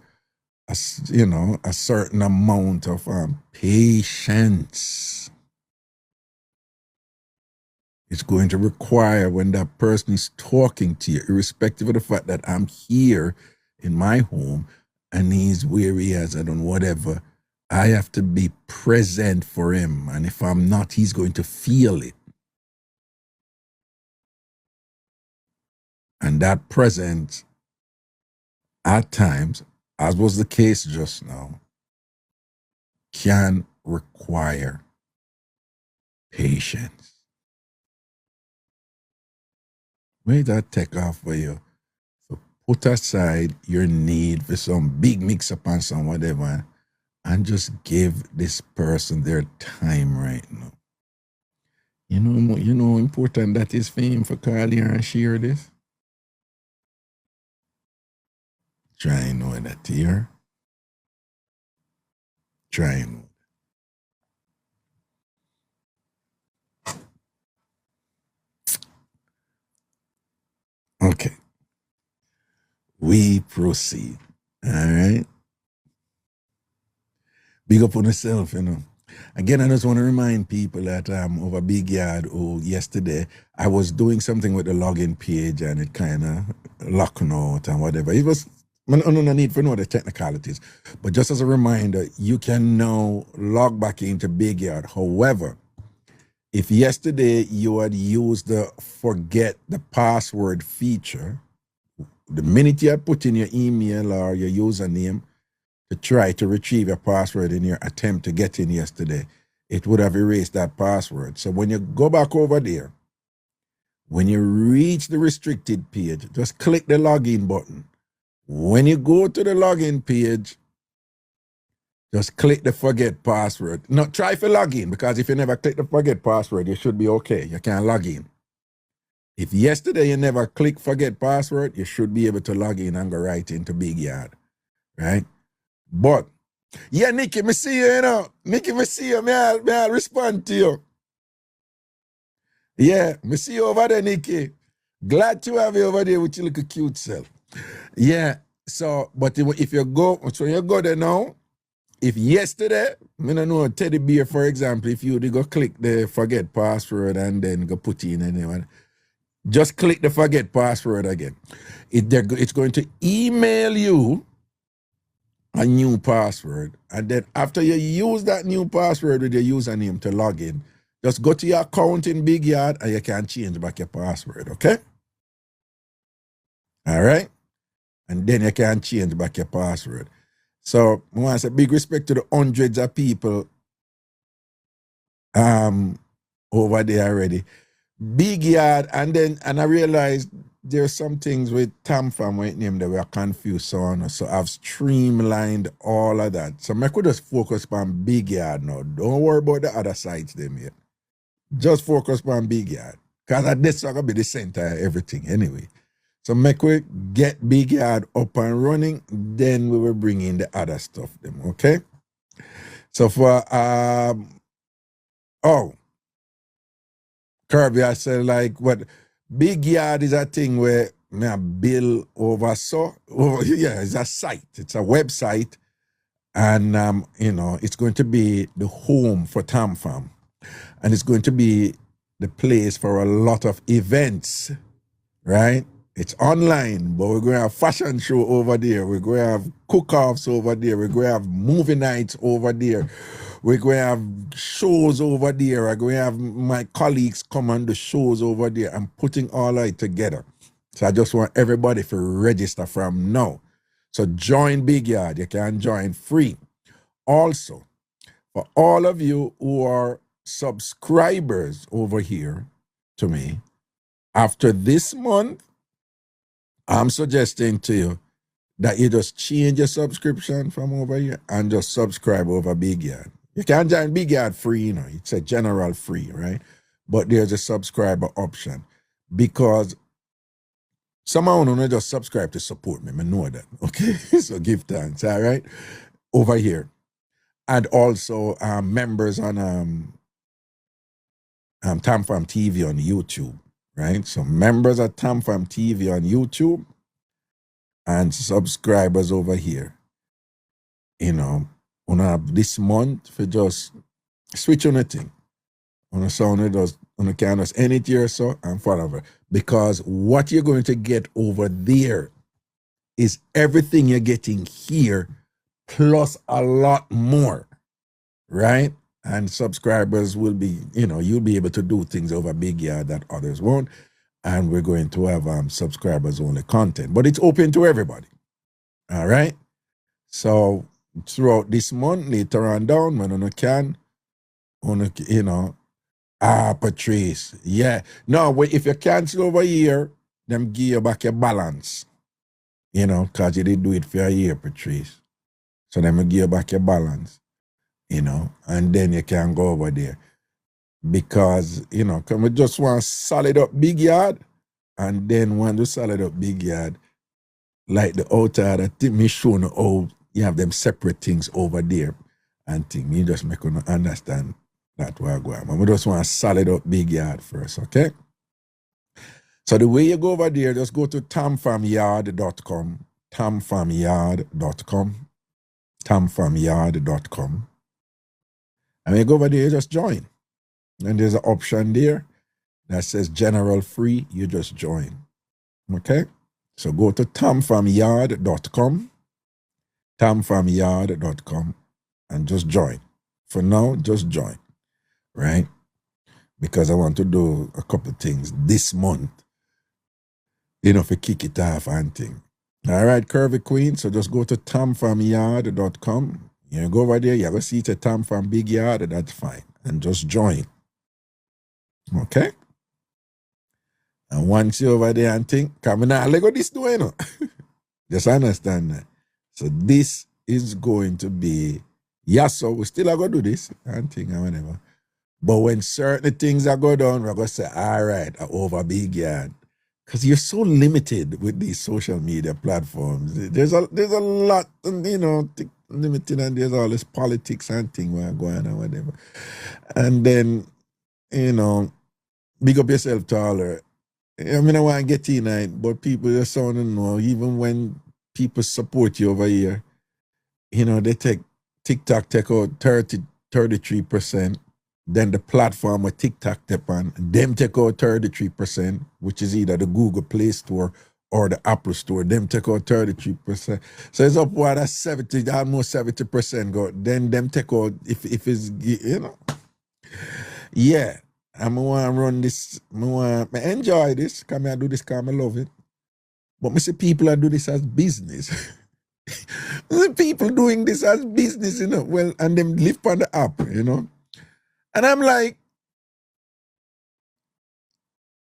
a certain amount of patience. It's going to require when that person is talking to you, irrespective of the fact that I'm here in my home and he's where he is and whatever, I have to be present for him. And if I'm not, he's going to feel it. And that presence, at times, as was the case just now, can require patience. May that take off for you. So put aside your need for some big mix-up and some whatever, and just give this person their time right now. You know how important that is for him for call here and share this? Try and know that here. Try and know. Okay. We proceed. All right. Big up on yourself, Again, I just want to remind people that over Big Yard, yesterday, I was doing something with the login page and it kind of locked out and whatever. It was no need for no other technicalities. But just as a reminder, you can now log back into Big Yard. However, if yesterday you had used the forget the password feature, the minute you had put in your email or your username to try to retrieve your password in your attempt to get in yesterday, it would have erased that password. So when you go back over there, when you reach the restricted page, just click the login button. When you go to the login page, just click the forget password. Not try for login, because if you never click the forget password, you should be okay. You can log in. If yesterday you never click forget password, you should be able to log in and go right into Big Yard, right? But, yeah, Nikki, me see you, Nikki, me see you. May I respond to you? Yeah, me see you over there, Nikki. Glad to have you over there with your little cute self. Yeah, so, but if you go there now, if yesterday, I don't know, Teddy Bear, for example, if you go click the forget password and then go put in anyone, just click the forget password again. It's going to email you a new password, and then after you use that new password with your username to log in, just go to your account in Big Yard and you can change back your password, okay? All right? And then you can change back your password. So I want to say big respect to the hundreds of people over there already. Big Yard, and I realized there's some things with TamFam with name that we are confused on. So I've streamlined all of that. So I could just focus on Big Yard now. Don't worry about the other sites them yet. Just focus on Big Yard. Because this is going to be the center of everything anyway. So make we get Big Yard up and running, then we will bring in the other stuff them, okay? So for Kirby, I said like what Big Yard is a thing where me a bill it's a site, it's a website, and it's going to be the home for TamFam, and it's going to be the place for a lot of events, right? It's online, but we're going to have fashion show over there. We're going to have cook-offs over there. We're going to have movie nights over there. We're going to have shows over there. We're going to have my colleagues come on the shows over there. I'm putting all that together. So I just want everybody to register from now. So join Big Yard. You can join free. Also, for all of you who are subscribers over here to me, after this month, I'm suggesting to you that you just change your subscription from over here and just subscribe over Big Yard. You can join Big Yard free, it's a general free, right? But there's a subscriber option because somehow don't just subscribe to support me. I know that, okay? So give thanks, all right? Over here. And also members on TamFam TV on YouTube, right? So members of TamFam TV on YouTube and subscribers over here. you know, on have this month for just switch on a thing. On a sound it does on a canvas any tier so and forever. Because what you're going to get over there is everything you're getting here plus a lot more. Right? And subscribers will be, you'll be able to do things over Big Yard that others won't. And we're going to have subscribers only content. But it's open to everybody. All right? So throughout this month, later on down, when I can, Patrice. Yeah. No, if you cancel over here, them give you back your balance. Because you did do it for a year, Patrice. So them will give you back your balance. And then you can go over there. Because, can we just want solid up Big Yard? And then when you solid up Big Yard, like the outer, I think me showing how you have them separate things over there. And think me just make you understand that we're going. We just want solid up Big Yard first, okay? So the way you go over there, just go to tamfamyard.com, tamfamyard.com, tamfamyard.com. And when you go over there, you just join. And there's an option there that says general free, you just join. Okay? So go to tamfamyard.com, tamfamyard.com, and just join. For now, just join. Right? Because I want to do a couple of things this month, for kick it off and thing. All right, Curvy Queen, so just go to tamfamyard.com. You go over there, you have a seat at TamFam Big Yard, that's fine. And just join. Okay? And once you're over there and think, come on, let go this doing. Just understand that. So this is going to be, so we still are going to do this and thing and whatever. But when certain things are going on, we're going to say, all right, over Big Yard. Because you're so limited with these social media platforms. There's a lot, limited, and there's all this politics and thing going on, whatever. And then, big up yourself taller. I want to get in it, but people just want to know, even when people support you over here, they take TikTok take out 33%. Then the platform where TikTok take on, them take out 33%, which is either the Google Play Store or the Apple Store. Them take out 33%. So it's upward of 70, almost 70% go. Then them take out, if it's, Yeah. I want to run this, I enjoy this, because I do this because I love it. But I see people do this as business. People doing this as business, well, and them live on the app, And I'm like,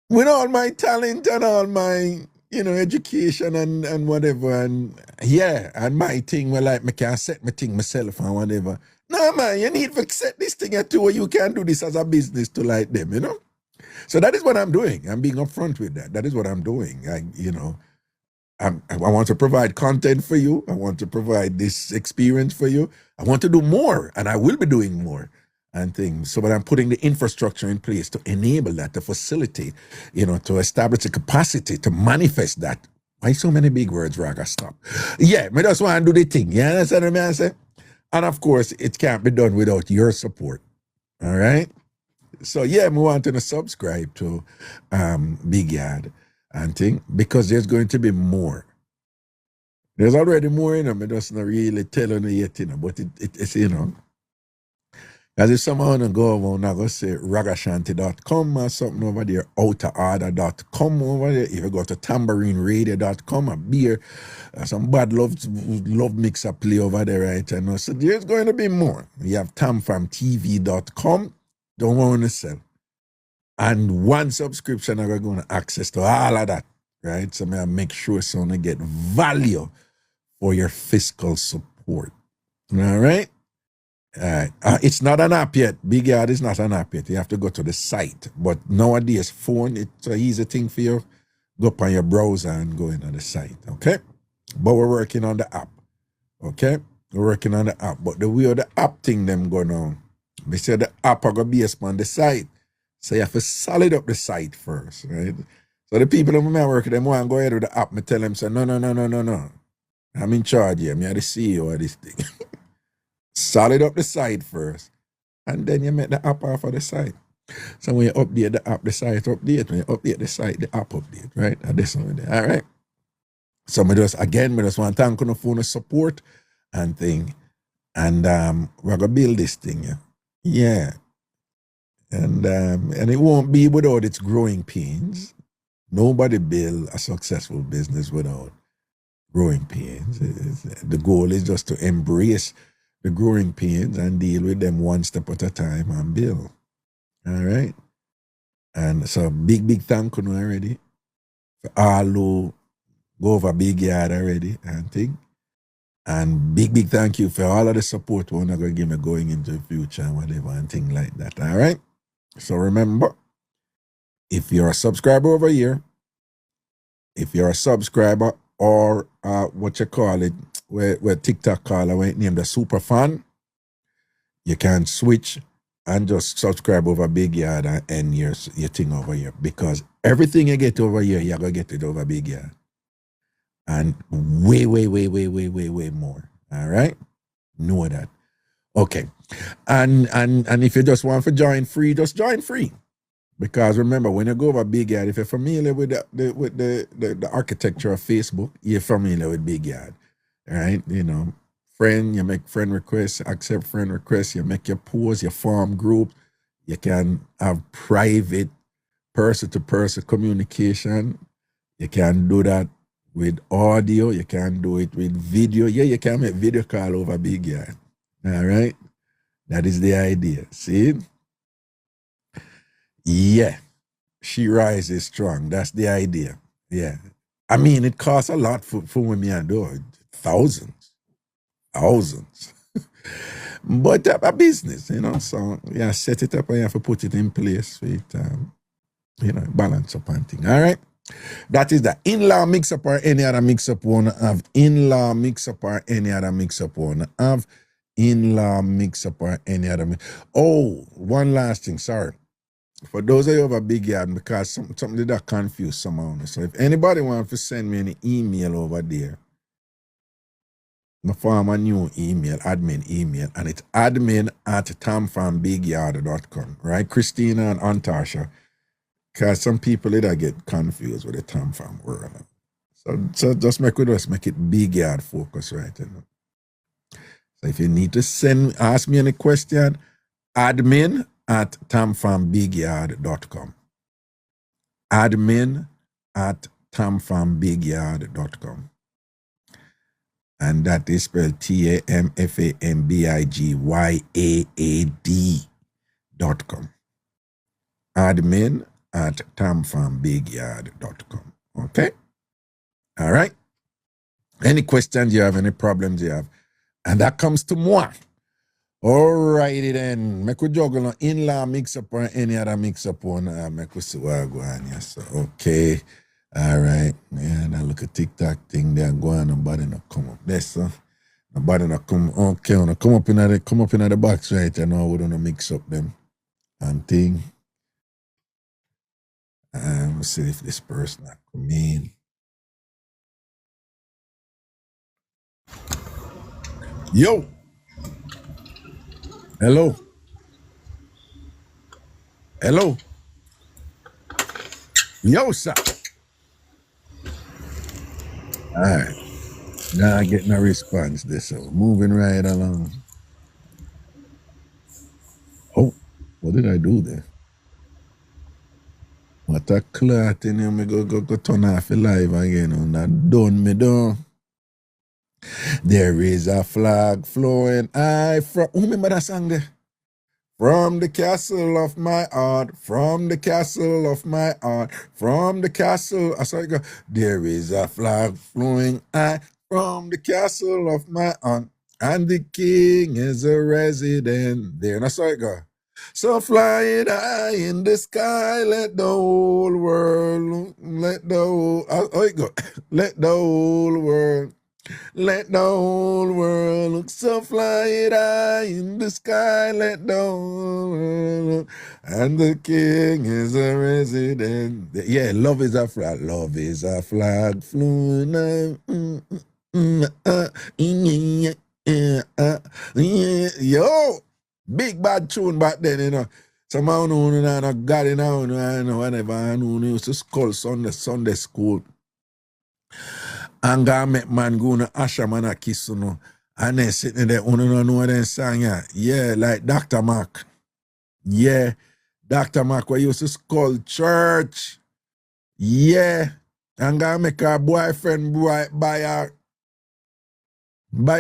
with all my talent and all my, education and whatever, and and my thing, well, like, I can set my thing myself and whatever. No, man, you need to set this thing at two, or you can do this as a business to like them, So that is what I'm doing. I'm being upfront with that. That is what I'm doing. I want to provide content for you. I want to provide this experience for you. I want to do more, and I will be doing more. And things. So, but I'm putting the infrastructure in place to enable that, to facilitate, to establish the capacity to manifest that. Why so many big words, Raga? Stop. Yeah, I just want to do the thing. You understand what I say? And of course, it can't be done without your support. All right? So, I want to subscribe to Big Yard and thing, because there's going to be more. There's already more, I'm just not really telling you yet, but it's, As if someone want to go over and go say Ragashanti.com or something over there, outerorder.com over there. If you go to TambourineRadio.com, a beer, some bad love Mixup play over there, right? And so there's going to be more. You have TamFamTV.com, don't want to sell. And one subscription are going to access to all of that, right? So I make sure someone get value for your fiscal support. All right? It's not an app yet. Big Yard is not an app yet. You have to go to the site. But nowadays, phone, it's an easy thing for you. Go up on your browser and go in on the site, okay? But we're working on the app, okay? We're working on the app. But the way the app thing them going on, they say the app are going to be on the site. So you have to solid up the site first, right? So the people that I work with, them want to go ahead with the app. I tell them, say, no. I'm in charge here. I'm the CEO of this thing. solid up the site first, and then you make the app off of the site. So when you update the app, the site update. When you update the site, the app update, right? And this one there. All right. So me just want to thank you for the support and thing. And we're gonna build this thing, yeah. Yeah. And it won't be without its growing pains. Nobody build a successful business without growing pains. The goal is just to embrace the growing pains and deal with them one step at a time and build. All right. And so big thank you already for all who go over big yard already and thing. And big thank you for all of the support we're not gonna give me going into the future and whatever and thing like that. All right. So remember, if you're a subscriber over here, if you're a subscriber or what you call it, where TikTok call it, when it named a super fan, you can switch and just subscribe over Big Yard and end your thing over here. Because everything you get over here, you're going to get it over Big Yard. And way more. All right? Know that. Okay. And if you just want to join free, just join free. Because remember, when you go over Big Yard, if you're familiar with the architecture of Facebook, you're familiar with Big Yard. Right? You know, you make friend requests, accept friend requests, you make your posts, you form group, you can have private person-to-person communication. You can do that with audio, you can do it with video. Yeah, you can make video call over Big Yard. All right? That is the idea. See? Yeah. She rises strong. That's the idea. Yeah. I mean, it costs a lot for women to do it. Thousands. But a business, you know. So, yeah, set it up and you have to put it in place with, balance up and thing. All right? That is the in-law mix-up or any other mix-up one have. In-law mix-up or any other mix-up one have. In-law mix-up or any other Oh, one last thing, sorry. For those of you over Big Yard, because something did that confuse somehow. So if anybody wants to send me an email over there, I form a new email, admin email, and it's admin@tamfambigyard.com, right? Christina and Antasha, because some people did get confused with the TamFam word. So just make it Big Yard focus, right? You know? So if you need to ask me any question, admin@tamfambigyard.com. Admin@tamfambigyard.com. And that is spelled TamFambigyard.com. Admin@tamfambigyard.com. Okay? All right? Any questions you have, any problems you have. And that comes to moi. Alrighty then. Make we juggle on in-law mix-up or any other mix-up on. Make we see what I go on. Yes, okay. All right. Yeah, now look at TikTok thing there. Go on, nobody not come up. That's so. Nobody not come. Okay, wanna come up in the box right. You know, we don't mix up them and thing. Let's see if this person not come in. Yo. Hello. Yo, sir. All right. Now I get no response this, so moving right along. Oh, what did I do there? What a clot in here, me go turn off the live again. On that done me down. There is a flag flowing. Who remember that song there? From the castle of my heart, from the castle of my heart, from the castle. I saw it go. There is a flag flowing from the castle of my heart, and the king is a resident there. And I saw it go. So fly it high in the sky, let the whole world, let the whole world. Let the whole world look, so fly it high in the sky, let the whole world look, and the king is a resident. Yeah, love is a flag flowing. Yo, big bad tune back then, you know. Some man who got it now, you know, whatever, and who used to school Sunday school. And God make man go to Asham and a kiss, you know. And then sitting there, you don't know them song, yeah. Yeah, like Dr. Mark. Yeah, Dr. Mark, we used to school church. Yeah. And God make her boyfriend buy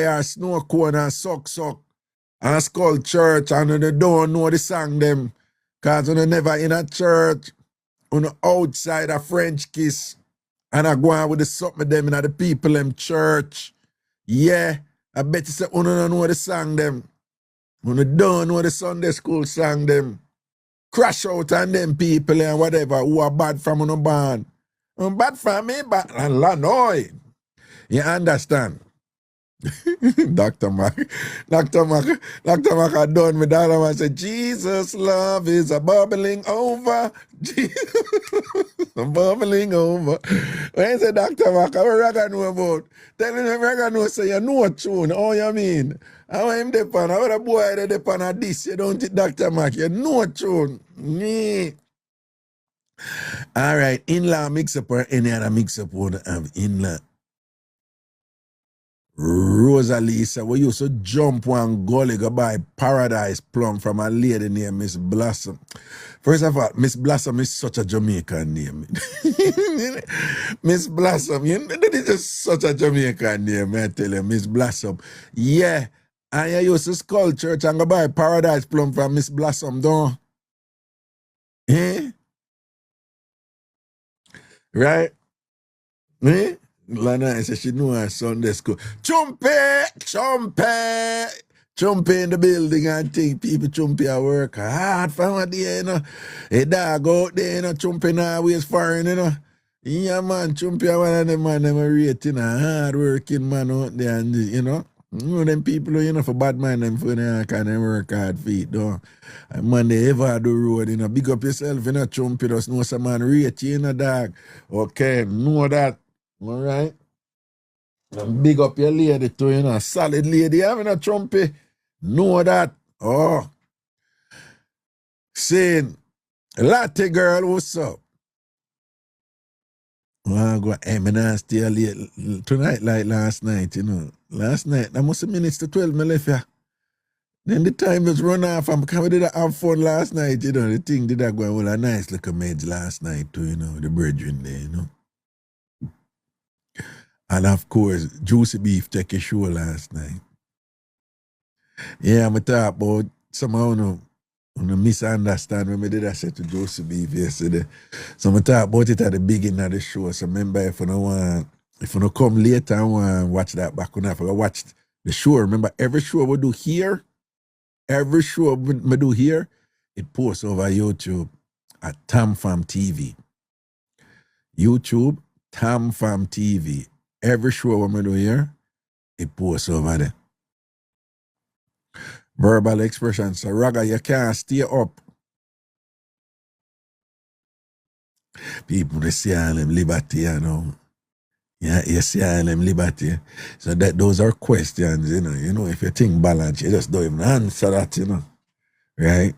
her snow cone and suck. And skull church and they don't know the song them. Cause when never in a church, on the outside a French kiss. And I go on with the something them in the people them church. Yeah. I bet you say you don't know the song them. You don't know the Sunday school song them. Crash out on them people and whatever who are bad from on the band. Bad from me, bad and Lanoy. You understand? Dr. Mac had done with that and said, Jesus, love is a bubbling over. Bubbling over. When I say Dr. Mac, what Raga know about? Tell him Raga know say you know a tune. Oh, you mean? How him depend? How the boy they depend on this? You don't think Dr. Mac, you know a tune. Nee. All right, in-law mix-up or any other mix-up would have in-law. Rosalisa, we used to jump one gully go buy Paradise Plum from a lady named Miss Blossom. First of all, Miss Blossom is such a Jamaican name. Miss Blossom, you know, that is just such a Jamaican name, I tell you, Miss Blossom. Yeah, and I used to skull church and go buy Paradise Plum from Miss Blossom, don't eh? Right? Eh? Lana said she knew her Sunday school. Chumpy in the building and think people chumpy at work hard for one day, you know. A dog out there, you know, chumpy always foreign, you know. Yeah, man, chumpy are one of them man, them rating a hard working man out there, and you know. You know, them people, you know, for bad man, them for them kind of work hard feet, though. And man, they ever do road, you know. Big up yourself, you know, chumpy, just know some man rate you, you know, dog. Okay, know that. All right. And big up your lady too, you know. Solid lady, having a trumpy. Know that. Oh. Saying, latte girl, what's up? Well, I go, hey, man, I stay late tonight like last night, you know. Last night, that must have minutes to 12, me left here. Then the time just run off and because we did have fun last night, you know. The thing did that go well a nice little meds last night too, you know, the brethren there, you know. And of course, Juicy Beef take a show last night. Yeah, I'm talk about somehow no misunderstand when I did I say to Juicy Beef yesterday. So I'm talk about it at the beginning of the show. So remember if you don't come later and want to watch that back when I watch the show. Remember every show we do here, it posts over YouTube at TamFam TV. YouTube, TamFam TV. Every show we do here, it posts over there. Verbal expressions. So, Raga, you can't stay up. People, they see all them liberty, you know. Yeah, you see all them liberty. So, those are questions, you know. You know, if you think balance, you just don't even answer that, you know. Right?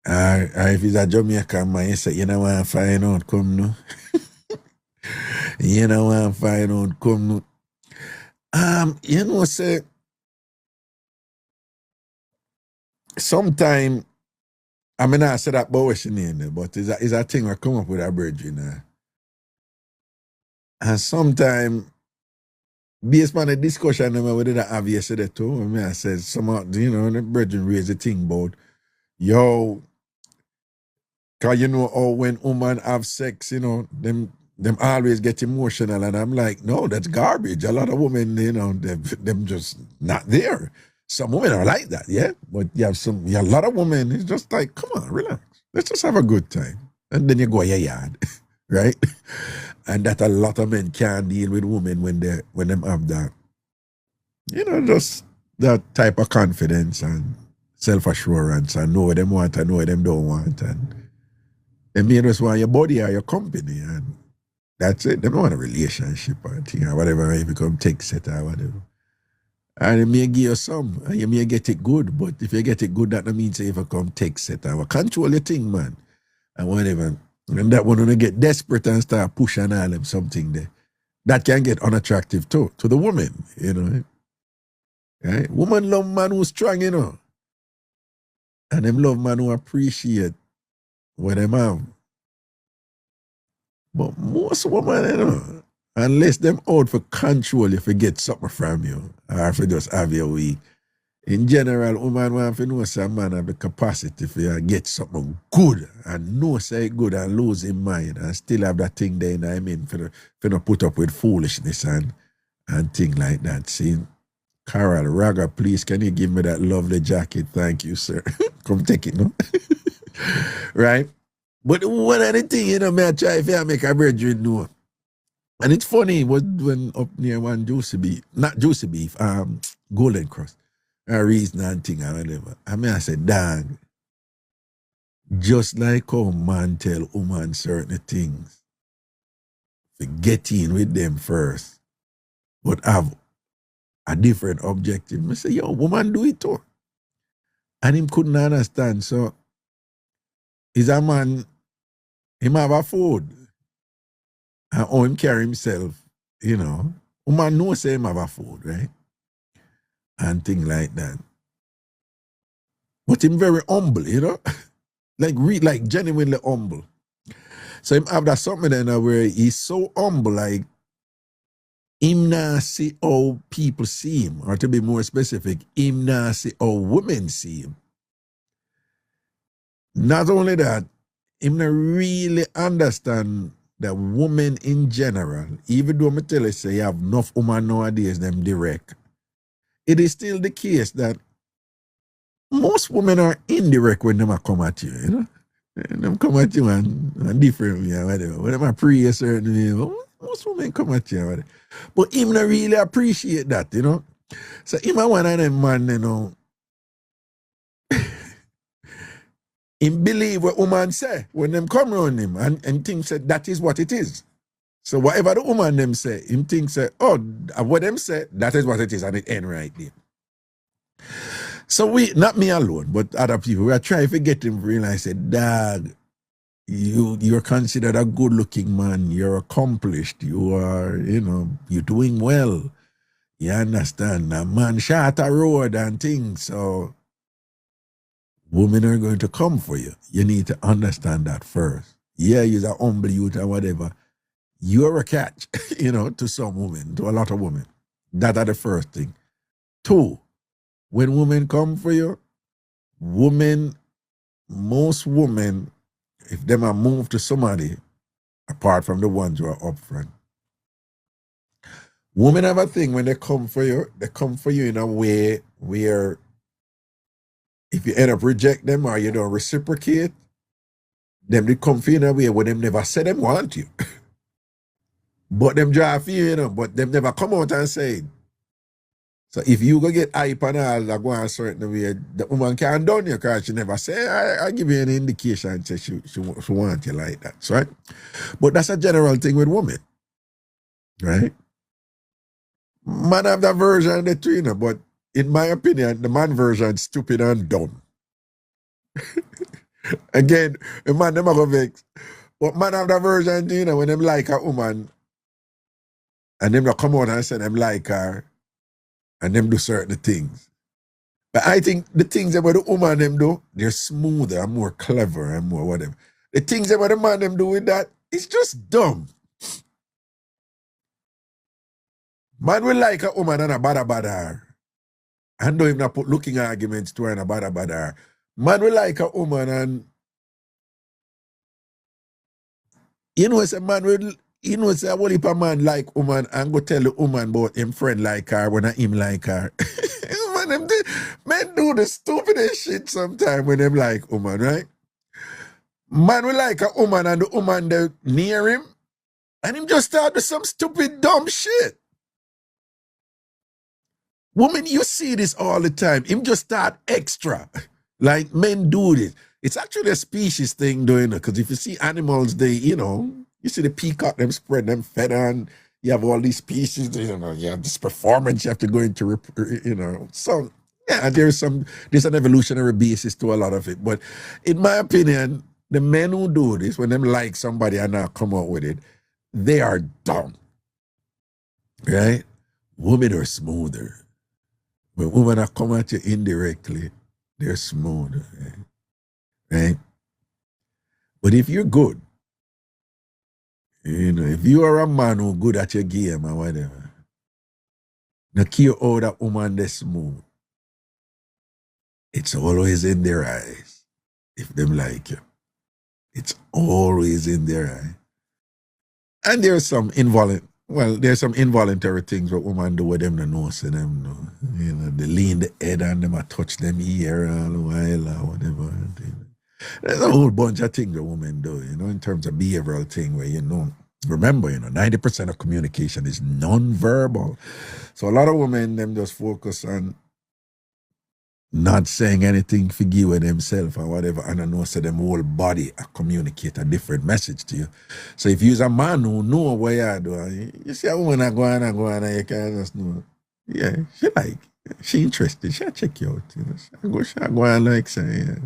Or if it's a Jamaican man, you say, you know what I'm find out, come no. You know what I'm find out, come no. You know, say, sometime, I mean, I said that about what's your name there, but it's a thing I come up with a bridge, you know. And sometime, based on the discussion that we did have yesterday too, I said, you know, the bridge raised the thing about, yo, cause you know how when women have sex, you know, them always get emotional, and I'm like, no, that's garbage. A lot of women, you know, them just not there. Some women are like that, yeah. But you have a lot of women, it's just like, come on, relax. Let's just have a good time. And then you go your yard, right? And that a lot of men can't deal with women when them have that, you know, just that type of confidence and self-assurance and know what them want and know what them don't want. And they may just want your body or your company, and that's it. They don't want a relationship or thing or whatever, you become tech set or whatever. And you may give you some, and you may get it good, but if you get it good, that don't mean say if you come take set and control your thing, man. And whatever. And that one when you get desperate and start pushing all them something there. That can get unattractive too, to the woman, you know. Right? Woman love man who's strong, you know. And them love man who appreciate what them have. But most women, you know, unless them out for control, if you get something from you, or if you just have your way. In general, woman want to know some man have the capacity to get something good and know say good and lose in mind and still have that thing there, I mean, for not put up with foolishness and things like that. See, Carol, Raga, please, can you give me that lovely jacket? Thank you, sir. Come take it, no? Right? But one of the things, you know, I try to make a brethren know. And it's funny, when up near one juicy beef, not juicy beef, Golden Cross, a reason and thing or whatever. I mean, I said, dang, just like how man tell woman certain things, to get in with them first, but have a different objective. I say, yo, woman do it too. And him couldn't understand. So, is a man, him have a food, and how him carry himself, you know. Woman know say him have a food, right? And things like that. But him very humble, you know? like genuinely humble. So him have that something then where he's so humble, like him not see how people see him, or to be more specific, him not see how women see him. Not only that, him not really understand that women in general, even though I tell you say you have enough women nowadays, them direct, it is still the case that most women are indirect when them come at you, you know? And them come at you and different way, whatever. When them pray a certain way, most women come at you, whatever. But him not really appreciate that, you know? So him a one of them man, you know, him believe what woman say when them come around him and think that that is what it is. So whatever the woman them say, him think say, oh, what them say, that is what it is, and it end right there. So we, not me alone, but other people, we are trying to get him to realize that, dad, you're considered a good looking man, you're accomplished, you are, you know, you're doing well. You understand? A man shot a road and things, so women are going to come for you. You need to understand that first. Yeah, you're a humble youth or whatever. You're a catch, you know, to some women, to a lot of women. That are the first thing. 2, when women come for you, most women, if them are moved to somebody, apart from the ones who are up front, women have a thing when they come for you in a way where if you end up reject them or you don't reciprocate, them they come for you in a way where them never say them want you. But them drive for you, you know, but them never come out and say it. So if you go get hype and all that go a certain way, the woman can't done you because she never say, I give you an indication and say she want you like that, right? But that's a general thing with women, right? Man have that version of the two, you know, but in my opinion, the man version is stupid and dumb. Again, the man them go vex. But man have that version, you know, when them like a woman and them not come out and say them like her and them do certain things. But I think the things about the woman them do, they're smoother and more clever and more whatever. The things about the man them do with that, it's just dumb. Man will like a woman and a bada her. And don't even not put looking arguments to her and a bada her. Man will like a woman and you know say man will, you know say a whole heap of man like woman and go tell the woman about him friend like her when him like her. Man, men do the stupidest shit sometimes when them like woman, right? Man will like a woman and the woman they near him and him just start with some stupid dumb shit. Woman, you see this all the time. Him just start extra. Like men do this. It's actually a species thing doing it. Because if you see animals, they, you know, you see the peacock, them spread them feather and You have all these pieces, you know, you have this performance you have to go into, you know. So, yeah, there's an evolutionary basis to a lot of it. But in my opinion, the men who do this, when them like somebody and not come out with it, they are dumb. Right? Women are smoother. When women are come at you indirectly, they're smoother. Right? But if you're good, you know, if you are a man who's good at your game or whatever, no care how that woman they smooth, it's always in their eyes if them like you. It's always in their eye. And there's some involuntary things what women do with them the nose and them know. You know, they lean the head and them touch them ear all the while or whatever. There's a whole bunch of things that women do, you know, in terms of behavioral thing where, you know, remember, you know, 90% of communication is non-verbal. So a lot of women, them just focus on not saying anything for you and themselves or whatever, and I know so them whole body communicate a different message to you. So if you're a man who know what you do, you see a woman go on, and you can just know, yeah, she interested, she'll check you out, you know. She'll go on like say, yeah.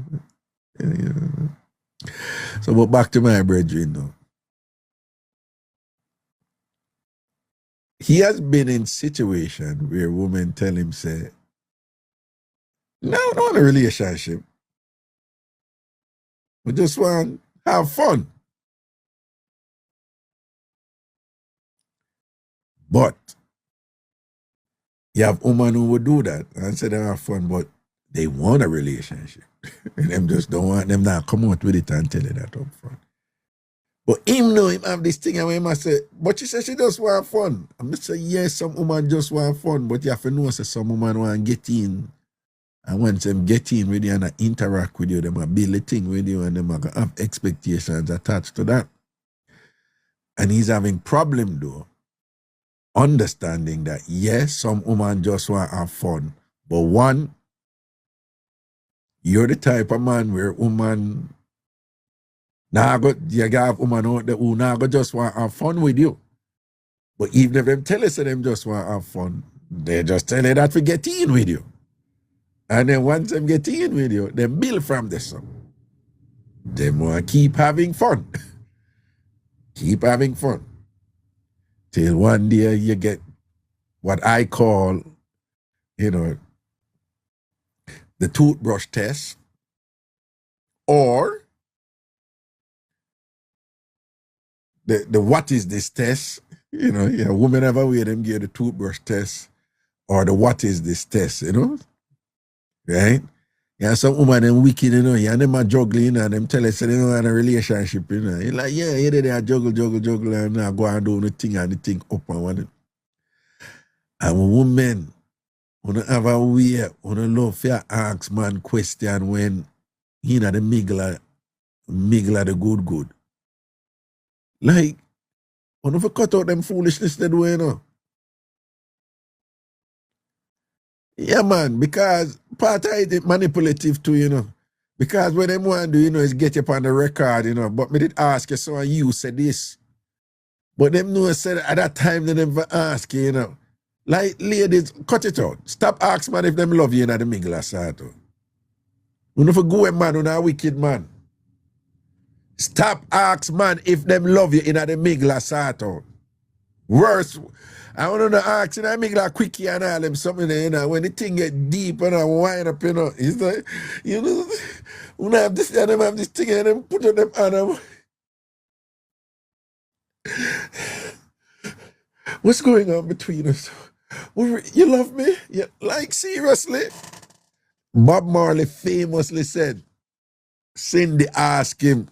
So but back to my brethren now. He has been in situation where women tell him, say, no, I don't want a relationship. We just want to have fun. But you have women who would do that and say they have fun, but they want a relationship. And them just don't want them now come out with it and tell you that up front. But him know him have this thing and he must say, but she said she just want fun. I must say, yes, some women just want fun, but you have to know say some women want to get in. And once them get in with you and interact with you, them a build a thing with you and them are gonna have expectations attached to that. And he's having problem though, understanding that yes, some women just want to have fun. But one, you're the type of man where woman you have woman out there who now just want to have fun with you. But even if them tell us that them just want to have fun, they just tell you that we get in with you. And then once them get in with you, they build from this song. They want to keep having fun. Keep having fun. Till one day you get what I call, you know, the toothbrush test, or the what is this test. You know, women ever wear them get the toothbrush test or the what is this test, you know? Right? Yeah, some woman them wicked, you know, and them are juggling and them tell us they don't have a relationship, you know. You're like, yeah, they are juggle, and now go and do the thing up and one. And women, when have a way, when I love to ask man question when he know the migla the good. Like, when I cut out them foolishness they do, you know. Yeah, man, because part of it is manipulative too, you know. Because what them want to do, you know, is get you up on the record, you know. But me did ask you, so you said this. But them know said at that time they never ask you, you know. Like, ladies, cut it out. Stop asking man if them love you in the middle of Sato. You know, if you go a man on a wicked man. Stop asking man if them love you in the middle of Sato. Worse, I want to ask, you know, I make like quickie and all them something, you know, when the thing get deep and I wind up, you know, it's like, you know, when I have this, and them have this thing and them put on them and them. What's going on between us? You love me? Yeah, like, seriously? Bob Marley famously said, Cindy asked him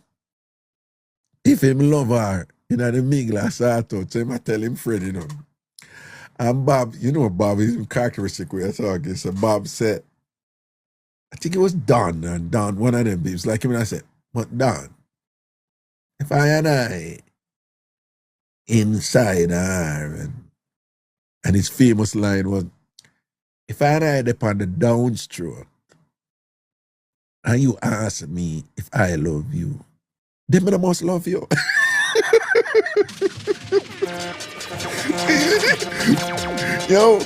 if him love her in the middle of Sato, so him tell him Fred, you know. And Bob, you know Bob is characteristic way of talking. So Bob said, I think it was Don, and Don, one of them babes, like him, and I said, but Don, if I inside her, and his famous line was, if I upon the downstroke, and you ask me if I love you, then I must love you. Yo,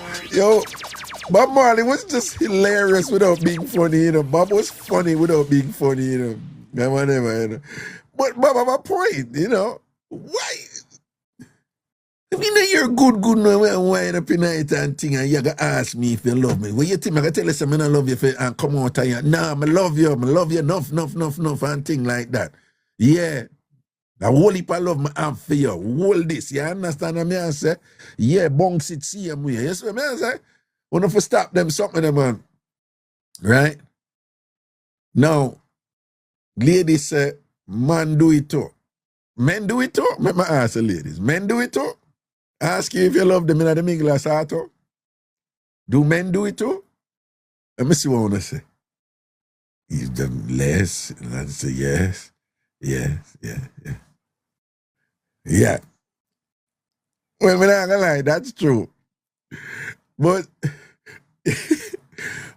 Bob Marley was just hilarious without being funny, you know. Bob was funny without being funny, you know. And whatever, you know. But Bob have a point, you know. Why? I mean, you're good now and wind up in night and thing, and you gotta ask me if you love me. When you think I gotta tell you something, I love you and come out and you, nah, I love you enough, and thing like that. Yeah. The whole heap of love I have for you. Hold this. You understand what I say? Yeah, bunks it same way. You see what I say? We don't stop them something, man. Right? Now, ladies say, man do it too. Men do it too? Let me ask the ladies. Men do it too? Ask you if you love them in the middle of Sato. Do men do it too? Let me see what I want to say. He's done less. And I say yes. Yes. Yeah. Yeah. Well, I'm not gonna lie, that's true. But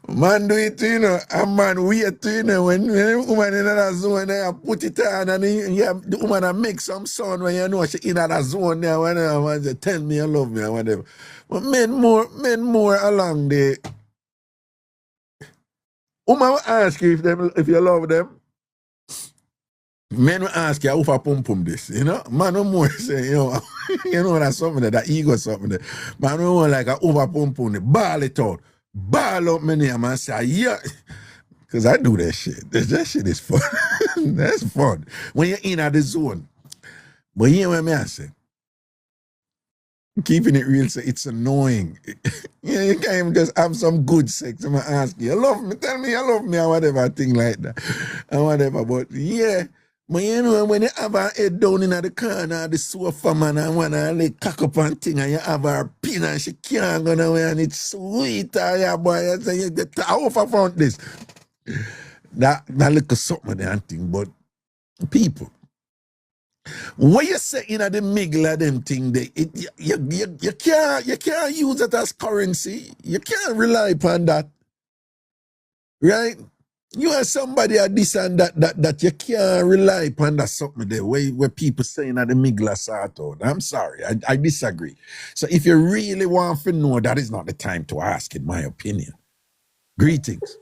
man do it too, you know, a man wait too, you know, when the woman in that zone there, put it on and the woman make some sound when you know she in that zone there, whenever and say, tell me you love me or whatever. But men more along the woman will ask you if you love them. Men will ask you, how pum pum this, you know? Man will more say, you know, that's something that ego something there. Man will more like a over pum pum, ball it out. Ball up my name and say, yeah. Because I do that shit. That shit is fun. That's fun. When you're in the zone. But you know what I say? Keeping it real, say it's annoying. You can't even just have some good sex. I'm going to ask you love me? Tell me you love me or whatever, thing like that. And whatever. But yeah. But you know, when you have her head down in the corner of the sofa, man, and want to like cock up and thing, and you have her pin and she can't go nowhere, and it's sweet, yeah, boy. You say, you get off I found this. That little something there and thing, but people, when you say in the middle of them thing, you can't use it as currency. You can't rely upon that. Right? You are somebody at this and that you can't rely upon that something there where people saying at the middle of sort out. I'm sorry, I disagree. So if you really want to know, that is not the time to ask, in my opinion. Greetings.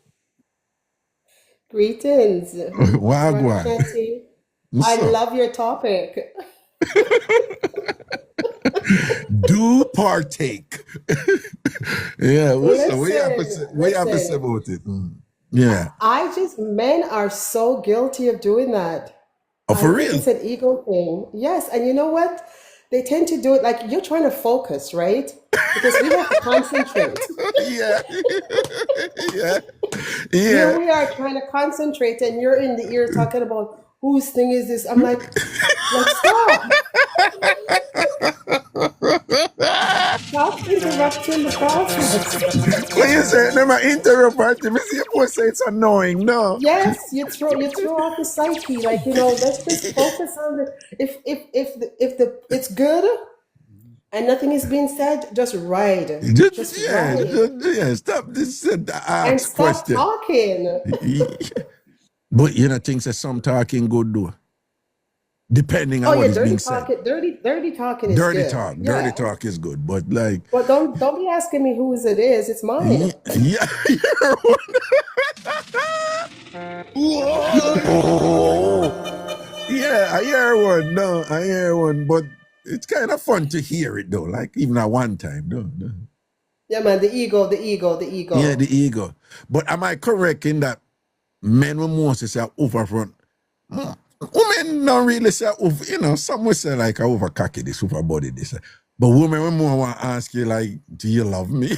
Greetings. Wagwan. Ragashanti. What's I up? love your topic. Do partake. Yeah, what's up? What you have to say Listen. about it? Yeah. Men are so guilty of doing that. Oh, for I think real? it's an ego thing. Yes, and you know what? They tend to do it like you're trying to focus, right? Because we have to concentrate. Yeah. Yeah. Here Yeah. we are trying to concentrate, and you're in the ear talking about whose thing is this? I'm like stop. Stop interrupting the process. When you say never interrupt, you see you say it's annoying, no? Yes, you throw off the psyche. Like, let's just focus on the if it's good and nothing is being said, just ride. Just ride. Stop this And ask stop question. talking. But you know, things that some talking good do. Depending on Oh what yeah, is being said. dirty talking is Dirty good. talk. Yeah. Dirty talk is good. But like But don't be asking me whose it is. It's mine. yeah, yeah, I hear one. No, I hear one, but it's kind of fun to hear it though. Like even at one time, no. Yeah, man, the ego. Yeah, the ego. But am I correct in that men will mostly say over front? Women don't really say over, some will say like over cocky this, over body this. But women will more want to ask you like, do you love me?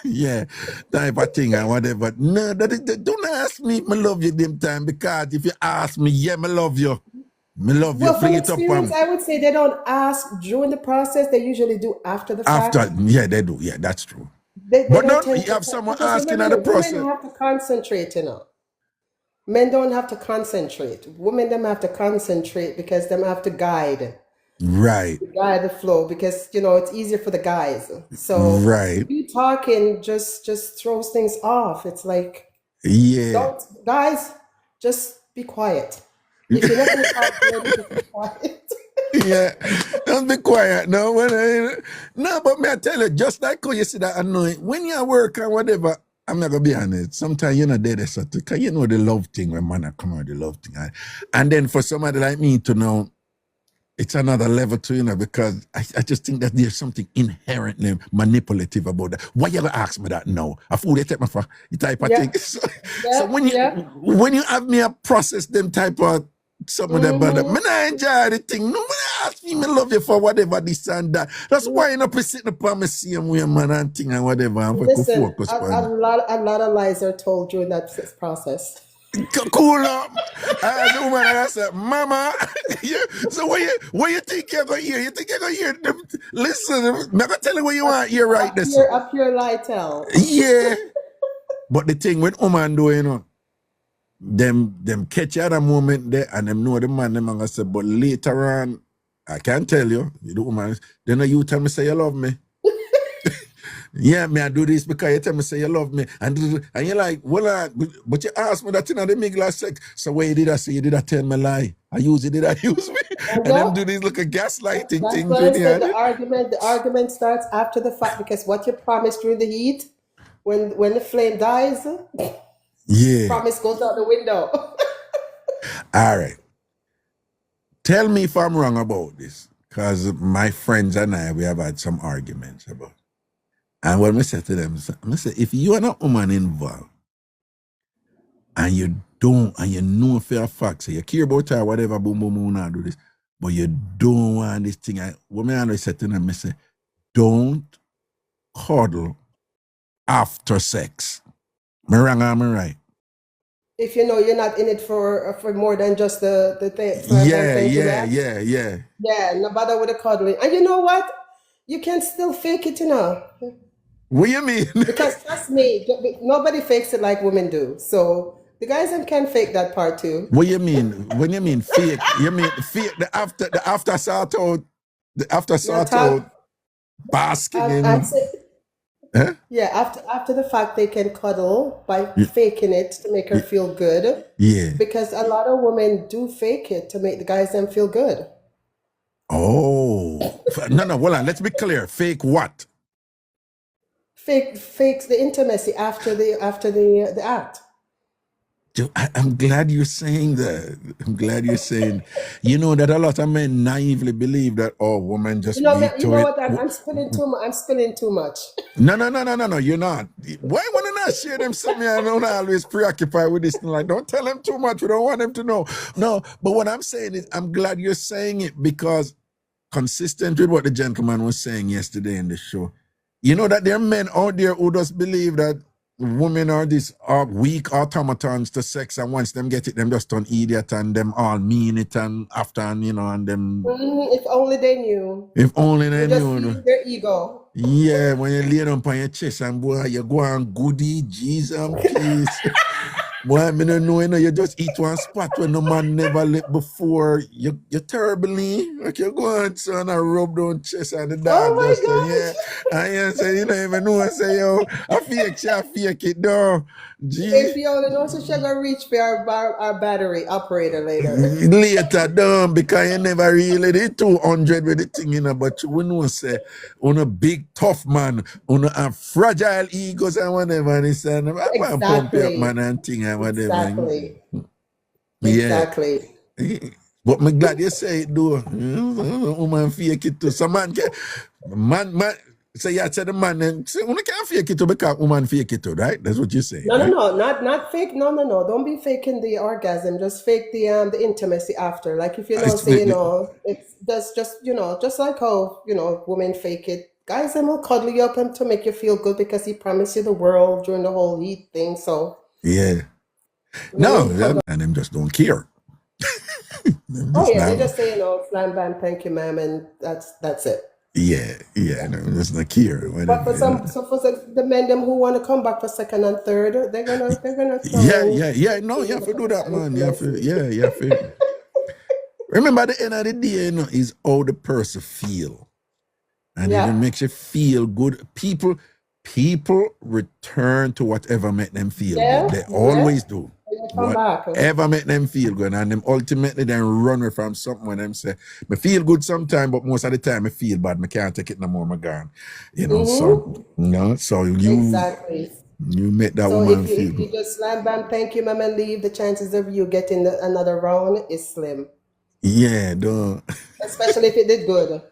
Yeah, type of thing and whatever. No, don't ask me if I love you them time, because if you ask me, yeah, I love you. I love you. Well, Bring from it up experience, I would say they don't ask during the process. They usually do after the fact. after. Yeah, they do. Yeah, that's true. They But don't don't tend you to have someone because asking at remember, the process? women have to concentrate, Men don't have to concentrate. Women them have to concentrate because them have to guide Right. the flow because it's easier for the guys. So Right. you talking just throws things off. It's like Yeah. guys, just be quiet. If you're not gonna talk, just be quiet. Yeah, don't be quiet. No, no, but may I tell you, just like how you see that annoying, when you work or whatever, I'm not gonna be honest. Sometimes you're not there, so because you know the love thing when man come out the love thing, and then for somebody like me to know, it's another level to because I just think that there's something inherently manipulative about that. Why you gonna ask me that now? A fool you take me for the type of thing. So when you have me a process them type of something that bother me, I enjoy the thing. No man ask me love you for whatever this and that. That's why you not be sitting upon me same way man and thing and whatever. And Listen, focus a lot of lies are told during that process. Cool up. As a woman, I said, Mama, so what you think you're going to hear? You think you're going to hear? Listen, I'm going to tell you what you want to hear right this. A pure lie tell. Yeah. But the thing with woman do, them catch you at a moment there and them know the man, them going to say, but later on, I can't tell you, the woman, then you tell me, say you love me. Yeah, me I do this because you tell me say you love me. And you're like, well, but you asked me that in the middle of sex. So what you did I say? You did I tell me lie? Did I use me? And them do this like a gaslighting thing. That's why I said the argument starts after the fact because what you promised during the heat, when the flame dies, promise goes out the window. All right. Tell me if I'm wrong about this. Because my friends and I, we have had some arguments about it. And what I said to them, I said, if you are not a woman involved, and you don't, and you know for a fact, so you care about her, whatever, boom, boom, boom, now do this, but you don't want this thing. What I always said to them, I say, don't cuddle after sex. Am I wrong or am I right? If you know you're not in it for more than just the thing. Yeah, no bother with the cuddling. And you know what? You can still fake it, What do you mean? Because trust me, nobody fakes it like women do. So the guys can fake that part too. What do you mean? When you mean fake, you mean fake the after sort out basking in. Yeah, after the fact they can cuddle by faking it to make her feel good. Yeah. Because a lot of women do fake it to make the guys them feel good. Oh. No, hold on. Let's be clear. Fake what? Fakes the intimacy after the act. I'm glad you're saying that. I'm glad you're saying. You know that a lot of men naively believe that women just. You know what? I'm spilling too much. I'm spilling too much. No. You're not. Why want to not share them? Something I don't always preoccupied with this. Like, don't tell them too much. We don't want them to know. No, but what I'm saying is, I'm glad you're saying it because consistent with what the gentleman was saying yesterday in the show. You know that there are men out there who just believe that women are weak automatons to sex, and once them get it, them just turn idiot and them all mean it and after and them. If only they knew. If only they knew. Just their ego. Yeah, when you lay down on your chest and boy, you go on goody, Jesus, please. Boy, I don't know, you just eat one spot when no man never lit before. You're terribly. Like you go on son and rub down chest and the dog just and you say, you don't even know, I say, yo, I fake it though. If you only know, so she's gonna reach for our battery operator later. Later down because you never really did 200 with the thing, but you know, say, on a big tough man, on a fragile egos and whatever, and it's pump up man and thing and whatever. Exactly. But I'm glad you say it though. Woman fake it too. Some man so you said the man and say, you can't fake it too because woman fake it too, right? That's what you say. No, not fake. No. Don't be faking the orgasm. Just fake the intimacy after. Like if you know, say it's just like how women fake it. Guys, them will cuddle you up to make you feel good because he promised you the world during the whole heat thing. So yeah, and them just don't care. They just say slam bam, thank you, ma'am, and that's it. Yeah, no, that's not care. But for the men them who want to come back for second and third, they're gonna. No, you have to do that, man. You have to. Remember, at the end of the day, is how the person feel, and if it makes you feel good, people return to whatever make them feel good. They always do. come back. Whatever make them feel good, and them ultimately then run away from something when them say, "Me feel good sometime, but most of the time I feel bad. Me can't take it no more. Me gone." You know, so so Exactly. you make that So woman if feel you good. just slam bam, thank you, ma'am, and leave, the chances of you getting another round is slim. Yeah, no. Especially if it did good.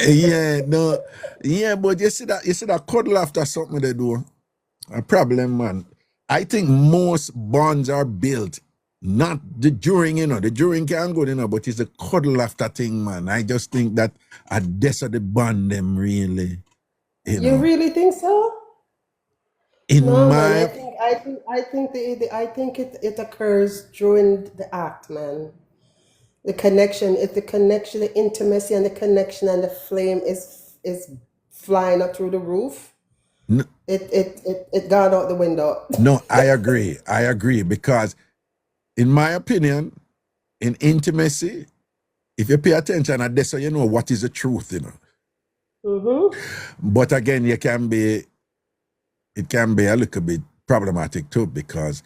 Yeah, no. Yeah, but you see that cuddle after something they do. A problem, man. I think most bonds are built not the during, the during can go, but it's a cuddle after thing, man. I just think that that's the bond them really, You really think so? in No, man. my I think it occurs during the act, man. The connection, the intimacy and the connection and the flame is flying up through the roof. It gone out the window. no, I agree because in my opinion, in intimacy, if you pay attention at this, so you know what is the truth, But again, it can be a little bit problematic too, because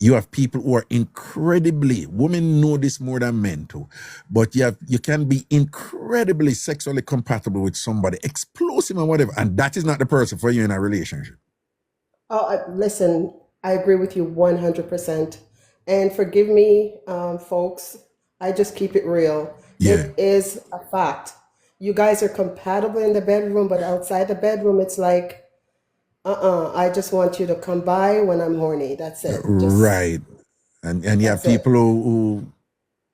you have people who are incredibly, women know this more than men too, but you can be incredibly sexually compatible with somebody, explosive and whatever, and that is not the person for you in a relationship. Listen, I agree with you 100%. And forgive me, folks, I just keep it real. Yeah. It is a fact. You guys are compatible in the bedroom, but outside the bedroom, it's like, I just want you to come by when I'm horny. That's it. Right. And you have people who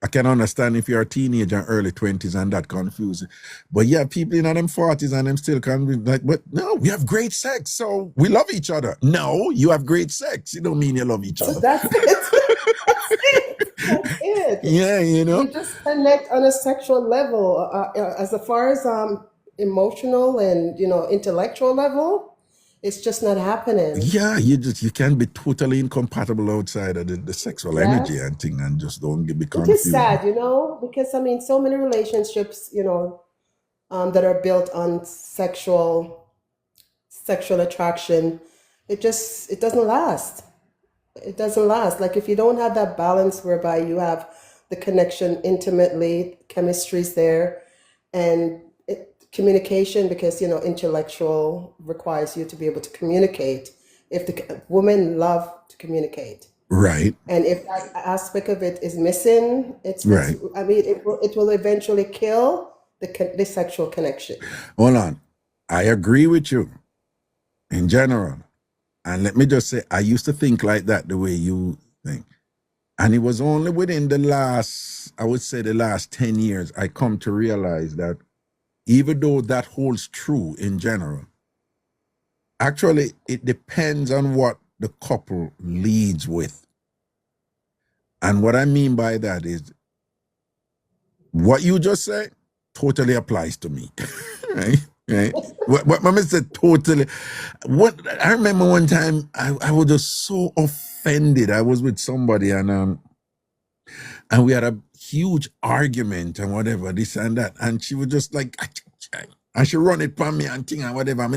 I can understand if you're a teenager in early 20s and that confusing. But you have people in them 40s and them still can be like, but no, we have great sex, so we love each other. No, you have great sex. It don't mean you love each other. That's it. That's it. Yeah, You just connect on a sexual level. As far as emotional and intellectual level, it's just not happening. Yeah, you can be totally incompatible outside of the sexual energy and thing, and just don't be confused. It is sad, because so many relationships, that are built on sexual attraction, it doesn't last. It doesn't last. Like if you don't have that balance whereby you have the connection intimately, chemistry's there, and communication, because intellectual requires you to be able to communicate. If the women love to communicate, right, and if that aspect of it is missing, it will eventually kill the sexual connection. Hold on, I agree with you in general, and let me just say, I used to think like that the way you think, and it was only within the last 10 years I come to realize that even though that holds true in general, actually it depends on what the couple leads with. And what I mean by that is what you just said totally applies to me. right? What Mama said totally. What I remember one time I was just so offended. I was with somebody and we had a huge argument and whatever, this and that. And she was just like, and she run it from me and thing and whatever. I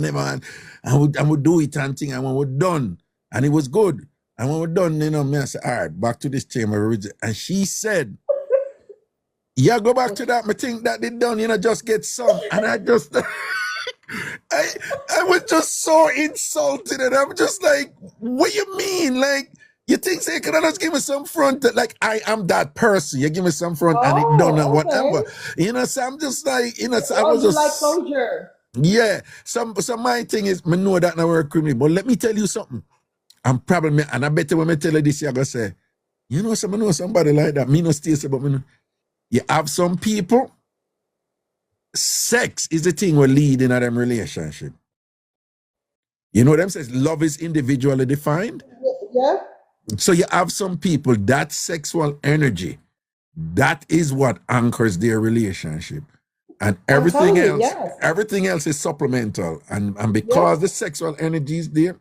would do it and thing. And when we're done, and it was good. And when we're done, me I said, all right, back to this chamber. And she said, yeah, go back to that. Me think that they done, just get some. And I just, I was just so insulted. And I'm just like, what you mean? Like, you think say, can I just give me some front? Like, I am that person. You give me some front and it done and whatever. So I'm just like, so I was just like closure. Yeah. So my thing is, I know that now work with me, but let me tell you something. I'm probably, and I bet you when I tell you this, you're gonna say, I know somebody like that. Me no stay, but me no. You have some people, sex is the thing we lead in a them relationship. You know what I'm saying? Love is individually defined. Yeah. So you have some people, that sexual energy, that is what anchors their relationship. And everything else is supplemental. And because the sexual energy is there,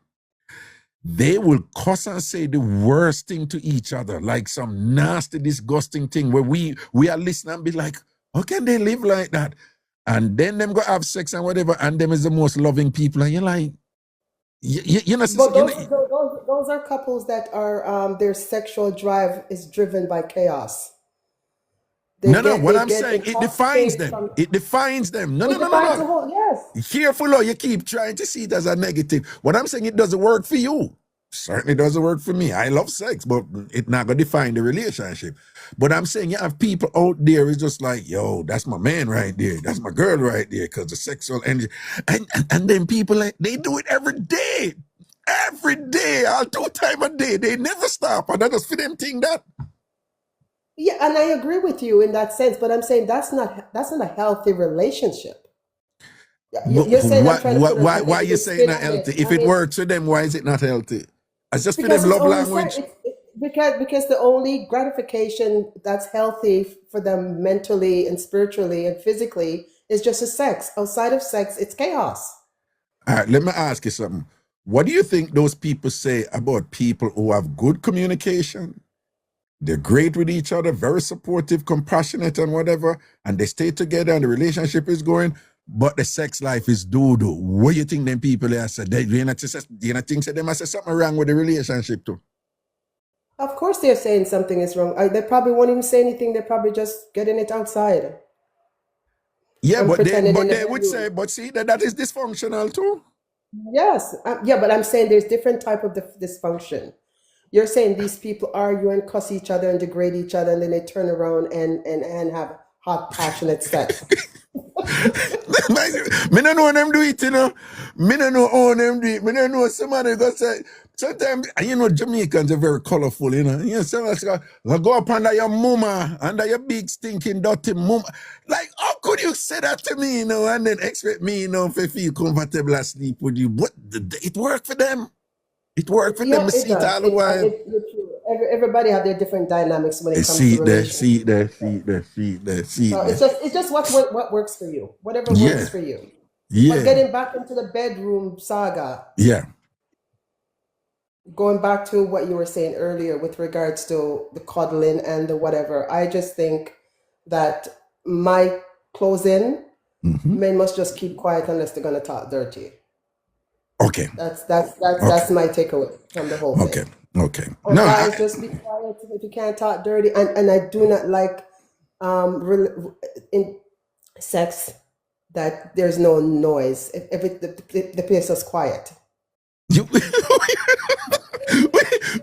they will cuss and say the worst thing to each other, like some nasty, disgusting thing where we are listening and be like, how can they live like that? And then them go have sex and whatever, and them is the most loving people. And you're like, those are couples that are their sexual drive is driven by chaos. No. What They I'm get saying, it defines intoxicated them. from. It defines them. No. It defines the whole. Yes. Careful, oh, you keep trying to see it as a negative. What I'm saying, it doesn't work for you. Certainly doesn't work for me. I love sex, but it's not gonna define the relationship. But I'm saying you have people out there is just like, yo, that's my man right there, that's my girl right there, because the sexual energy, and then people like they do it every day, all 2 times a day. They never stop, and I just for them think that. Yeah, and I agree with you in that sense, but I'm saying that's not a healthy relationship. You're saying I'm trying to put a Why are you negative saying spin not on it. healthy? If I it mean, works for them, why is it not healthy? It's just for because them it's love only language. because the only gratification that's healthy for them mentally and spiritually and physically is just a sex. Outside of sex, it's chaos. All right, let me ask you something. What do you think those people say about people who have good communication? They're great with each other, very supportive, compassionate, and whatever, and they stay together and the relationship is going, but the sex life is doo-doo. What do you think them people are saying? Do you not think that they must have something wrong with the relationship too? Of course, they're saying something is wrong. They probably won't even say anything. They're probably just getting it outside. Yeah, And but pretending in the they would say, bedroom. but see, that is dysfunctional too. Yes, yeah, but I'm saying there's different type of dysfunction. You're saying these people argue and cuss each other and degrade each other, and then they turn around and have hot, passionate sex. Me don't know them do it, you know. Me don't know how them do it. Me don't know somebody go say, sometimes, and you know, Jamaicans are very colorful, you know. You know, somebody's go up under your mama, under your big stinking dirty mama. Like, how could you say that to me, you know, and then expect me, you know, to feel comfortable and sleep with you? What? It worked for them. It worked for them. Yeah, I it see it does. all the while. You're true. Everybody have their different dynamics when it comes See to it there, relations. see it there, see it there, see it there, see So it there. it's just what works for you, whatever Yeah, works for you. But yeah, getting back into the bedroom saga, yeah. going back to what you were saying earlier with regards to the cuddling and the whatever, I just think that my closing, Mm-hmm. men must just keep quiet unless they're gonna talk dirty. Okay, That's my takeaway from the whole okay, thing. okay. And No, guys, just be quiet if you can't talk dirty. And I do not like in sex that there's no noise. If the place is quiet. you.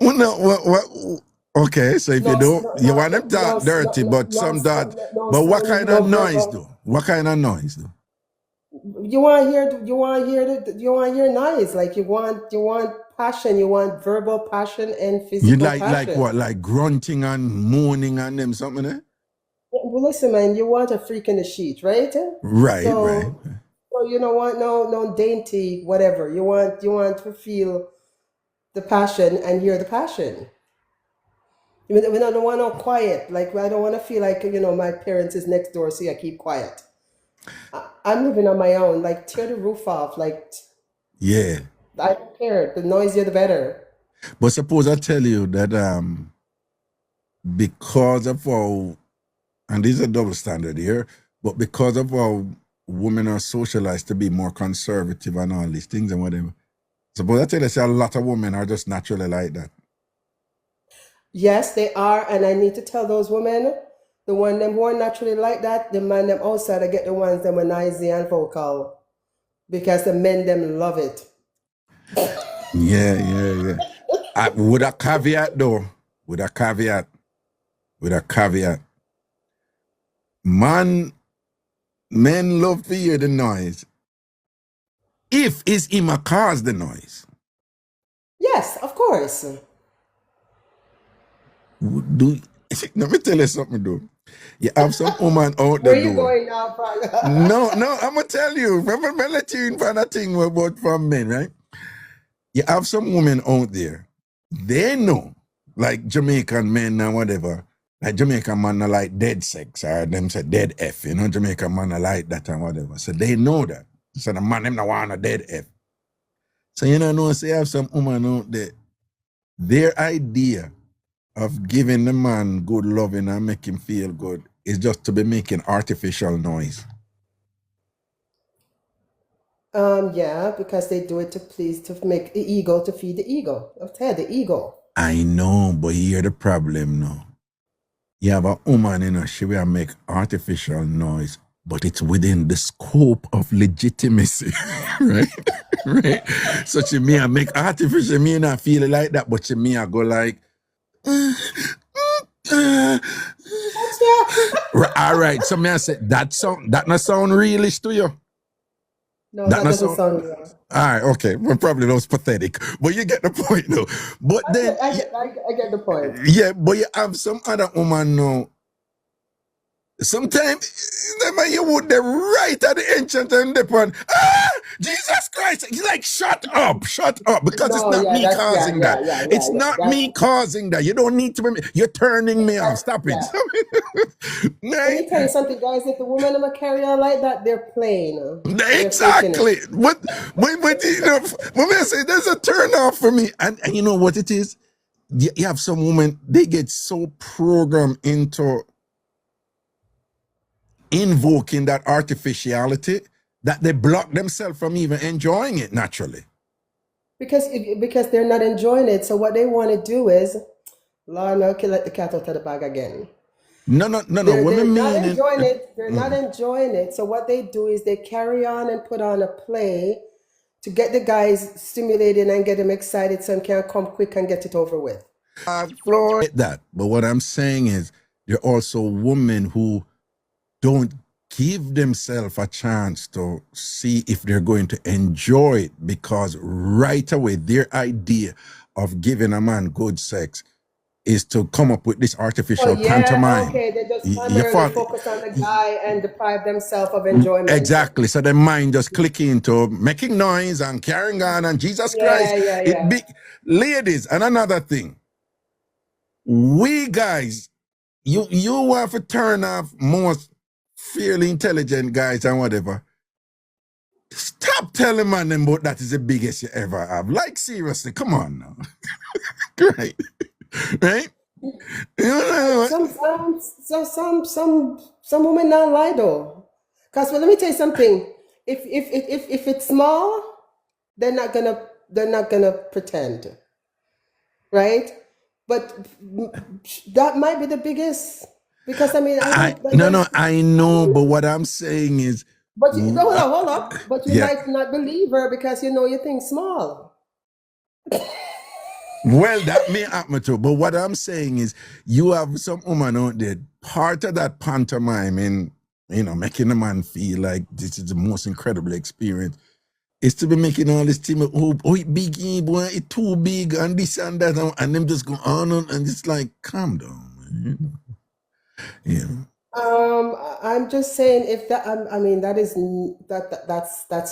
Well, no, what? Okay, so if you No, don't, no, you no, want them no, talk dirty, but no some that. sound, no But what sound, kind of no noise, verbal. though? What kind of noise, though? You want to hear noise. Like you want passion. You want verbal passion and You physical like passion. what? Like grunting and moaning and them something, eh? Well, listen, man, you want a freak in the sheet, right? Right, right. So you don't want no dainty whatever. You want to feel the passion and hear the passion. We don't want no quiet. Like I don't want to feel like my parents is next door, so I keep quiet. I'm living on my own. Like tear the roof off. Like Yeah. I don't care. The noisier the better. But suppose I tell you that because of how, and this is a double standard here, but because of how women are socialized to be more conservative and all these things and whatever, suppose I tell you, say a lot of women are just naturally like that. Yes, they are, and I need to tell those women, the one them who are naturally like that, the man them outside, I get the ones them are noisy and vocal, because the men them love it. Yeah. With a caveat though, with a caveat. Men love to hear the noise. If it's him a cause the noise. Yes, of course. Let me tell you something though. You have some woman out Where there you though. going now, Frank? No, I'm gonna tell you. Remember, me let you in for that thing about from men, right? You have some women out there. They know, like Jamaican men and whatever. Like Jamaican man are like dead sex, or them say dead F. You know, Jamaican man are like that and whatever. So they know that. So the man them not want a dead F. So you know, say you have some woman out there. Their idea of giving the man good loving and make him feel good is just to be making artificial noise. Yeah, because they do it to please, to make the ego, to feed the ego. I'll tell you, the ego. I know, but here's the problem now. You have a woman, she will make artificial noise, but it's within the scope of legitimacy, right? Right? So she may make artificial, may not feel it like that, but she may go like, all right. So may I say that not sound realish to you? No, that doesn't sound real. All right, okay. Well, probably that was pathetic, but you get the point, though. But then, I get the point. yeah, but you have some other woman now. Sometimes you would the right at the entrance and the one, Jesus Christ! He's like, shut up, because it's not me causing that. It's not me causing that. You don't need to be. You're turning me off. Stop it. Let me tell you something, guys. If the woman ever carry on like that, they're playing. Exactly. But when I say there's a turn off for me, and you know what it is? You have some women, they get so programmed into invoking that artificiality that they block themselves from even enjoying it naturally. Because they're not enjoying it. So what they want to do is, Lord, no, let the cat out of the bag again. No. They're not enjoying it. They're not enjoying it. So what they do is they carry on and put on a play to get the guys stimulated and get them excited so they can come quick and get it over with. That. But what I'm saying is there are also women who don't give themselves a chance to see if they're going to enjoy it, because right away their idea of giving a man good sex is to come up with this artificial pantomime. Okay, they just primarily focus on the guy and deprive themselves of enjoyment. Exactly. So their mind just click into making noise and carrying on and Jesus Christ. Ladies, and another thing. We guys, you have to turn off most fairly intelligent guys and whatever. Stop telling man them about that is the biggest you ever have. Like, seriously, come on now. Right? Right? Some women not lie though. Because let me tell you something. If it's small, they're not gonna pretend. Right? But that might be the biggest. Because I mean, I know, but what I'm saying is, but hold up. But you might not believe her because you think small. Well, that may happen too. But what I'm saying is, you have some woman out there, part of that pantomime in, making a man feel like this is the most incredible experience, is to be making all this team, it big, boy, it too big, and this and that, and them just go on, and it's like, calm down, man. I'm just saying if that, I mean, that's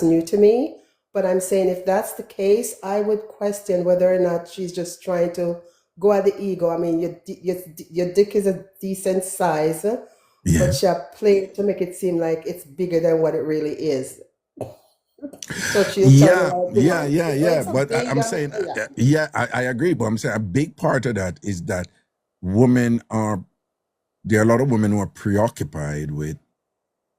new to me. But I'm saying if that's the case, I would question whether or not she's just trying to go at the ego. I mean, your dick is a decent size, but she played to make it seem like it's bigger than what it really is. So she's But I'm saying, I agree. But I'm saying a big part of that is that there are a lot of women who are preoccupied with,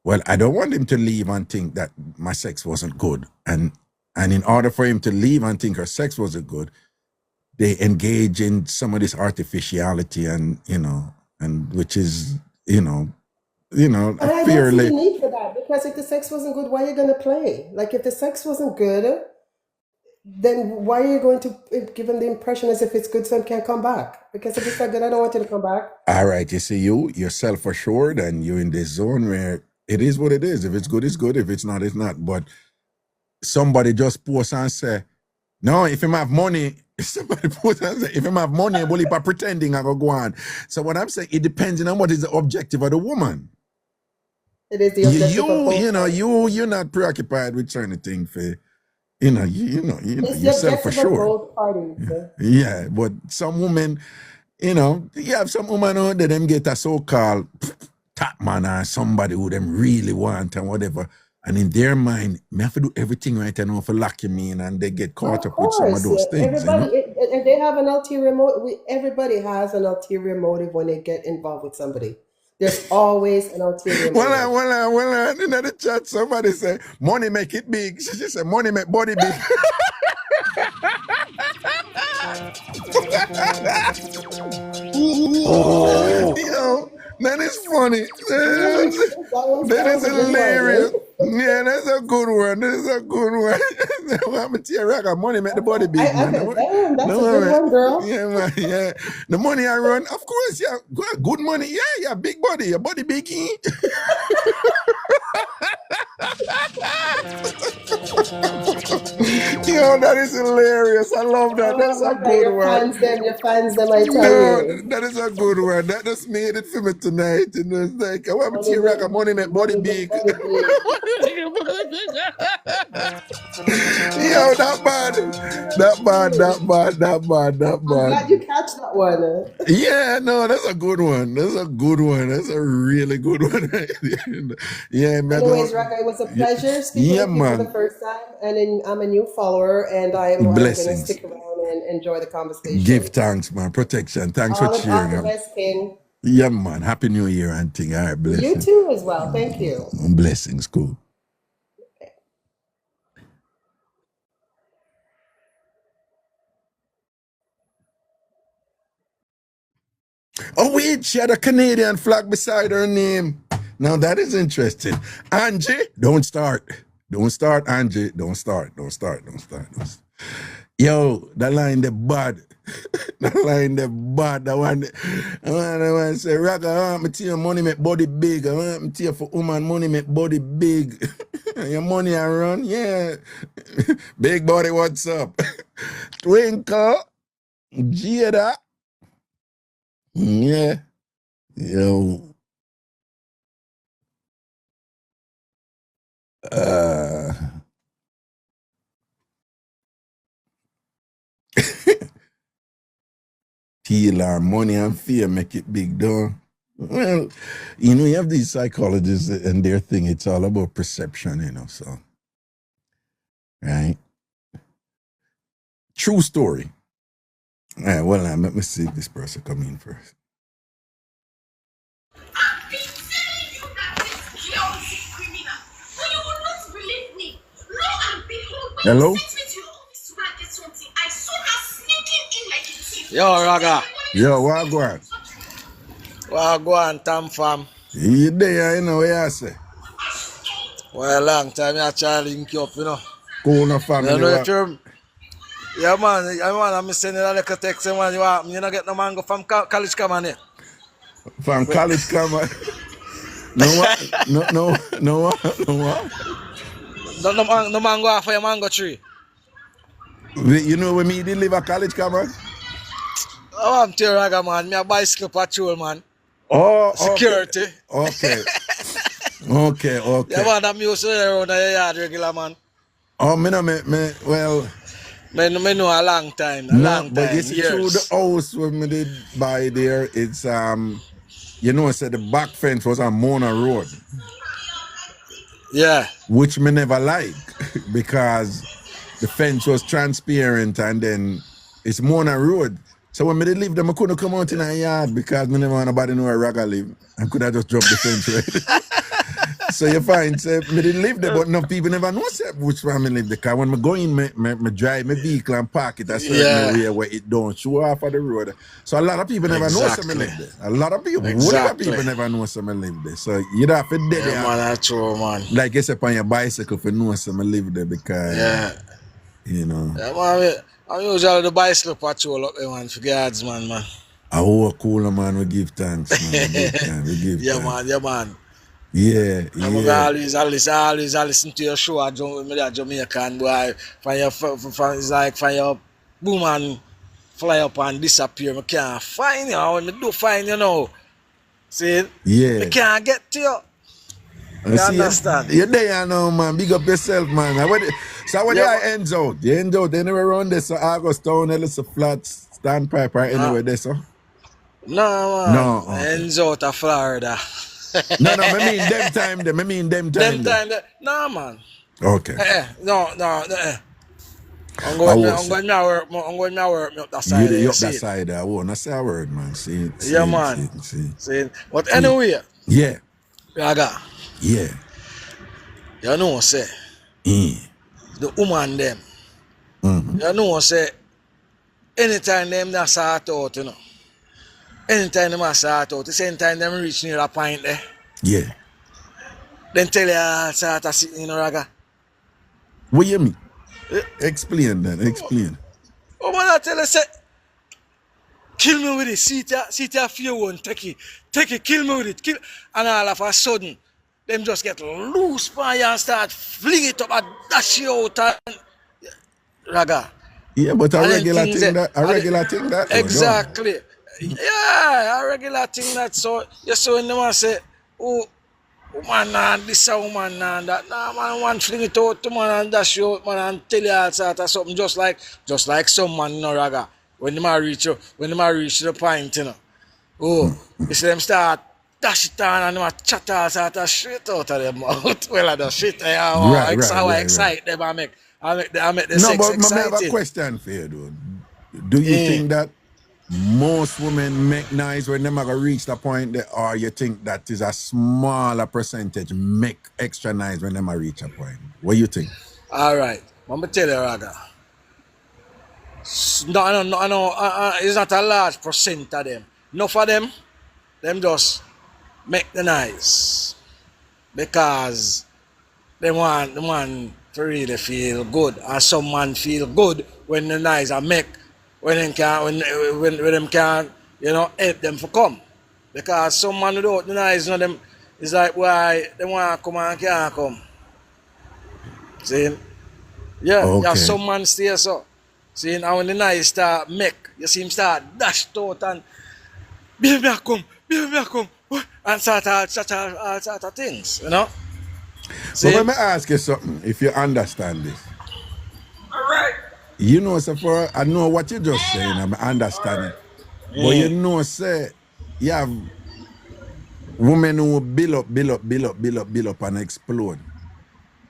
well, I don't want him to leave and think that my sex wasn't good. And in order for him to leave and think her sex wasn't good, they engage in some of this artificiality and which is, And I don't see the need for that, because if the sex wasn't good, why are you going to play? Like, if the sex wasn't good, then why are you going to give him the impression as if it's good so he can't come back? Because if it's not good, I don't want you to come back. All right, you see, you're self-assured and you're in this zone where it is what it is. If it's good, it's good. If it's not, it's not. But somebody just post and say, no, if him have money, somebody post and say, if him have money, well, if I'm pretending, I go on. So what I'm saying, it depends on what is the objective of the woman. It is the objective of both. You're not preoccupied with certain things for, you're self-assured. Yeah, but some women, you have some women out there, them get a so-called top man or somebody who them really want and whatever. And in their mind, me have to do everything right and for locking me in, and they get caught up with some of those things. And they have an ulterior motive. Everybody has an ulterior motive when they get involved with somebody. There's always an ulterior motive. Well, in the chat, somebody say, money make it big. She just said, money make body big. Yo, that is funny. That is hilarious. Yeah, that's a good one. That is a good one. I'm tell you, Raga, money make the body big, man. Damn, that's a good one, girl. Yeah, man, yeah. The money I run, of course, yeah, good money. Yeah, big body. Your body big. Yo, that is hilarious. I love that. That's a good one. Your fans them, I tell you. That is a good one. That just made it for me tonight. You know, it's like, I want to see Raga, money make body big. Yo, not bad. I'm glad you catch that one. Yeah, no, that's a good one. That's a really good one. Yeah, man. Anyways, Raka, it was a pleasure speaking with you for the first time. And I'm a new follower, and I'm going to stick around and enjoy the conversation. Give thanks, man. Protection. Thanks for cheering. All the best, King. Yeah, man. Happy New Year and thing. All right, blessings. You too as well. Thank you. Blessings. Cool. Oh, wait, she had a Canadian flag beside her name. Now that is interesting. Angie, don't start. Don't start, Angie. Don't start. Yo, that line the bad. That one say, Raga, I want me to your money make body big. I want me to your for woman money make body big. Your money I run, yeah. Big body, what's up? Twinkle, Jada. Yeah. Yo. Heal our money and fear make it big, though. Well, you know, you have these psychologists and their thing, it's all about perception, you know, so. Right? True story. All right, well, now, let me see if this person come in first. I've been telling you that this girl is a criminal, but you will not believe me. Lo and behold, when Hello? you sent me to your office to go and get something, I saw her sneaking in like a thief. Yo, Raga. Yo, Wagwan. Wagwan, TamFam. You there, you know what I say? Well, a long time I try to link you up, you know. Cool, no family. You know if you're... Yeah, man, I'm sending a little text, man. You not get no mango from college come on here. From college come on. No what? No what? No mango off of your mango tree. You know when me deliver college come on? Oh, I'm telling you, Raga, man. Me a bicycle patrol, man. Oh, security. Okay. Yeah, man, I'm used to it around the yard regular, man. Oh, well... Me know a long time, but you see, through the house when me did buy there, it's, you know, I said the back fence was on Mona Road. Yeah. Which me never like, because the fence was transparent and then it's Mona Road. So when me did leave them, I couldn't come out in a yard because me never want nobody know where Raga live. I could have just dropped the fence right. So you find, say, me didn't live there, but no people never know which one me live there. Because when me go in, me drive my vehicle and park it a certain way where it don't show off of the road. So a lot of people never know some me live there. A lot of people, people never know some me live there. So you don't have to dead there. Man, that's true, man. Like you say on your bicycle for know some me live there because, you know. Yeah, man, I'm usually the bicycle patrol up there, man, for guards, man. Oh, cool, man. We give thanks, man. We give thanks. Yeah, man. Yeah. I always listen to your show at Jamaican boy. It's like from your boom and fly up and disappear. I can't find you. When I do find you now, see? Yeah. I can't get to you. You understand? You're there now, man. Big up yourself, man. So when I ends out? You end out anywhere around there, so August Town, Ellis Flats, Standpipe, or anywhere there, so? No, man. No. Ends out of Florida. No, I mean them time. No, man. Okay. No. I'm I going was to work me up that you side there, the you up that see it? side. I won't say a word, man. See it, see Yeah, it, man. see it, see it. See? But See it. anyway, Yeah, Raga, yeah. you know, say, Mm. the woman them, Mm-hmm. you know, say, anytime them that start out, you know, anytime them start out, the same time them reach near a point there, Yeah. then tell you, start to sit in Raga. What you mean? Explain then. Explain. Oh, man, I tell you, say, kill me with it, see it, fear one, take it, kill me with it, kill, and all of a sudden, them just get loose by you and start fling it up and dash you out and Raga. Yeah, but a And then regular things thing that though, don't. exactly. Yeah, a regular thing that so you saw when them say, oh woman and this a woman and that. Nah man one fling it out to man and dash you out man and tell you all sort of something just like some man, you know, Raga. When them reach the point, you know. Oh, you see them start dash it on and them chat all sort of shit out of them mouth. Well I do shit Right. excite them I make the No, sex but I exciting. have a question for you, though. Do you think that most women make noise when them are reach the point there, or you think that is a smaller percentage make extra noise when them are reach a point? What do you think? All right, let me tell you, Raga. No, it's not a large percent of them. Enough of them just make the noise because they want the man to really feel good, and some man feel good when the noise are make when them can you know help them for come because some man without the noise, you know them it's like why they want to come and can't come. See? Yeah, Okay. yeah, some man stay so. See, and when the night start make, you see him start dash out and baby I come, and start all sort of things, you know? So let me ask you something, if you understand this. Alright. You know, so for I know what you're just saying, I'm understanding. But you know, say, you have women who build up and explode.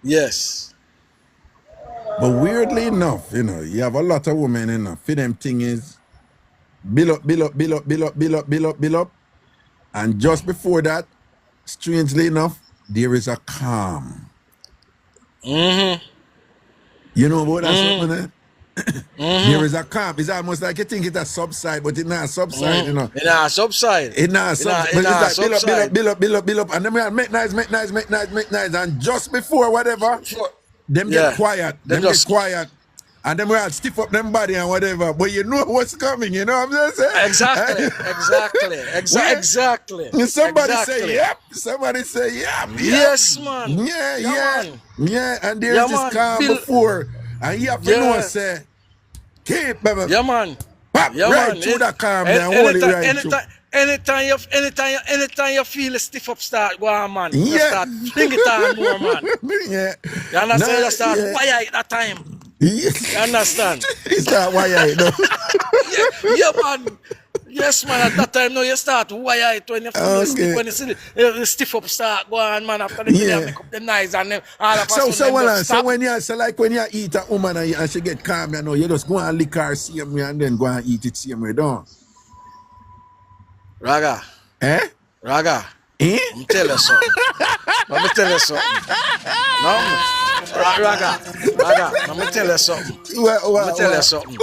Yes. But weirdly enough, you know, you have a lot of women, you know, for them thing is build up. And just before that, strangely enough, there is a calm. Mm-hmm. You know about that something, eh? There is a calm. It's almost like you think it's a subside, but it's not a subside, you know. It's not a subside. It's not a subside. But it's like build up. And then we are make noise. And just before whatever, them get quiet. Them get quiet. And then we all stiff up them body and whatever. But you know what's coming, you know what I'm saying? Exactly. Somebody say yep. Somebody say yep. Yes, man. Yeah. And there's this calm before. And you have to know, say, keep, baby. Yeah, man. Pop right through the calm there and hold it right through. Anytime you feel a stiff up start go on, man. You start fling it on more, man. Yeah. You understand? You start wire at that time. You understand? It's not wire it, no. Yeah, man. Yes, man. At that time, no, you start wire it when you feel stiff, when you see the stiff up start go on, man. After the you make up the nice and then all of a sudden so when you say like when you eat a woman and she get calm, you know, you just go and lick her same way and then go and eat it same way, don't? Raga. Eh? Raga. Eh? Let me tell you something. No, Raga, let me tell you something. Let me tell you something.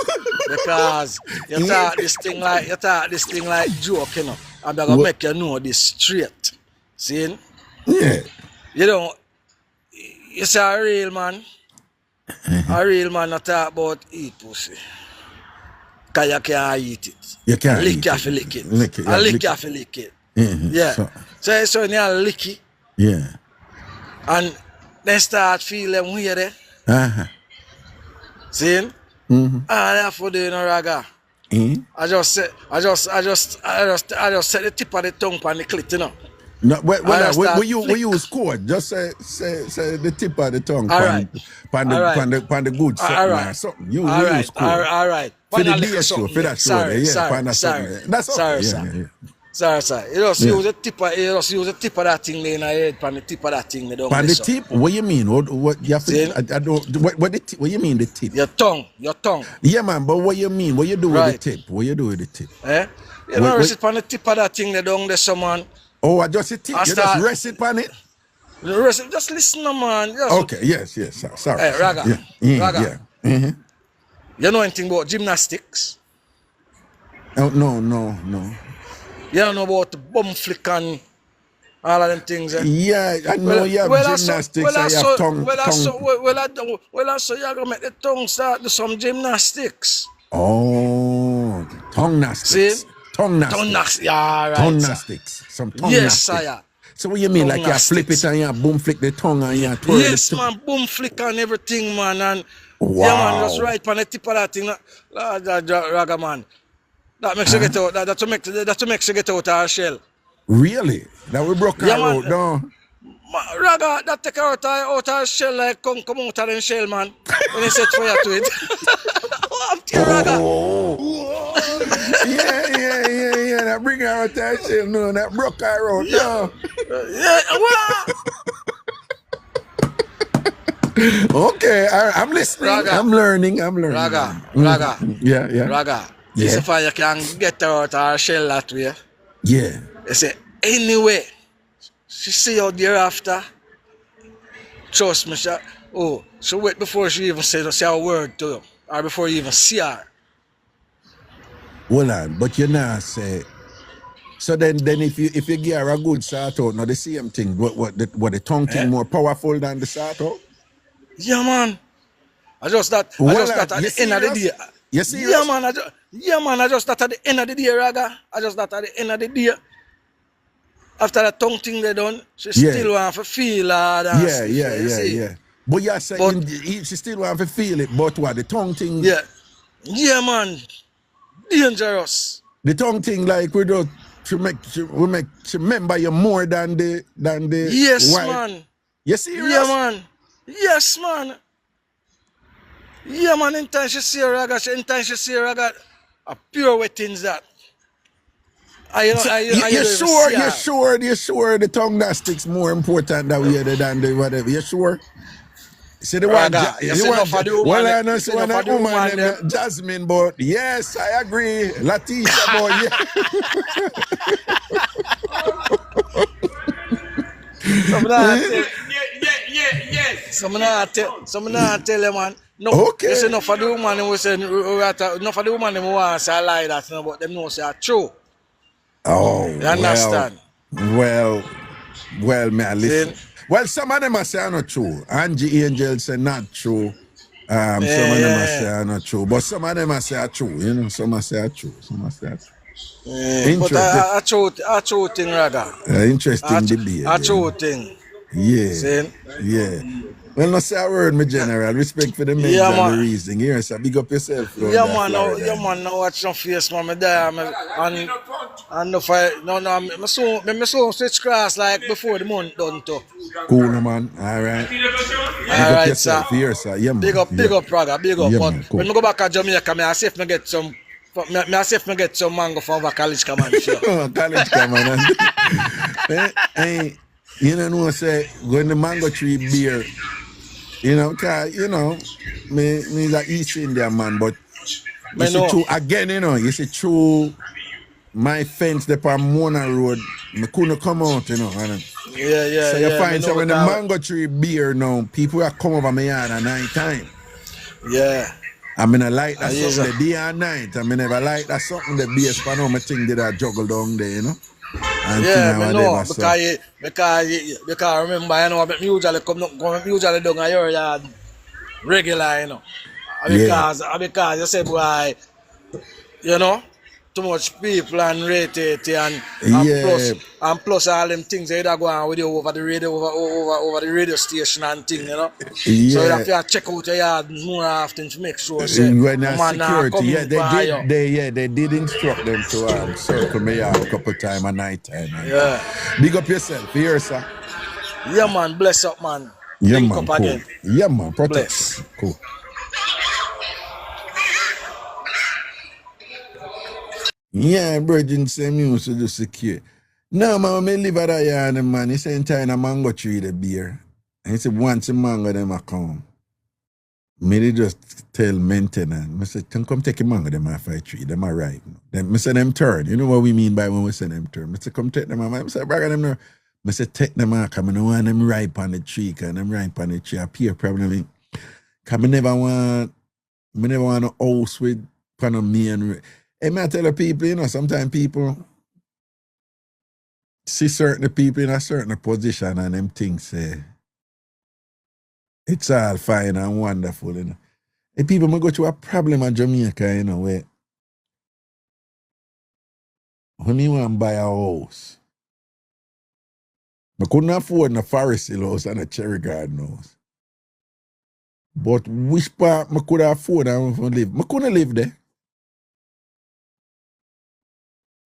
Because you talk this thing like joke, you know. I'm gonna make you know this straight. See? Yeah. You know, you say a real man. A real man not talk about eat pussy. Cause you can't eat it. You can't lick eat you it. for lick it. Lick it. Lick you for lick it. Yeah. So you lick it. Yeah. And then start feeling weird, eh? See? Therefore doing a Raga. I just set the tip of the tongue on the clit, you know. No, we use code. Just say the tip of the tongue. On the good something. Something. You use code. All right. For the day show, for that show. That's okay. Sorry, sir. You just use the tip of that thing there in your head, pan the tip of that thing there down On there, the so. tip? What you mean? What you have See? to, I don't, what you mean the tip? Your tongue. Yeah, man, but what you mean? What you do with the tip? What you do with the tip? Eh? You know, rest it on the tip of that thing there down there, so, man. Oh, I just a tip. You just rest it on it? Just listen, man. Just, okay, yes, sorry. Hey, Raga. Raga. Yeah. Mm-hmm. You know anything about gymnastics? Oh, no. You don't know about the bum flick and all of them things, eh? Yeah, I know you have gymnastics, I have tongue. Well, so you're going to make the tongue start do some gymnastics. Oh, tongue gymnastics. See? Tongue gymnastics. Yeah, right. Tongue gymnastics. Some tongue yes, gymnastics. sire. So what you mean, like you flip it and you boom flick the tongue and you twirl yes, the man, boom flick and everything, man. And wow. Yeah, man, just right on the tip of that thing. Raga, man. That makes you get out. That makes you get out of our shell. Really? That we broke our out, no? Raga, that take her out of our shell like come out of the shell, man. When they set fire to it. Raga. Yeah. That bring her out of our shell, no. That broke her out, no. Okay, I'm listening. Raga. I'm learning. Raga. Yeah. Raga. You see if you can get her out of our shell that way. Yeah. You say, anyway, she see you thereafter. Trust me, she wait before she even say a word to you. Or before you even see her. Hold on, but you now say. So then if you give her a good sort out, now the same thing. What the tongue thing more powerful than the sort out? Yeah, man. I just that at the end of the day. You see? Yeah, man. I just that at the end of the day, Raga. I just that at the end of the day. After the tongue thing they done, she still want to feel that. Yeah. But you're saying she still want to feel it, but what, the tongue thing? Yeah, man. Dangerous. The tongue thing, like, we remember you more than the yes, wife. Man. You serious? Yeah, man. Yes, man. Yeah, man. In time she see Raga, a pure wettings that. You sure the tongue gymnastics more important than the whatever? You sure? See the one, woman, Jasmine, but yes, I agree. Latisha, boy, Someone tell you, man. No, okay. You say enough for the woman we say enough for the woman who wants to lie that, but them know say true. Oh, you understand? Well, man, listen. Well, some of them are saying not true. Angie Angel say not true. Some of them are saying not true. But some of them are saying true. You know, some are saying true. But a true thing, Raga. Interesting debate. A true thing. Yeah. Yeah. Well, no say a word, my general. Respect for the men and the reason. Here, so big up yourself. Yeah, man. Now watch no face, man. Me there, and no fight. No. Me so switch class like before the month done too. Cool, man. All right. All right, sir. Here, sir. Yeah, man. Big up, Raga. Big up. Yeah, But man, cool. when I go back to Jamaica, I see if I get some. I see if I get some mango from over college, come on. Sure. College, come on. Hey, you know, say when the mango tree beer. You know, cause me like East Indian man, but you see true again, you see true my fence the Mona Road, me couldn't come out, Yeah. So you find so when the mango tree beer now, people are come over my yard at night time. Yeah. I mean I like that something the day and night. I mean never like that something the beer span on my thing that I juggle down there, And know, because remember, I usually come down at your yard regular, Because you say, boy, too much people and rate it and plus all them things that go on with you over the radio station and thing, So you have to check out your yard more often to make sure security, they did instruct them to circle me out a couple times at night time. Yeah. Big up yourself, here, sir. Yeah, man, bless up, man. Yeah, Link man, up cool. again. Yeah, man, protect. Bless. Cool. Yeah, Virgin say me used to do secure. No, man, me live at a yard, man. He say in China mango tree the beer. And he said once a mango them a come. Me they just tell maintenance. I say, come take a mango them off a tree. Them are ripe. Then I say them turn. You know what we mean by when we say them turn. I say come take them off. I say brother them no. I say take them off. Cause I don't want them ripe on the tree. Cause them ripe on the tree a peer problem. Cause me never want a house with kind of me and hey, man, I tell the people, you know, sometimes people see certain people in a certain position and them things say it's all fine and wonderful, you know. Hey, people may go through a problem in Jamaica, you know, where when me want to buy a house, I couldn't afford a forest hill house and a cherry garden house. But which part I could afford and live? I couldn't live there.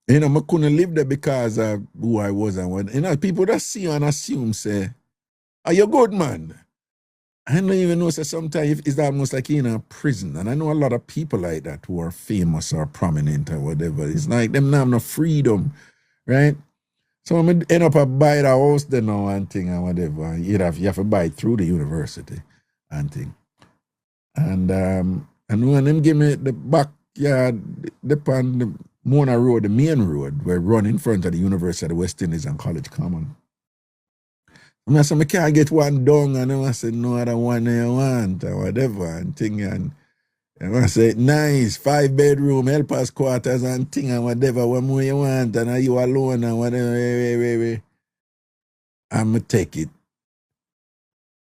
You know, I couldn't live there because of who I was and what. You know, people that see you and assume, say, are you good, man? I don't even know, so sometimes it's almost like you're in a prison. And I know a lot of people like that who are famous or prominent or whatever. It's like them not have no freedom, right? So I'm end up a buy the house then or one thing or whatever. You have to buy it through the university and thing. And when them give me the backyard, on the Mona Road, the main road, where run in front of the University of the West Indies and College Common. I said, I can't get one done, and I said, no other one I want, or whatever, and thing, and I said, nice, 5-bedroom, helpers quarters, and thing, and whatever, what more you want, and are you alone, and whatever, I'm going to take it.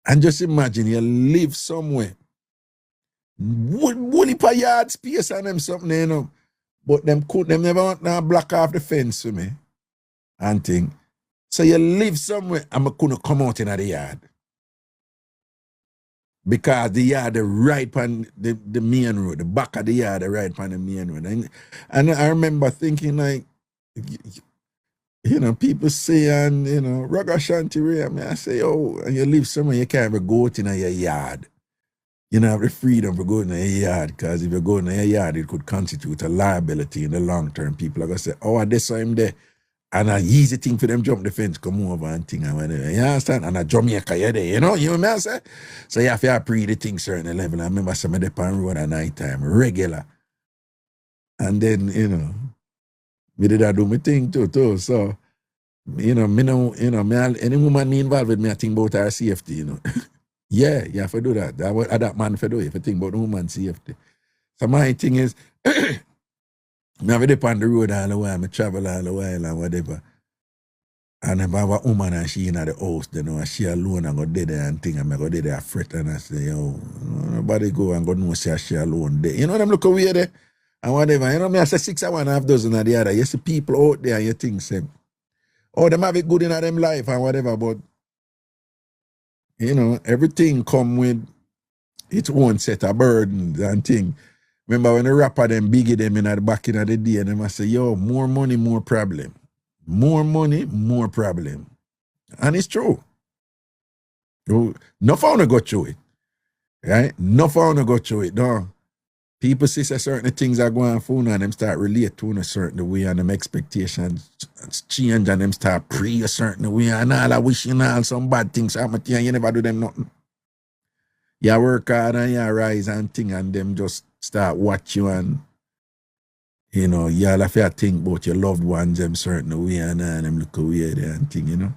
And just imagine, you live somewhere, woolly per yard space and them something, you know, but them never want to block off the fence for me, and thing. So you live somewhere, and I couldn't come out in the yard. Because the yard right on the main road, the back of the yard right on the main road. And I remember thinking like, you know, people say, and you know, Ragashanti, I say, oh, and you live somewhere, you can't even go out in your yard. You don't have the freedom to go in your yard, because if you go in your yard, it could constitute a liability in the long term. People are going to say, oh, I saw him there. And an easy thing for them jump the fence, come over and thing and whatever. You understand? And a Jamaica, you're there, you know what I say? So you have to pre the thing certain level. I remember some of the pan road at night time, regular. And then, you know, me did I do my thing too. So, you know, any woman me involved with me, I think about her safety, you know. Yeah, you have to do that. That man for do if you think about the woman safety. So my thing is, I have it on the road all the while, I travel all the while and whatever. And if I have a woman and she in the house, you know, she alone and go there and thing, and I go there fret and I say, yo, nobody go and go no say she alone there. You know them look away there and whatever. You know, me I say 6.5 dozen of the other. You see people out there and you think, say, oh, them have it good in them life and whatever, but you know, everything come with its own set of burdens and thing. Remember when the rapper them biggie them in the back in the day, and them I say, yo, more money, more problem. More money, more problem. And it's true. No fun to go through it. Right? No fun to go through it. No. People see certain things are going on and them start relate to in a certain way and them expectations change and them start pray a certain way and all I wishing all some bad things happen to you and you never do them nothing. You work hard and you rise and thing and them just start watch you and you know, you all have to think about your loved ones them certain way and them look away there and thing, you know.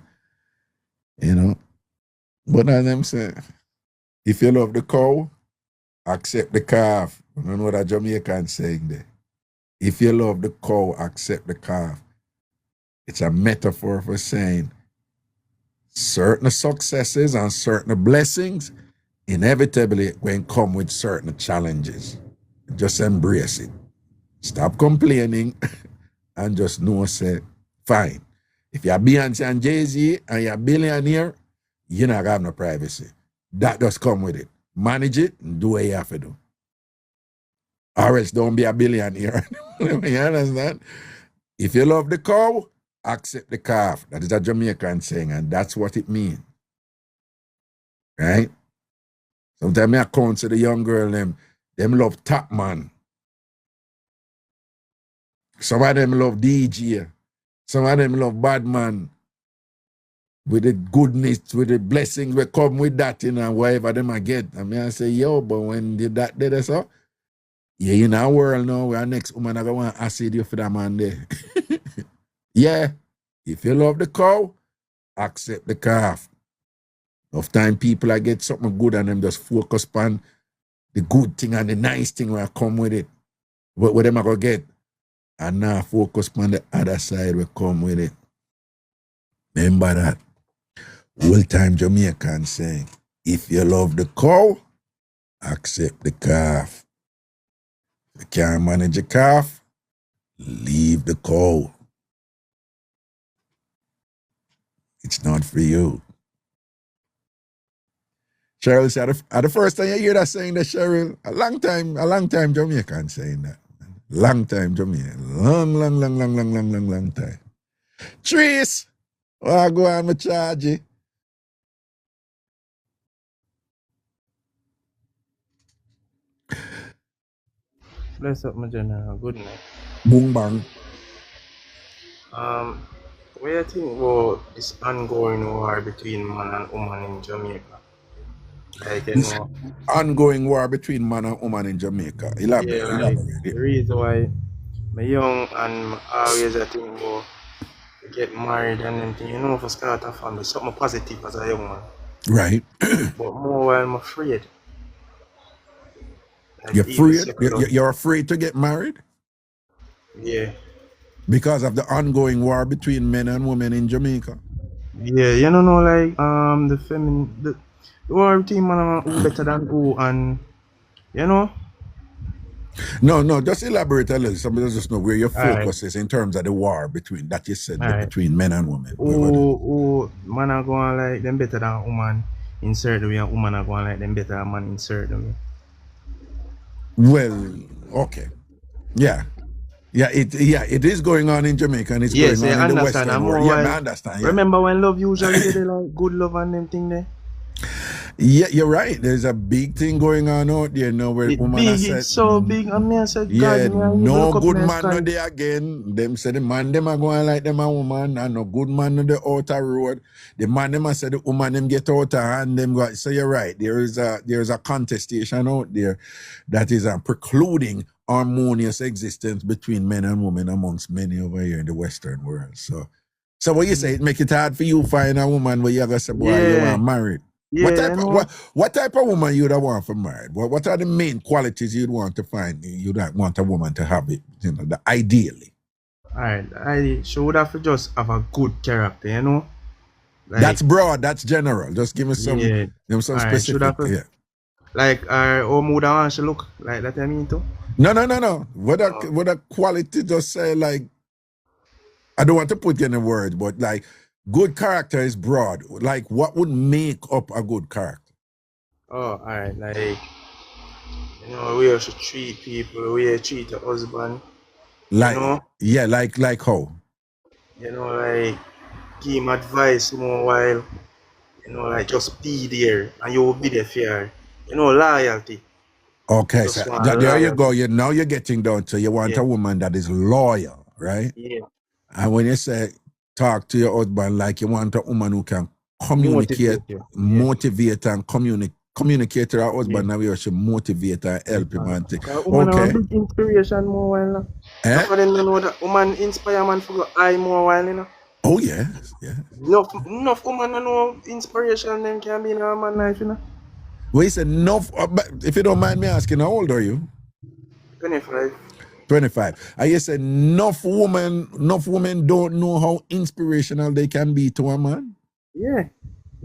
You know. But as them say, if you love the cow, accept the calf. I don't know what a Jamaican saying there. If you love the cow, accept the calf. It's a metaphor for saying certain successes and certain blessings inevitably will come with certain challenges. Just embrace it. Stop complaining and just know, say, fine. If you're Beyonce and Jay-Z and you're a billionaire, you're not going to have no privacy. That does come with it. Manage it and do what you have to do. Or else don't be a billionaire. You understand? If you love the cow, accept the calf. That is a Jamaican saying, and that's what it means. Right? Sometimes I come to the young girl, them love top man. Some of them love DJ. Some of them love bad man. With the goodness, with the blessings we come with that, whatever them I get. I mean, I say, yo, but when did that did so? Yeah, in our world now, our next woman I want to acid you for that man there. Yeah. If you love the cow, accept the calf. Of time people I get something good and them just focus on the good thing and the nice thing will come with it. What them I go get? And now focus on the other side will come with it. Remember that. Old time Jamaican saying, if you love the cow, accept the calf. If you can't manage a calf, leave the cow. It's not for you. Cheryl said, at the first time you hear that saying that, Cheryl, a long time Jamaican saying that. Long time Jamaican. Long time. Trees, I go on my charge you. Bless up, my general. Good night. Boom bang. What do you think about this ongoing war between man and woman in Jamaica? Like, you know, Ongoing war between man and woman in Jamaica. Elaborate. yeah, like the reason why me young and always I think about get married and everything, you know, for start a family, something positive as a young man. Right. But more while I'm afraid. Like, You're afraid? You're afraid to get married? Yeah. Because of the ongoing war between men and women in Jamaica? Yeah, you know, like the war between man and who better than who, and you know. No, just elaborate a little. Somebody just know where your focus Right. is in terms of the war between that you said Right. between men and women. Who man are going like them better than woman in certain way, and woman are going like them better than man in certain way. Well, okay. Yeah. Yeah, it is going on in Jamaica and it's going on in the Western world. Yeah, I understand. Yeah. Remember when love usually did like good love and them thing there? Yeah, you're right. There's a big thing going on out there now where woman Big, said, it's so big. I mean, I said, yeah, God, no good man no there again. Them say the man them are going like them a woman, and no good man on the outer road. The man them a say the woman them get out of hand them go. So you're right. There is a contestation out there that is precluding harmonious existence between men and women amongst many over here in the Western world. So what you say? It make it hard for you find a woman where you gonna say, boy, you want married. Yeah, what type of woman you'd want for married? What are the main qualities you'd want to find? You'd want a woman to have it, ideally. Alright, she would have to just have a good character, you know. Like, that's broad. That's general. Just give me some, some specific. Yeah. Like, how would I want she look like that? I mean, too. No. What a quality just say like. I don't want to put in a word, but like. Good character is broad. Like, what would make up a good character? Oh, alright. Like, you know, we should treat people, we treat a husband. Like, you know? Yeah, like how? You know, like, give him advice more while, you know, like, just be there and you will be there for her. You know, loyalty. Okay, so there you go. Now you're getting down to you want a woman that is loyal, right? Yeah. And when you say, talk to your husband like you want a woman who can communicate, motivate and communicate to her husband. Now you should motivate and help him and think. Woman have a big inspiration more while now. For them to know that woman inspire man for I more while, you know. Oh yes. Enough woman know inspiration them can be in a man life, you know. Well, it's enough. If you don't mind me asking, how old are you? 25. 25. I guess enough women don't know how inspirational they can be to a man. Yeah.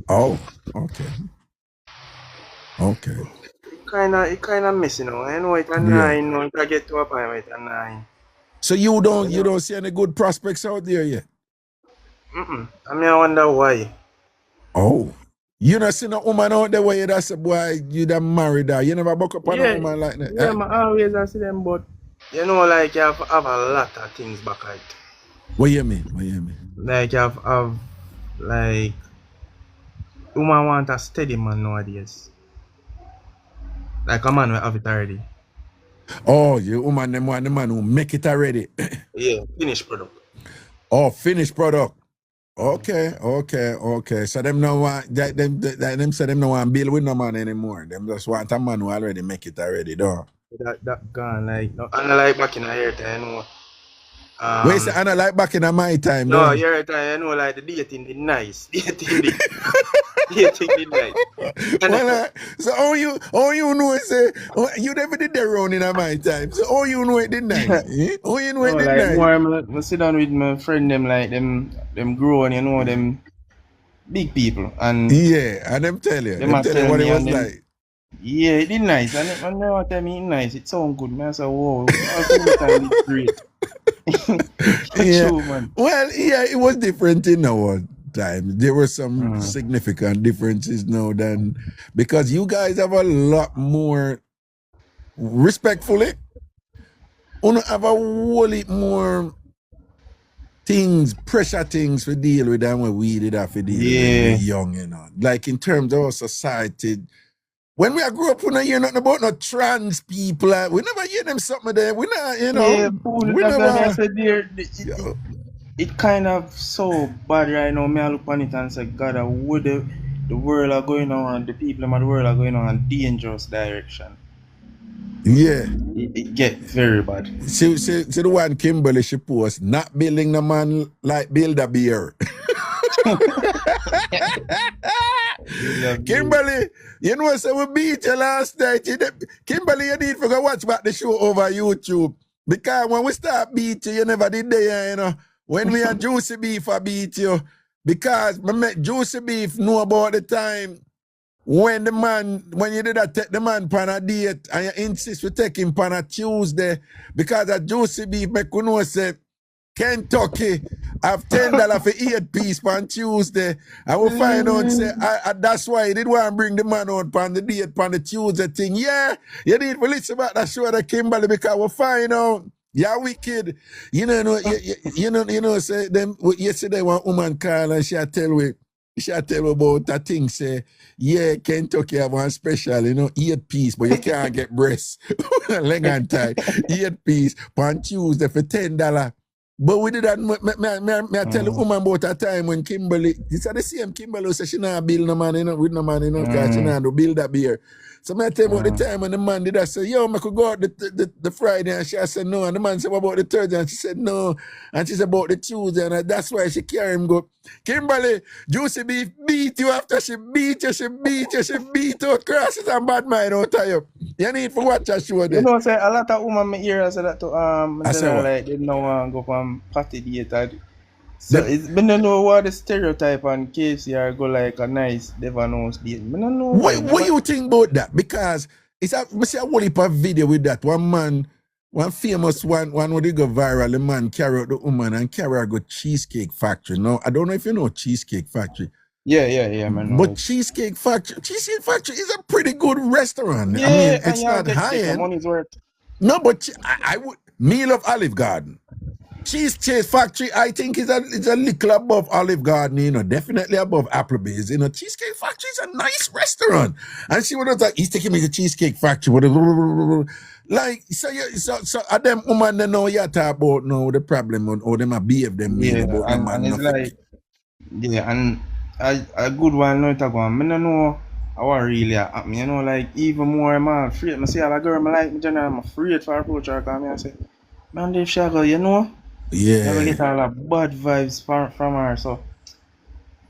Oh, okay. It kinda messy now. I know it a 9, you know, it I get to a point where it a 9. So you don't see any good prospects out there yet? I mean, I wonder why. Oh. You not seen a woman out there where that's a boy you done married her. You never buck up on a woman like that. Yeah, I always I see them, but you know, like you have a lot of things back at. What you mean? Like you have like woman want a steady man nowadays. Like a man will have it already. Oh, you woman, them want the man who make it already. Yeah, finished product. Oh, finished product. Okay. So them no want them say them no want build with no man anymore. Them just want a man who already make it already, though. That gone like no, and like back in the year time, you know. Wait, say Anna like back in my time, No, though. your time, you know, like the dating did nice. Dating did nice. Well, so all you know say you never did that round in my time. So all you know it did nice. All you know it No, did like nice. more I sit down with my friend them like them grown, you know, them big people and Yeah, and them tell you them what me it was and them, like. yeah, it did nice. And they want tell me it nice, it sound good. Man, I say, whoa, our food time is great. Yeah. True, man. Well, yeah, it was different in our time. There were some significant differences now than because you guys have a lot more respectfully. You have a whole lot more things, pressure things to deal with than when we did have to deal with when we were young, you know. Like in terms of our society. When we grew up, we don't hear nothing about no trans people. We never hear them something there. We not, you know. Yeah, food, We that's never. why I said there, it kind of so bad right now. Me I look on it and say, God, would the world are going on, the people in the world are going on a dangerous direction. Yeah. It get very bad. See the one Kimberly she post, not building the man like build a beer. Kimberly, you know what, so we beat you last night. Kimberly, you need to go watch back the show over YouTube. Because when we start beat you never did there, you know. When we are Juicy Beef, I beat you. Because I met Juicy Beef know about the time when you did that, take the man on a date and you insist we take him on a Tuesday because a Juicy Beef make you know say Kentucky have $10 for 8 piece on Tuesday. I will find out say that's why he did want to bring the man out on the date on the Tuesday thing. Yeah, you need to listen about that show that Kimberly because we'll find out. Yeah, wicked. You know, say them yesterday one woman called and she tell me about that thing, say, yeah, Kentucky have one special, 8 piece, but you can't get breasts. Leg and tie. 8 piece on Tuesday for $10. But we did that, I tell the woman about a time when Kimberly, it's the same Kimberly said she not build no man, with no man, because she not do build that beer. So I tell you about the time when the man did that, say, yo, I could go out the Friday, and she said no, and the man said, what about the Thursday? And she said no, and she said about the Tuesday, and that's why she carry him go, Kimberly, Juicy Beef beat you after she beat you across it and bad mind out of you. You need to watch that show there. You know, say a lot of women me hear say that to I say what? like they don't want to go from party date. So it's been don't know what the stereotype on KFC or go like a nice never knows date. I don't know. What you think about that? Because I see a whole heap of video with that. One famous one would go viral, the man carry out the woman and carry her go Cheesecake Factory. Now, I don't know if you know Cheesecake Factory. Yeah, man. But Cheesecake Factory is a pretty good restaurant. Yeah, I mean, it's not high end. Money's worth. No, but I would meal of Olive Garden. Cheesecake Factory, I think it's a little above Olive Garden, definitely above Applebee's. Cheesecake Factory is a nice restaurant. And she was like, he's taking me to Cheesecake Factory. Like, so them woman they know you talk about now the problem or them behave them way about them and it's like, yeah, and a good one now to go on. I don't know how really happen, like even more I'm afraid. I see all a girl I like me generally, I'm afraid for approach her because I say, man, Dave Shackle, yeah. I get all the bad vibes from her, so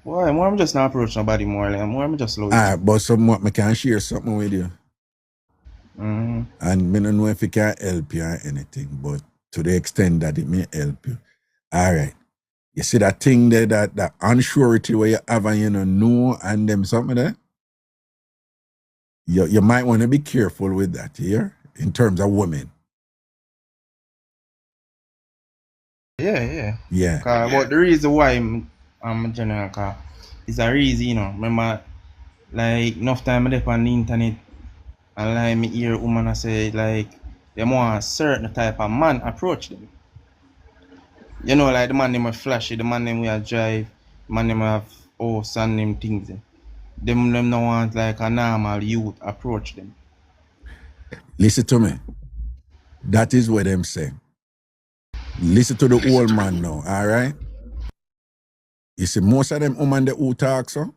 why? More I'm just not approach nobody more, like more I'm just low. But somewhat I can share something with you. And I don't know if it can help you or anything, but to the extent that it may help you. All right. You see that thing there, that unsurety where you have and know and them something there? You might want to be careful with that here in terms of women. Yeah. Yeah. But the reason why I'm general car is a reason, remember, like enough time I dip on the internet and like me hear woman say like they want a certain type of man approach them. Like the man them are flashy, the man them will drive, the man them have house and them things. Them don't want like a normal youth approach them. Listen to me. That is what them say. Listen to the old man now, all right? You see, most of them women who talk so.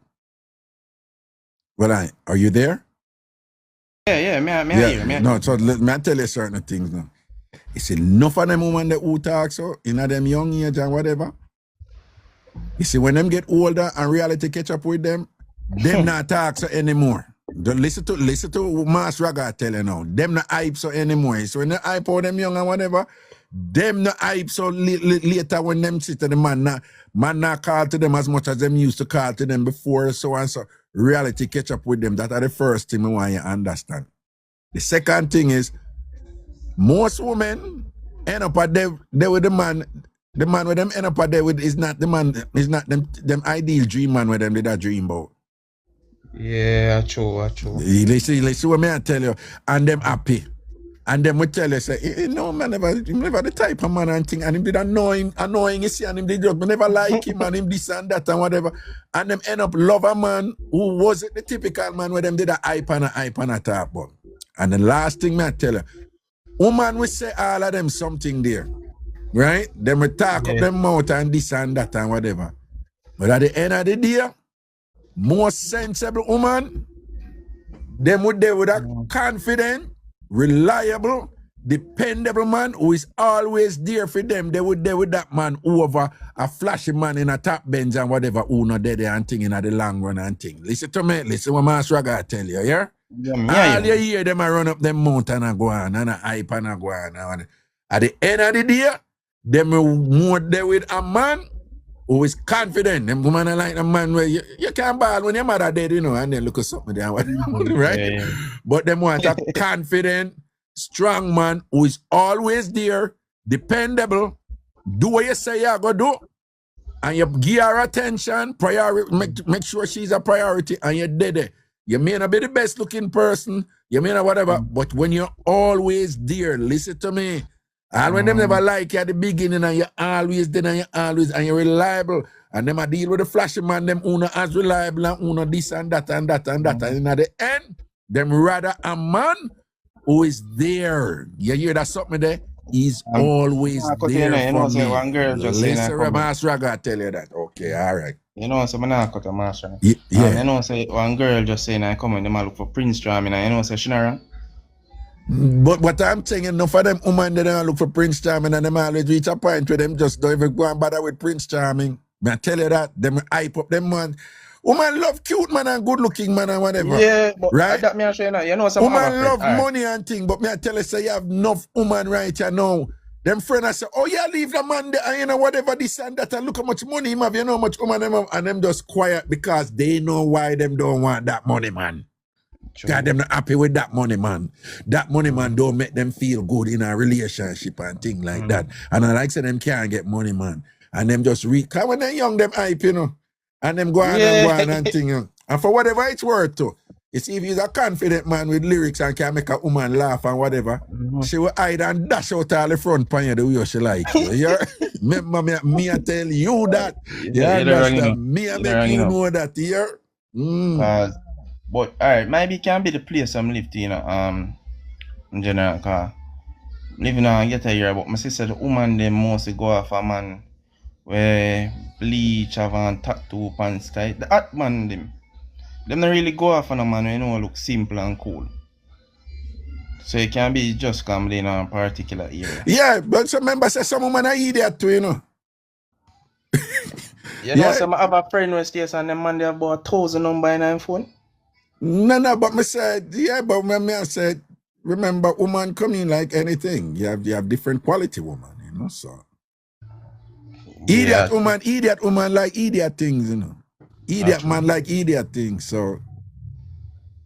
Well, are you there? Yeah, me hear. No, so let me tell you certain things now. You see, enough of them women who talk so, in them young age and whatever. You see, when them get older and reality catch up with them not talk so anymore. Don't listen to Mas Raga tell you now. Them not hype so anymore. So when they hype all them young and whatever, them not hype so later when them sit to the man not call to them as much as them used to call to them before, so and so. Reality catch up with them. That are the first thing I want you to understand. The second thing is, most women end up at there with the man with them end up at there with is not the man, is not them ideal dream man with them did that dream about. Yeah, true. Listen what me I tell you, and them happy. And them will tell you, say, no, man, never the type of man and thing, and him did annoying, you see, and him did just never like him, and him this and that and whatever. And them end up love a man who wasn't the typical man where them did a hype and a talk about. And the last thing me I tell you, woman will say all of them something there, right? Them will talk up them mouth and this and that and whatever. But at the end of the day, most sensible woman, them would they with a confident, reliable, dependable man who is always there for them. They would with that man over a flashy man in a top bench and whatever who not there and thing in the long run and thing. Listen to me, listen what Master Raga tell you, yeah? All you hear them a run up them mountain and go on and a hype and a go on. At the end of the day, them more there with a man who is confident. Them woman are like a man where you can't ball when your mother dead, you know, and then look at something there, right? Yeah. But them want a confident, strong man who is always there, dependable, do what you say you're going to do, and you give her attention, make sure she's a priority, and you're dead. You may not be the best looking person, you may not whatever, but when you're always there, listen to me. And when them never like you at the beginning and you're always there and you're reliable, and them a deal with the flashy man, them who not as reliable and who not this and that and that and that. And at the end, them rather a man who is there. You hear that something there? He's always there for me. One girl just listen, Master Raga tell you that. Okay, all right. You know, so I'm not cut a master. Yeah. You know, say one girl just saying I come and them look for Prince Charming, and you know, say she not wrong. But what I'm saying, enough of them women they don't look for Prince Charming and them always reach a point where them just don't even go and bother with Prince Charming. I tell you that, them hype up them man. Woman love cute man and good looking man and whatever. Yeah, but right? That me I say now, you know some woman love money and thing, but me I tell you say you have enough woman right here now. Them friends I say, oh yeah, leave the man there and you know whatever this and that and look how much money him have, you know how much woman them have, and them just quiet because they know why them don't want that money, man. God, them not happy with that money, man. That money, man, don't make them feel good in a relationship and thing like that. And I like say them can't get money, man. And them just cause when they're young, them hype, you know. And them go on and thing, you know. And for whatever it's worth, too. It's if he's a confident man with lyrics and can make a woman laugh and whatever, she will hide and dash out all the front pan you the way she like you. Yeah? me I tell you that. You understand? Me I make you know that, yeah? But alright, maybe it can be the place I'm living, you know, in general, cause living on get a year, but my sister the woman them mostly go off a man where bleach have and tattoo pants sky. The hot man them not really go off on a man where you know look simple and cool. So it can be just come in a particular area. Yeah, but remember say some woman are idiot too, you know. You know, some have a friend who stays and them man they have about 1,000 number in their phone. No, but me said, yeah, but me I said, remember, woman come in like anything. You have different quality woman, you know, so. Idiot woman like idiot things, you know. Idiot man like idiot things, so.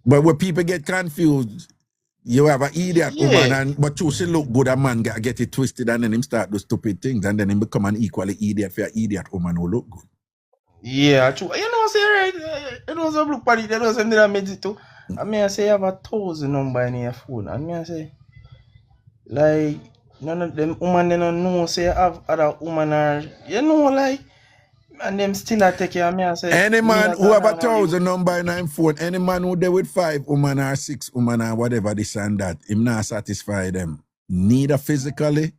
But when people get confused, you have an idiot woman, but you she look good, a man get it twisted and then him start do stupid things and then him become an equally idiot for an idiot woman who look good. Yeah, true. You know, say right. You know, some look at it. You know, some that made it too. I mean, I say you have 1,000 number in your phone. And me, I say, like, none of them women they don't know. Say you have other women are, you know, like, and them still take you. I mean, I say, any man who have 1,000 number in his phone, any man who there with 5 women or 6 women or whatever this and that, him not satisfy them. neither physically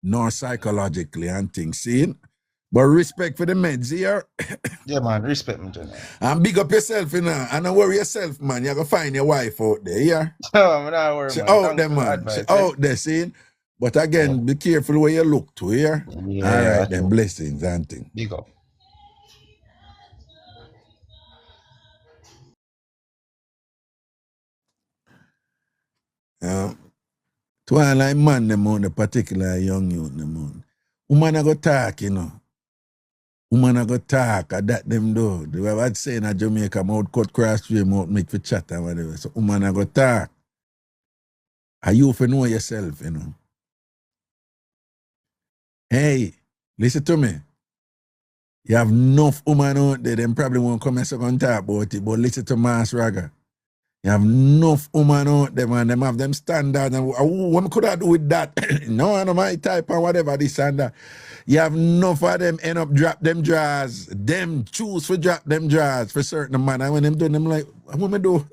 nor psychologically and things. See? But respect for the meds here. Yeah, man, respect me, General. And big up yourself, you know. And don't worry yourself, man. You're going to find your wife out there, yeah? No, I'm not worried, She man. out Thanks there, for the man. advice, She out there, see? But again, be careful where you look to, yeah? Yeah, All right, yeah, then true. blessings and things. Big up. To all like man them on the particular young youth them on. Woman a go talk, you know. Woman a go talk, that them do. The way I'd say in Jamaica, mouth cut cross way, mouth make for chat and whatever. So woman a go talk. And you for know yourself, you know. Hey, listen to me. You have enough woman out there, them probably won't come and second talk about it, but listen to Mass Raga. You have enough woman out there, man. Them have them standards. And what could I do with that? No, I know my type or whatever, this and that. You have enough of them end up drop them drawers. Them choose for drop them drawers for certain man. And when them do, them like, what me do?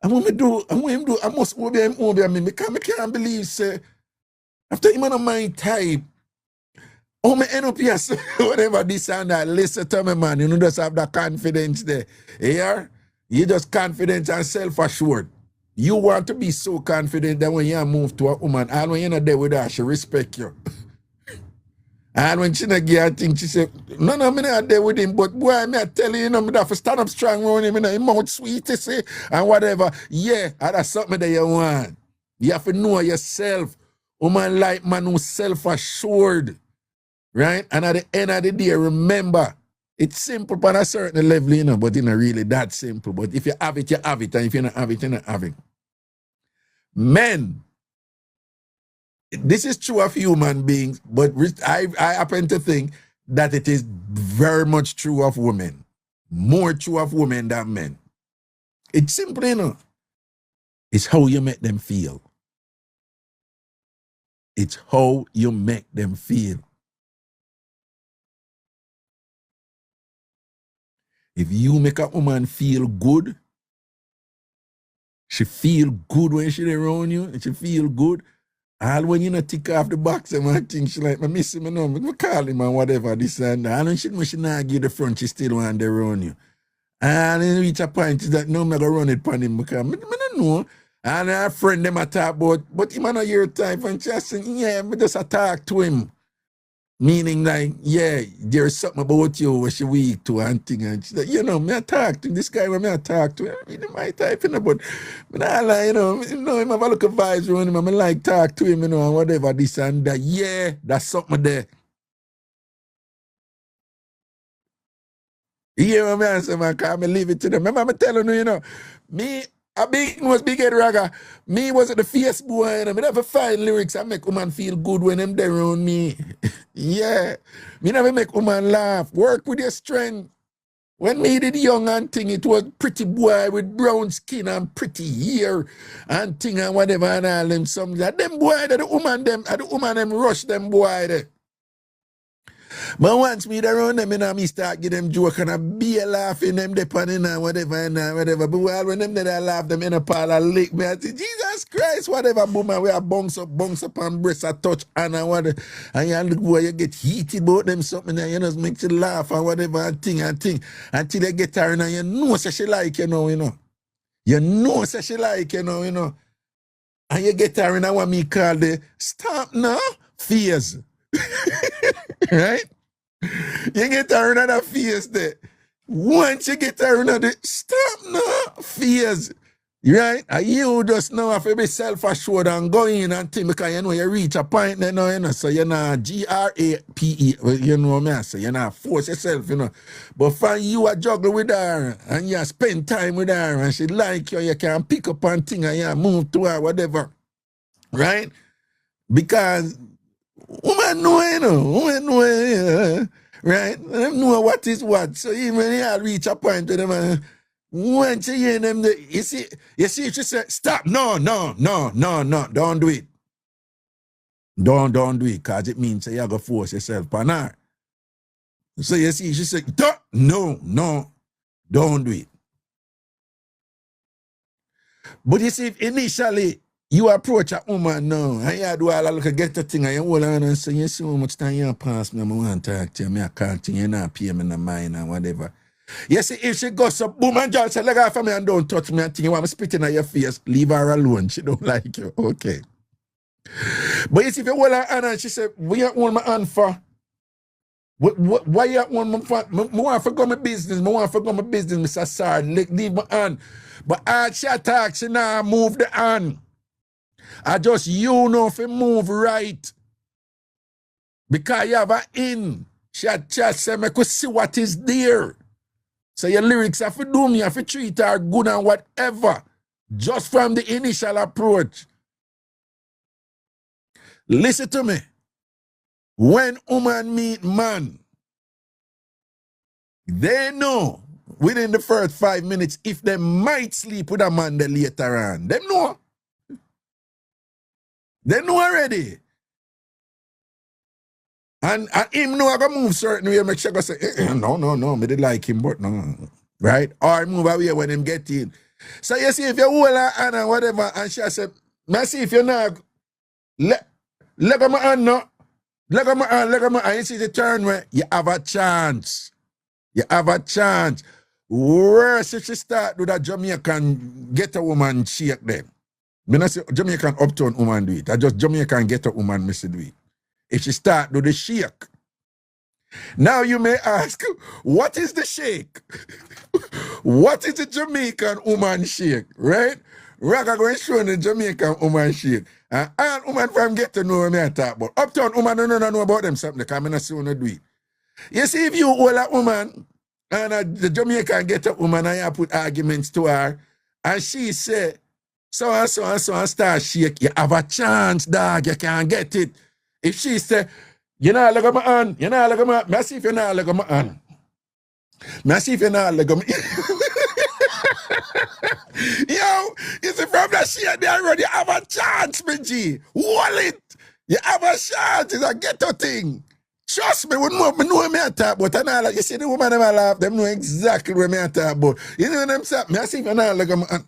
I want me do. I must obey him, because I can't believe, say, after him on my type, oh, me end up here, whatever this and that. Listen to me, man. You know, just have that confidence there. Here, you just confident and self-assured. You want to be so confident that when you move to a woman, and when you're not there with her, she respect you. And when she not give her thing, she say, no, I'm not there with him, but boy, I'm telling you, I have to stand up strong around him, his mouth sweet, you see, and whatever. Yeah, that's something that you want. You have to know yourself. Woman like man who's self-assured. Right? And at the end of the day, remember, it's simple on a certain level, you know, but it's not really that simple. But if you have it, you have it. And if you don't have it, you don't have it. Men, this is true of human beings, but I happen to think that it is very much true of women. More true of women than men. It's simple, you know. It's how you make them feel. It's how you make them feel. If you make a woman feel good, she feel good when she around you, and she feel good. All when you not tick off the box and I think she like, I miss him, I call him and whatever, this and that. And when she not give the front, she still want to run you. And then reach a point that no, I'm going to run it upon him because I don't know. And a friend them a talk about, but him not your type, and she said, yeah, I just talk to him. Meaning like, yeah, there's something about you where she weak to and thing. And she said, you know, me I talk to this guy when me I talk to him. I mean, my type, you know, but I like, you know, him have a look of vibes around him. I like talk to him, you know, and whatever, this and that. Yeah, that's something there. You hear what I say, man, because I leave it to them. Remember, I'm telling you, you know, me, was big head ragga. Me was at the face boy, and I never find lyrics. I make woman feel good when them there around me. Yeah. Me never make woman laugh. Work with your strength. When me did young and thing, it was pretty boy with brown skin and pretty hair and thing and whatever and all them something. Them boy, the woman them rush them boy there. But once me around them, you know, me start give them joke and I be laughing them depending on whatever and whatever. But while when them that I laugh them in a pile and lick me, I say, Jesus Christ, whatever, boom, and we are bounce up and breast, I touch and whatever. And you look boy, you get heated about them something and you know, make you laugh and whatever and thing until you get her and you know so she like you know. You know so she like you know. And you get her in what me call the stop now phase. Right? You get her in that phase there. Once you get her in the stop now phase, right? And you just now have to be self-assured and go in and think because you know you reach a point there now, you know, so you're not GRAPE, you know what I say, you're not force yourself, you know. But for you a juggle with her and you spend time with her and she like you can pick up on thing and you move to her, whatever. Right? Because woman know, you know, right? They know what is what. So even when you reach a point with them, once you hear them, you see, she say, stop, no, don't do it. Don't do it, because it means you have to force yourself on her. So you see, she say, no, don't do it. But you see, initially, You approach a woman now, and you do all a look get the thing, and you hold on and say, you see how much time you pass me, I want to talk to you, I can't think you not pay me no mind and whatever. You see, if she goes up, boom, and John say, leg off of me and don't touch me and think you want me spitting at your face, leave her alone. She don't like you. Okay. But you see, if you hold her hand and she say, what you hold my hand for? Why you want my for? I want to go my business. I want to go my business, Mr. Sir. Leave my hand. But as she attack, she now move the hand. I just, you know, if you move right. Because you have an in. She just say, I could see what is there. So your lyrics have to do me, have to treat her good and whatever. Just from the initial approach. Listen to me. When woman meet man, they know within the first 5 minutes if they might sleep with a man then later on. They know. They know already. And him know I go move certain way, make sure go say, no, me did like him, but no. Right? Or move away when him get in. So you see, if you hold her hand and whatever, and she say, I see if you're not, let my hand no. Leg on my hand. You see the turn where you have a chance. You have a chance. Worse if she start do that Jamaican get a woman shake them. I not say Jamaican uptown woman do it. I just Jamaican get a woman miss do it. If she start do the shake. Now you may ask, what is the shake? What is the Jamaican woman shake, right? Raga going to show the Jamaican woman shake. And all woman from get to know me I talk about. Uptown woman don't know about them something because I not see wanna do it. You see, if you hold a woman and the Jamaican get a woman and you put arguments to her and she say, so and start shake, you have a chance, dog, you can't get it. If she say, you know, look at my hand, you know, look at my hand, I see if you know, look at my hand. I see if you know, look at me. Yo, you see from that shit there already, you have a chance, my G. Hold it. You have a chance, it's a ghetto thing. Trust me, we know me I talk about, and all that. You see the woman them I laugh, them know exactly what me I talk about. You know what I'm saying? I see if you know, look at my hand.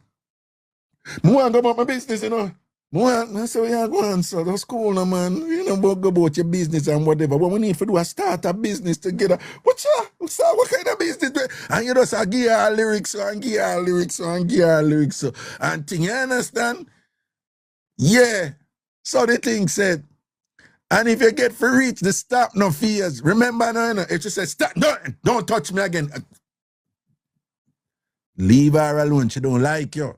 I want to go about my business, you know. I say, yeah, go on, so that's cool, no, man. You know, go about your business and whatever. But we need to do a start a business together. What kind of business? And you just give her lyrics, and give her lyrics, and give her lyrics. And thing, you understand? Yeah. So the thing said, and if you get for reach, the stop no fears. Remember, no, if you say, stop, don't touch me again. Leave her alone. She don't like you.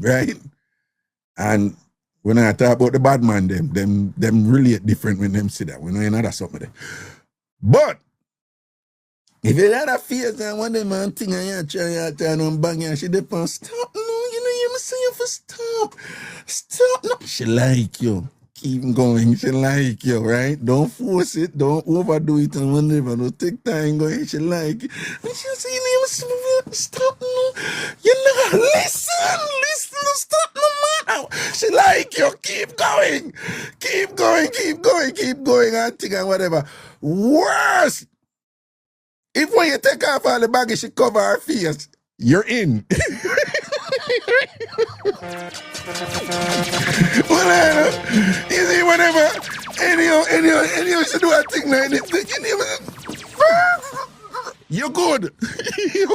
Right? And when I talk about the bad man, them relate different when them see that. We know another something there. But if you had a face and one of them man thing and you try and bang and she depends, stop, no, you know, you must say you for stop. Stop, no. She like you. Keep going, she like you, right? Don't force it, don't overdo it and whatever. Don't take time going, she like it. And she say, you must stop, no. You know, listen, stop, no matter. She like you, keep going, and thing and whatever. Worse, if when you take off all the baggage, she cover her face, you're in. Well, you see, whenever anyhow, she do a thing like this, you're good.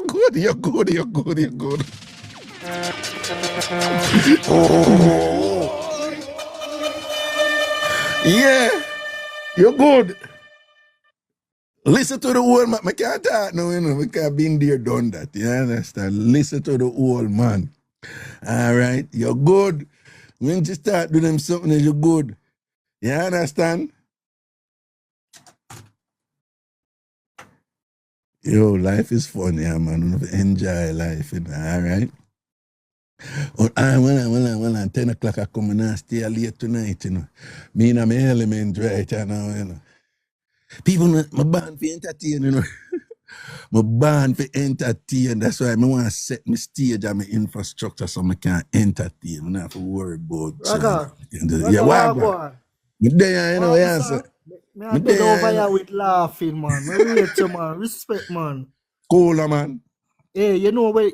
You're good. Oh. Yeah, you're good. Listen to the old man. I can't talk now, you know, because I've been there, done that. You understand? Listen to the old man. All right? You're good. When you start doing them something, you're good. You understand? Yo, life is fun, yeah, man. Enjoy life, you know, all right? When 10 o'clock I come and I stay late tonight, you know. Me and my element right now, you know. People, my band for entertain, you know. My band for entertain. That's why I want to set my stage and my infrastructure so I can entertain. I don't have to worry about Raga. yeah, what? There, you know, yeah. I beg over here with laughing, man. I rate you, man. Respect, man. Cool, man. Hey, you know where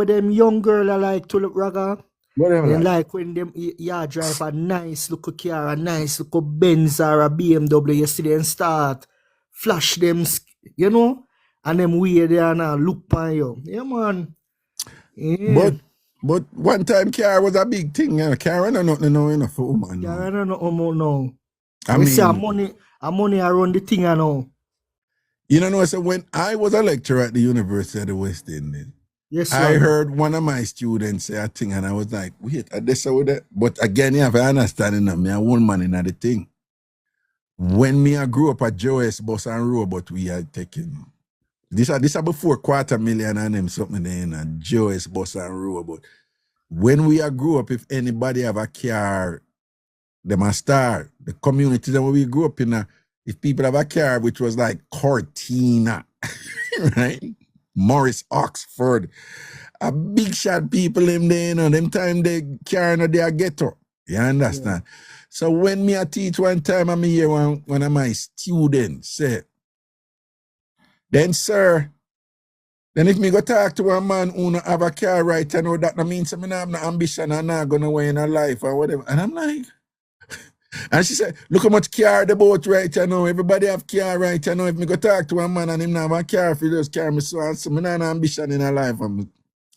them young girl I like to look, Raga? Whatever. Then like when them you drive a nice little car, a nice little Benz or a BMW, you see them start flash them, you know, and them weird there and look on you. Yeah, man. Yeah. But one time car was a big thing. Car ain't nothing now, you know, for woman. Car ain't nothing more now. I We see mean, money around the thing I know. You know, so when I was a lecturer at the University of the West Indies, yes, I heard one of my students say a thing, and I was like, wait, this with that. But again, you have to understand, me a one man in the thing. When me I grew up at Joyce Bus and Robot, we had taken this are before 250,000 and them something there in a Joyce Bus and Robot. When we grew up, if anybody have a car, they must start. The community that we grew up in, if people have a car, which was like Cortina, right? Morris Oxford, a big shot people in there, you know, them time they car in their ghetto. You understand? Yeah. So when me I teach one time, I'm here one of my students say, then sir, then if me go talk to a man who no have a car right, I know that means I have no ambition and not gonna win in a life or whatever. And I'm like, and she said, look how much car the boat right, you know. Everybody have car right, you know. If me go talk to a man and him not have a car, if he just carry me so and so, me not have ambition in a life.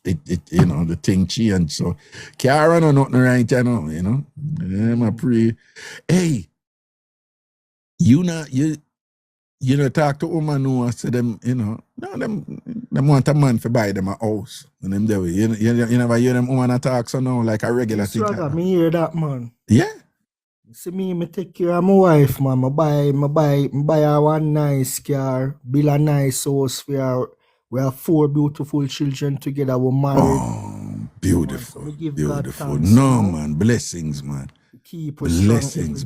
It you know, the thing changed. So car and nothing right, you know. I'm a hey, you know, talk to woman who and say them, you know, no, them want a man to buy them a house. And them there, you never hear them woman talk so now like a regular thing. Me hear that, man. Yeah. See me take care of my wife, man. I buy her one nice car, build a nice house for her. We have 4 beautiful children together. We're married. Oh, beautiful. So give beautiful. God thanks, no, man. Blessings, man. Keep blessings,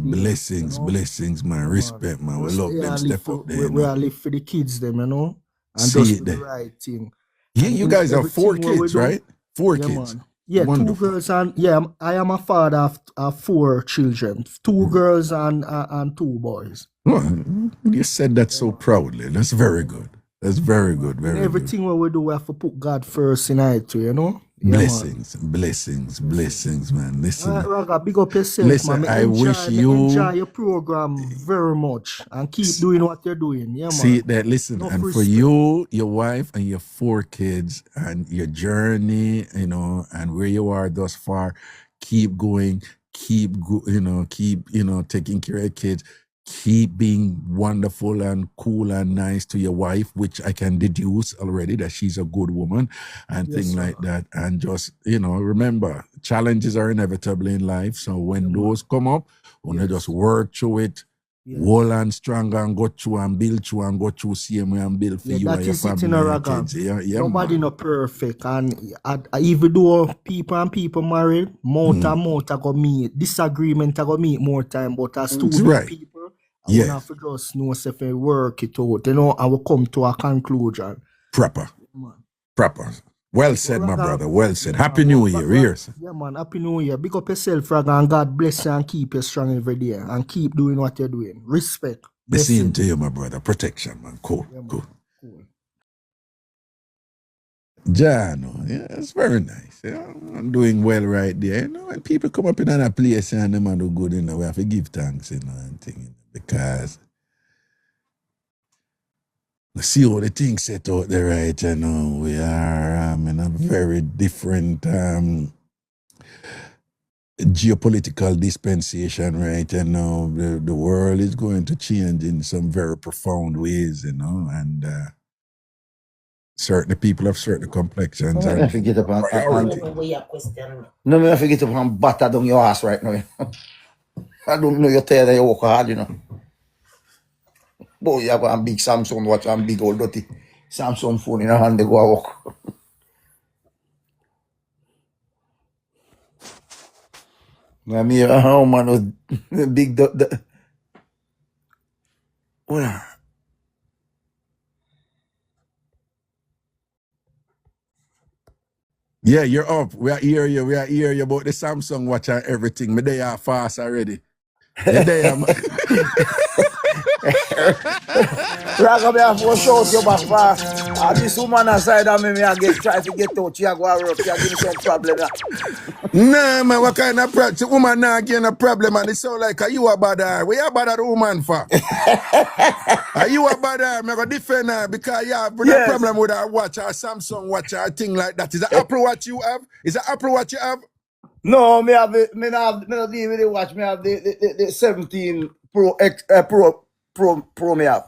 man. Respect, man. We love them. Step up there. We are live for the kids, them, you know. And see just it the there. right thing. Yeah, you guys have 4 kids, right? 4 kids. Man. Yeah, wonderful. 2 girls and I am a father of 4 children. 2 girls and 2 boys. Well, you said that so proudly. That's very good. That's very good. Very everything what we do, we have to put God first in it too, you know? Blessings, man. Listen. Raga, big up yourself, listen, man. I wish you enjoy your program very much and keep doing what you're doing. Yeah, man. See that, listen, and for you, your wife, and your 4 kids, and your journey, you know, and where you are thus far, keep going, keep taking care of your kids. Keep being wonderful and cool and nice to your wife, which I can deduce already that she's a good woman and things like that. And just, remember, challenges are inevitable in life. So when those come up, you just work through it, hold on strong and go through and build through and go through same way and build for you and your family and kids. Nobody not perfect. And even though people married, more I go meet. Disagreement I go meet more time, but as two people, I have to just know if I work it out, I will come to a conclusion. Proper. Well said, my brother. Well said. Happy New Year. Yeah, man. Happy New Year. Big up yourself, Raga, and God bless you and keep you strong every day and keep doing what you're doing. Respect. The same to you, my brother. Protection, man. Cool. Yeah, man. Cool. Jano, it's very nice. I'm doing well right there. When people come up in another place and them do good, we have to give thanks, and things. Because I see all the things set out there, right? We are in a very different geopolitical dispensation, right? The world is going to change in some very profound ways, and certain people have certain complexions. I forget about No, I forget about butter down your ass right now. I don't know you're tired of your work hard, Boy, you have a big Samsung watch and big old dirty Samsung phone in your hand to go work. I mean, how man was big well. Yeah, you're up. We are hear you about the Samsung watch and everything. Me they are fast already. Raga, me have to shout you back fast. This woman aside of me, I get try to get out. She a go work. She a give me some problem. Nah, man, what kind of problem? The woman not getting a problem, and it sound like, are you a bad her? What you a bad the woman for? Are you a bad her? I'm going to defend her because you have a problem with her watch, or Samsung watch, or thing like that. Is it Apple Watch you have? Is it Apple Watch you have? No, me have the, me not deal with the watch. Me have the 17 Pro X Pro me have.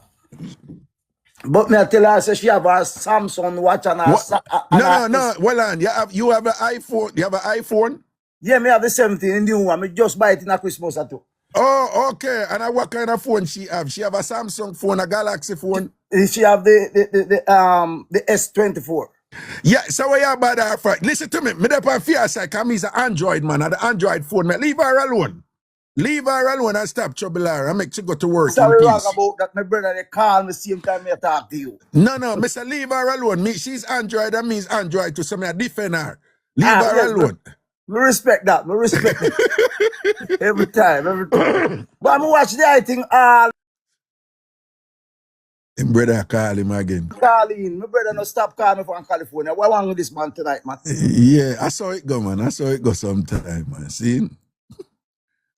But me I tell her, say she have a Samsung watch and a No. Well on, you have an iPhone. You have an iPhone? Yeah, me have the 17 in the new one. Me just buy it in a Christmas or two. Oh, okay. And what kind of phone she have? She have a Samsung phone, a Galaxy phone? She have the S24. Yeah, so what you about her for? Listen to me. Me dey on fear side, because me is an Android man, and the Android phone. Me leave her alone. Leave her alone and stop trouble her. I make she go to work. Sorry, wrong about that. My brother, they call me same time I talk to you. No, Mr. Leave her alone. She's Android and me is Android too, so me I defend her. Leave her alone. Me respect that. Me respect it. Every time. But I'm watch the thing all. Him brother call him again. Calling. My brother no stop calling me from California. What wrong with this man tonight, man? Yeah, I saw it go, man. I saw it go sometime, man. See?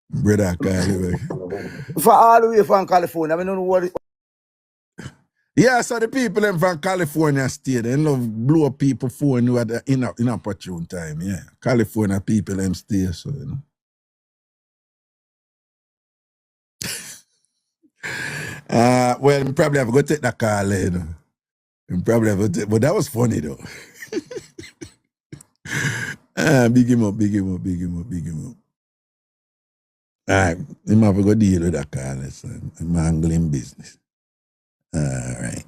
Brother call him again. For all the way from California, I don't know what Yeah, so the people them from California state, they love blow up people phone who are in opportune time, yeah. California people them stay, so you know. Well, we probably have to go take that call, you know. We probably have to take, but that was funny though. Big him up. All right, him have to go deal with that call, son. I'm angling business. All right.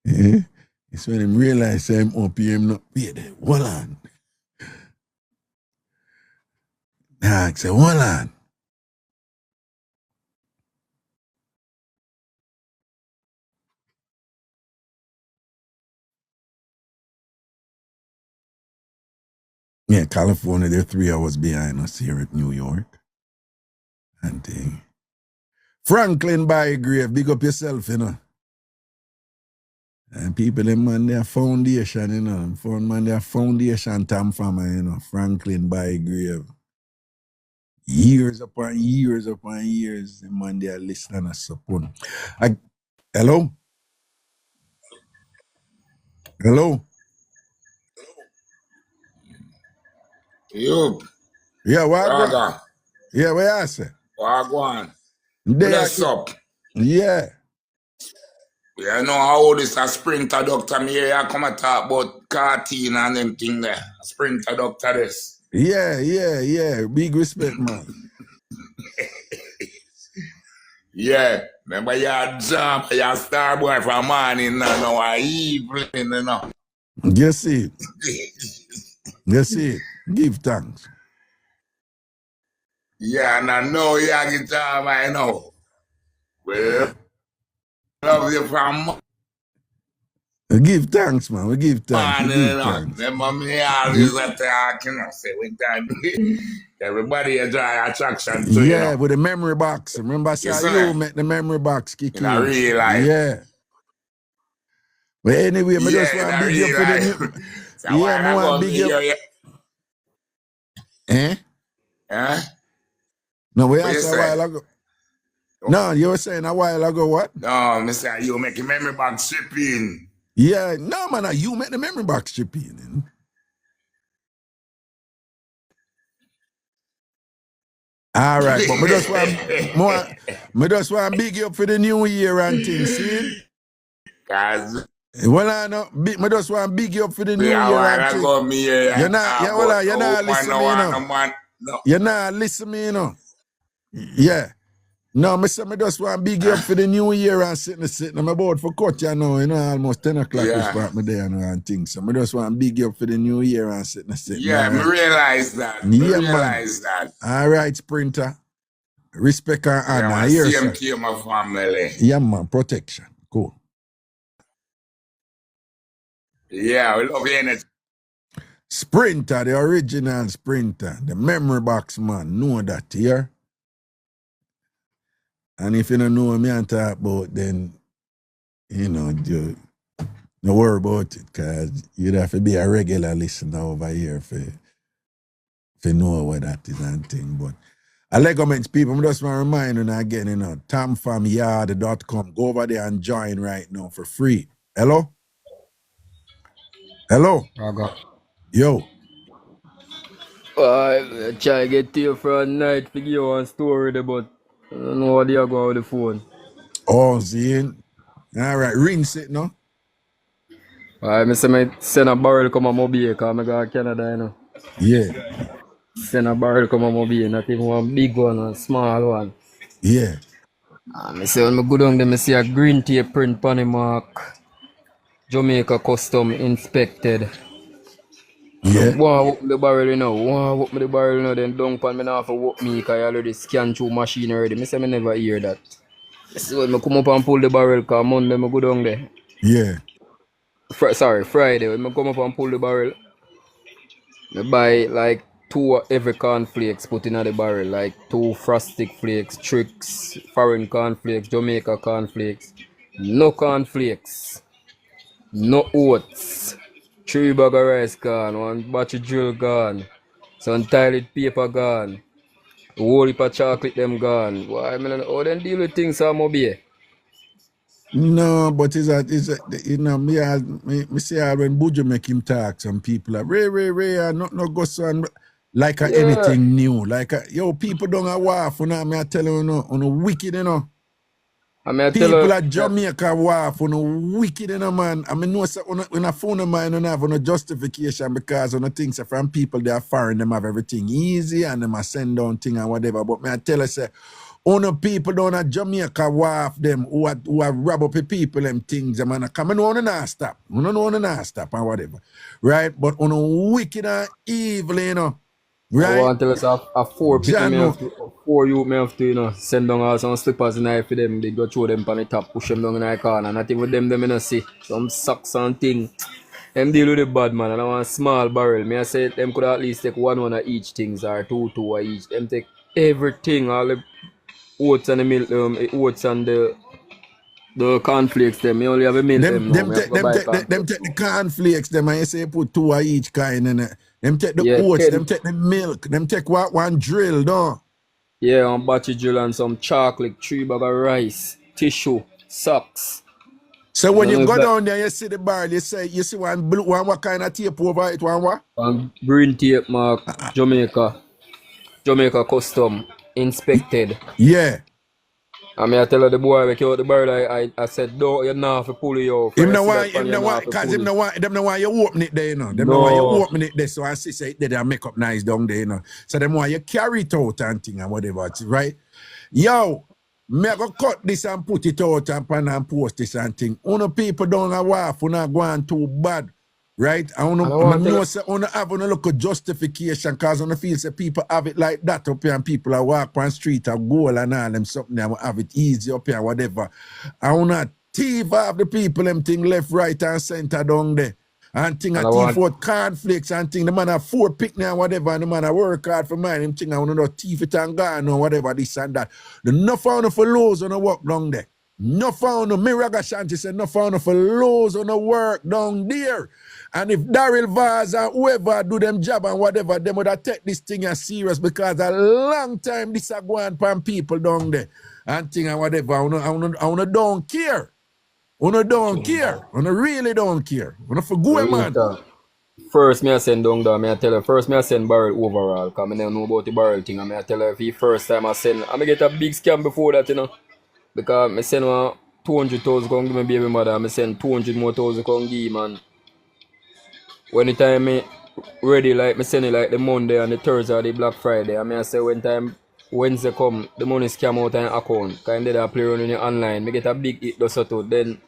Yeah. It's when him realize him up here, him not paid. Hold on. I say, hold on. Yeah, California, they're 3 hours behind us here at New York. And Franklin Bygrave, big up yourself, you know. And people, them man, their foundation, you know. Man, their foundation, TamFam, you know. Franklin Bygrave. Years upon years, the man, they are listening and support. Hello? Hello? Yup. Yeah, what Raga. Yeah, what I say? Wagwan. Bless up. Yeah. Yeah, I know how this a sprinter doctor. Me here I come and talk about cartoon and them thing there. A sprinter doctor this. Yeah. Big respect, man. Yeah. Remember you jump, you star boy from morning now I evening, you know. You see it. Give thanks. Yeah, and I know you get time, I know. Well, love you from Give thanks, man. We give thanks. thanks. Remember me always talking. I say when time everybody enjoy attraction to you know. With the memory box. Remember I said you make the memory box kick in. In real life. Yeah. But anyway, I just want to big you for the new. I want to big you. No, we asked a while ago. No, you were saying a while ago what? No, I say you make a memory box chip in. Yeah, no man, you make the memory box chip in. All right, but me just want to big you up for the new year and things, see? Well, I know, me just want to big you up for the new year and things. You're not listening to me, you know. You're not listening to me, you know. Yeah. No, me say me just want to big you up for the new year and sitting. I'm about for cut, you know, almost 10 o'clock is part me there and things. So me just want to big you up for the new year and sitting. Yeah, me realize that. Realize that. All right, Sprinter. Respect and honor. Yeah, man, same to my family. Yeah, man, protection. Cool. Yeah, we love you. Sprinter, the original Sprinter. The memory box man. Know that here. And if you don't know what me and talk about, then you know, no worry about it, cause you'd have to be a regular listener over here for know what that is and thing. But I like comments, people. I'm just want to remind you again, you know, TamFamYard.com. Go over there and join right now for free. Hello? Hello? Raga. Yo. I try to get to you for a night to give you one story there, but I don't know what you're going with the phone. Oh, seeing? All right, rinse it, no? I say I send a barrel come on Mobile because I go to Canada, you know. Yeah. Send a barrel come on Mobile, not even one big one, a small one. Yeah. I say when I go down there, I see a green tape print on the mark. Jamaica custom inspected. Yeah. So, one whoop the barrel, you know. One whoop me the barrel, you know. Then don't pan me now for whoop me because I already scan through machine already. I say I never hear that. So when I come up and pull the barrel, because Monday I go down there. Yeah. Friday, when I come up and pull the barrel, I buy like 2 every cornflakes put in the barrel, like 2 frosted flakes, tricks, foreign cornflakes, Jamaica cornflakes. No cornflakes, no oats, 3 bag of rice gone, 1 batch of drill gone, some toilet paper gone, a whole heap of chocolate them gone. Why I mean, how them deal with things on Mobile? No, but is that you know, me see when Buju make him talk, some people are Ray, not no go son like anything new. Like yo, people don't have waff, you know, me I tell you, on a wicked, you know. People at Jamaica waff on a wicked, you know, man. I mean, no, when I phone of mine, and have no justification because on the things from people they are foreign, them have everything easy and them a send down thing and whatever. But me I tell you, say, on people down at Jamaica waff them who are rob up the people them things, them and come and on and stop. On and stop and whatever. Right? But on a wicked and evil, you know. Right? I want to tell us a 4 people may have to, 4 you may have to, you know, send down all some slippers in for them. They go throw them on the top, push them down in the corner. Not even them you know, see. Some socks and thing. Them deal with the bad man and I want a small barrel. May I say them could at least take one of each things or two of each. Them take everything, all the oats and the milk, oats and the cornflakes them. You only have a milk them now. Them take the cornflakes them and you say you put 2 of each kind in it. Them take the oats, them take the milk, them take one drill, no? Yeah, one batch of drill and some chocolate, 3 bag of rice, tissue, socks. So when you go down there, you see the barrel, you see one blue one, what kind of tape over it, one what? One green tape mark, Jamaica custom, inspected. Yeah. I mean, I tell her the boy, we out the barrel, I said, no, you're not for pull you out. Him no want, because them no want you open it there, you know. Them no want you open it there, so I see say they make up nice down there, you know. So them want you carry it out and thing and whatever, right? Yo, me go cut this and put it out and post this and thing. Uno people don't have waff, not going too bad. Right? I know say I have a look at justification because I feel say people have it like that up here and people are walk on street or goal and all them something they have it easy up here, whatever. I want to thief off the people them thing left, right and center down there. And thing I thief out cornflakes and thing. The man have 4 picnic and whatever and the man work hard for mine. Him thing I want to thief it and gone or whatever, this and that. The no found for lows on the work down there. No found me Ragashanti said no found for lows on the work down there. And if Daryl Vaz and whoever do them job and whatever, them would have take this thing as serious because a long time this a go on from people down there and thing and whatever. I don't care. I don't care. I really don't care. I for go man. First me I send down there, me I tell her, first me I send barrel overall, because I don't know about the barrel thing. And me I tell her if the first time I send, I get a big scam before that, you know. Because I send 200,000 come give my baby mother, I send 200 more thousand come give man. When the time me ready, like me send it like the Monday and the Thursday or the Black Friday. I say when time Wednesday come, the money scam out in account. Because then I play running it online. Me get a big hit the so then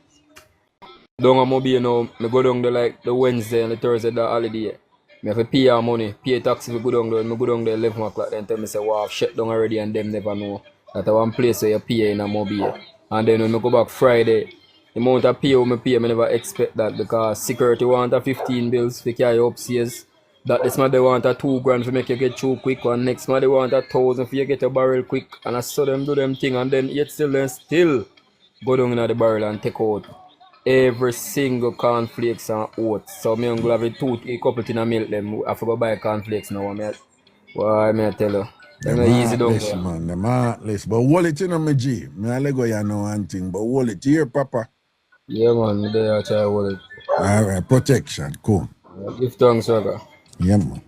down on mobile now, me go down there like the Wednesday and the Thursday the holiday. Me have to pay our money, pay taxi if I go down there. And I go down there 11 o'clock then tell me say wow, I've shut down already and them never know. That's one place where you pay in a mobile. And then when I go back Friday, the amount of pay I never expect that because security want a 15 bills to carry upstairs. That this man they want a 2 grand to make you get through quick, and next man they want a 1,000 for you get a barrel quick. And I saw them do them thing and then yet still go down in the barrel and take out every single cornflakes and oats. So me go have a couple tin of milk them. I forgot buy cornflakes now. Why me I tell you? Them Them not easy down heartless, there. man. Them heartless. But hold it, you know, me G. Me I let go you know one thing, but hold it here, Papa. Yeah, man. Me there I try hold it. All right, protection. Cool. Give thanks, Raga. Yeah, man.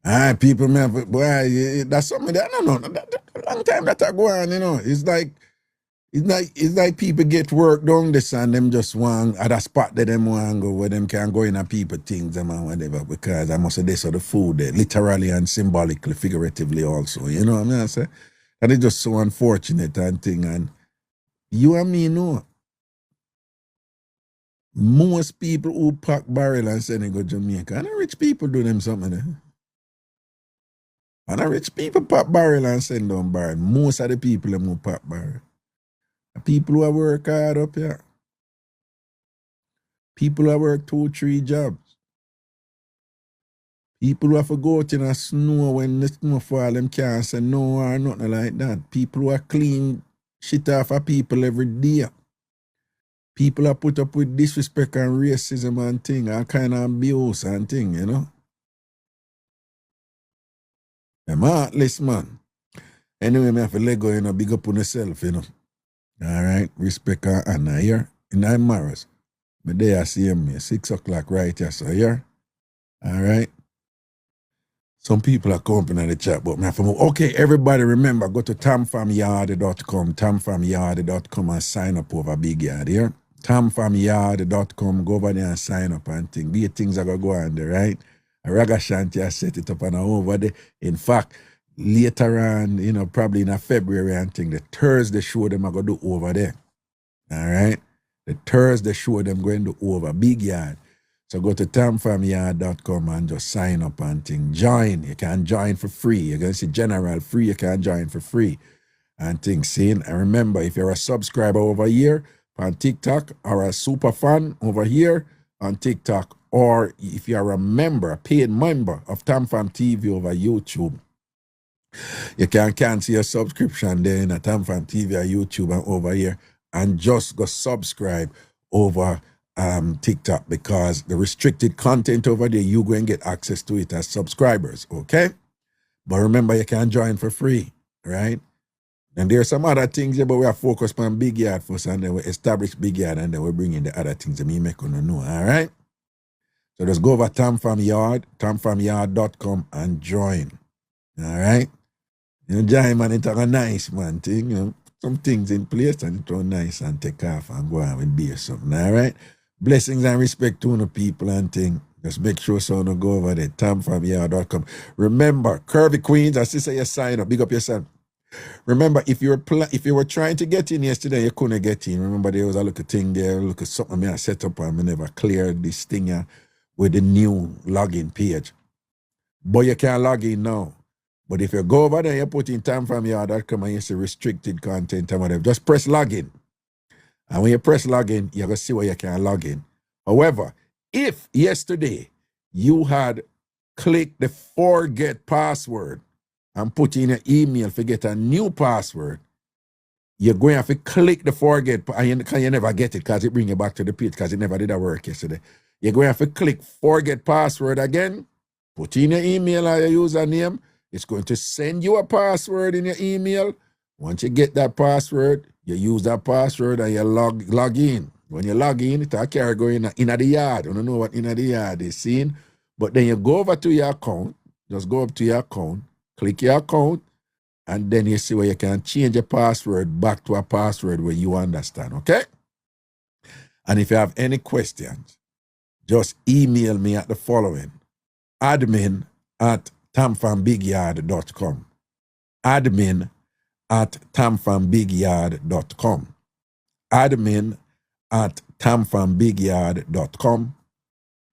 All right, people, man. Boy, that's something that I don't know. That long time that I go on, you know. It's like people get work done this and them just want at a spot that them want go where them can go in a people things them and whatever because I must say this of the food there, literally and symbolically, figuratively also. You know what I mean? I say? And it's just so unfortunate and thing. And you and me know most people who pack barrel and send it go Jamaica, and the rich people do them something there. And the rich people pack barrel and send down barrel. Most of the people them who pack barrel. People who work hard up here. People who work 2-3 jobs. People who have to go out in the snow when the snow fall, them can't say no or nothing like that. People who are clean shit off of people every day. People are put up with disrespect and racism and thing, all kind of abuse and thing, you know. Them heartless, man. Anyway, me have to let go, you know, big up on yourself, you know. All right, respect and honor here. In the Maras. But they are seeing me 6 o'clock right here, so here. All right. Some people are coming in the chat, but me have to move. Okay, everybody remember, go to tamfamyard.com, tamfamyard.com and sign up over Big Yard here. Tamfamyard.com, go over there and sign up and think. These things are going to go on there, right? Ragashanti has set it up and over there. In fact, later on, you know, probably in February and thing, the Thursday show them are going to do over there. All right? The Thursday show them going to do over Big Yard. So go to tamfamyard.com and just sign up and thing. Join. You can join for free. You're going to see general free. You can join for free and things. Seeing. And remember, if you're a subscriber over here on TikTok or a super fan over here on TikTok, or if you're a member, a paid member of TamFam TV over YouTube, you can cancel your subscription there in a TamFam TV or YouTube and over here and just go subscribe over TikTok, because the restricted content over there, you go and get access to it as subscribers, okay? But remember, you can join for free, right? And there's some other things here, but we are focused on Big Yard first, and then we establish Big Yard, and then we bring in the other things that me make you know, all right? So just go over tamfamyard.com and join, all right? You know, join, man, it's a nice, man, thing, you know, some things in place, and it's all nice and take off and go on with beer something, all right? Blessings and respect to the people and thing. Just make sure so no go over there. tamfamyard.com. Remember, Curvy Queens, as sister, you sign up. Big up yourself. Remember, if you were trying to get in yesterday, you couldn't get in. Remember, there was a little thing there, look at something I set up and I never cleared this thing here with the new login page. But you can log in now. But if you go over there, you put in tamfamyard.com and you see restricted content and whatever, just press login. And when you press login, you're going to see where you can log in. However, if yesterday you had clicked the forget password and put in your email to get a new password, you're going to have to click the forget, and you never get it because it brings you back to the page because it never did a work yesterday. You're going to have to click forget password again, put in your email or your username. It's going to send you a password in your email. Once you get that password, you use that password and you log in. When you log in, it's a carry going in the yard. You don't know what in the yard is seen. But then you go over to your account, just go up to your account, click your account, and then you see where you can change your password back to a password where you understand, okay? And if you have any questions, just email me at the following: admin@tamfambigyard.com. admin@tamfambigyard.com. admin@tamfambigyard.com.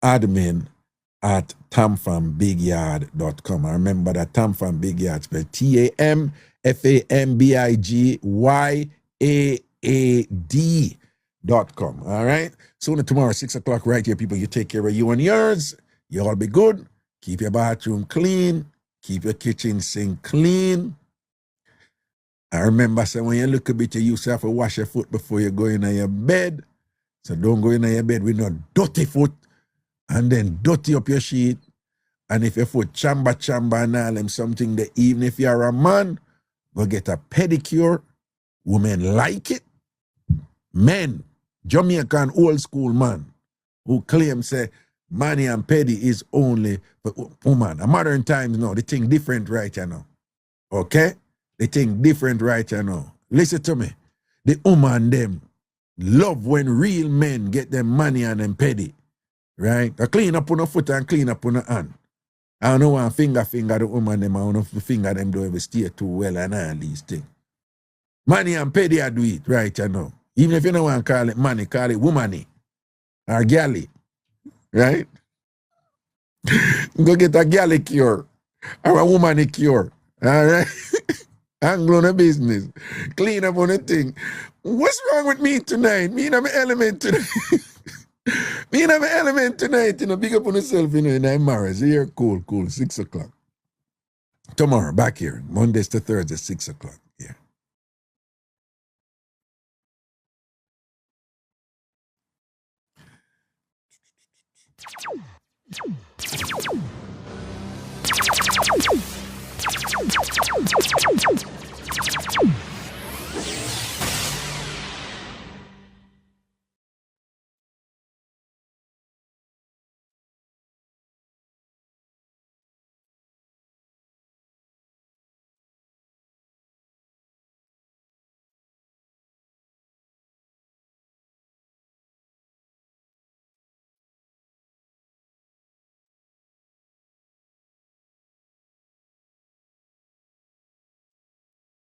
admin@tamfambigyard.com. I remember that TamFam Big Yard spelled TamFambigyard.com. All right? Soon tomorrow, 6 o'clock, right here, people. You take care of you and yours. You all be good. Keep your bathroom clean. Keep your kitchen sink clean. I remember saying when you look a bit, you used to have to wash your foot before you go in your bed. So don't go in your bed with no dirty foot and then dirty up your sheet. And if your foot chamba and all them something, even if you're a man, go get a pedicure. Women like it. Men, Jamaican old school man, who claim say money and pedi is only for woman. A modern times now, they think different right now. Okay? They think different right now. Listen to me. The woman them love when real men get them money and them pedi. Right? They clean up on the foot and clean up on the hand. I don't know one finger the woman them, I don't know if the finger them don't ever stay too well and all these things. Money and pedi I do it right now. Even if you don't want to call it money, call it womany or galley. Right? Go get a galley cure or a womany cure. All right? Angle on the business. Clean up on the thing. What's wrong with me tonight? Me in my element tonight. Me in my element tonight. You know, big up on yourself, you know, in I'm married. Here, cool. 6 o'clock. Tomorrow, back here. Mondays to Thursdays, 6 o'clock. Yeah.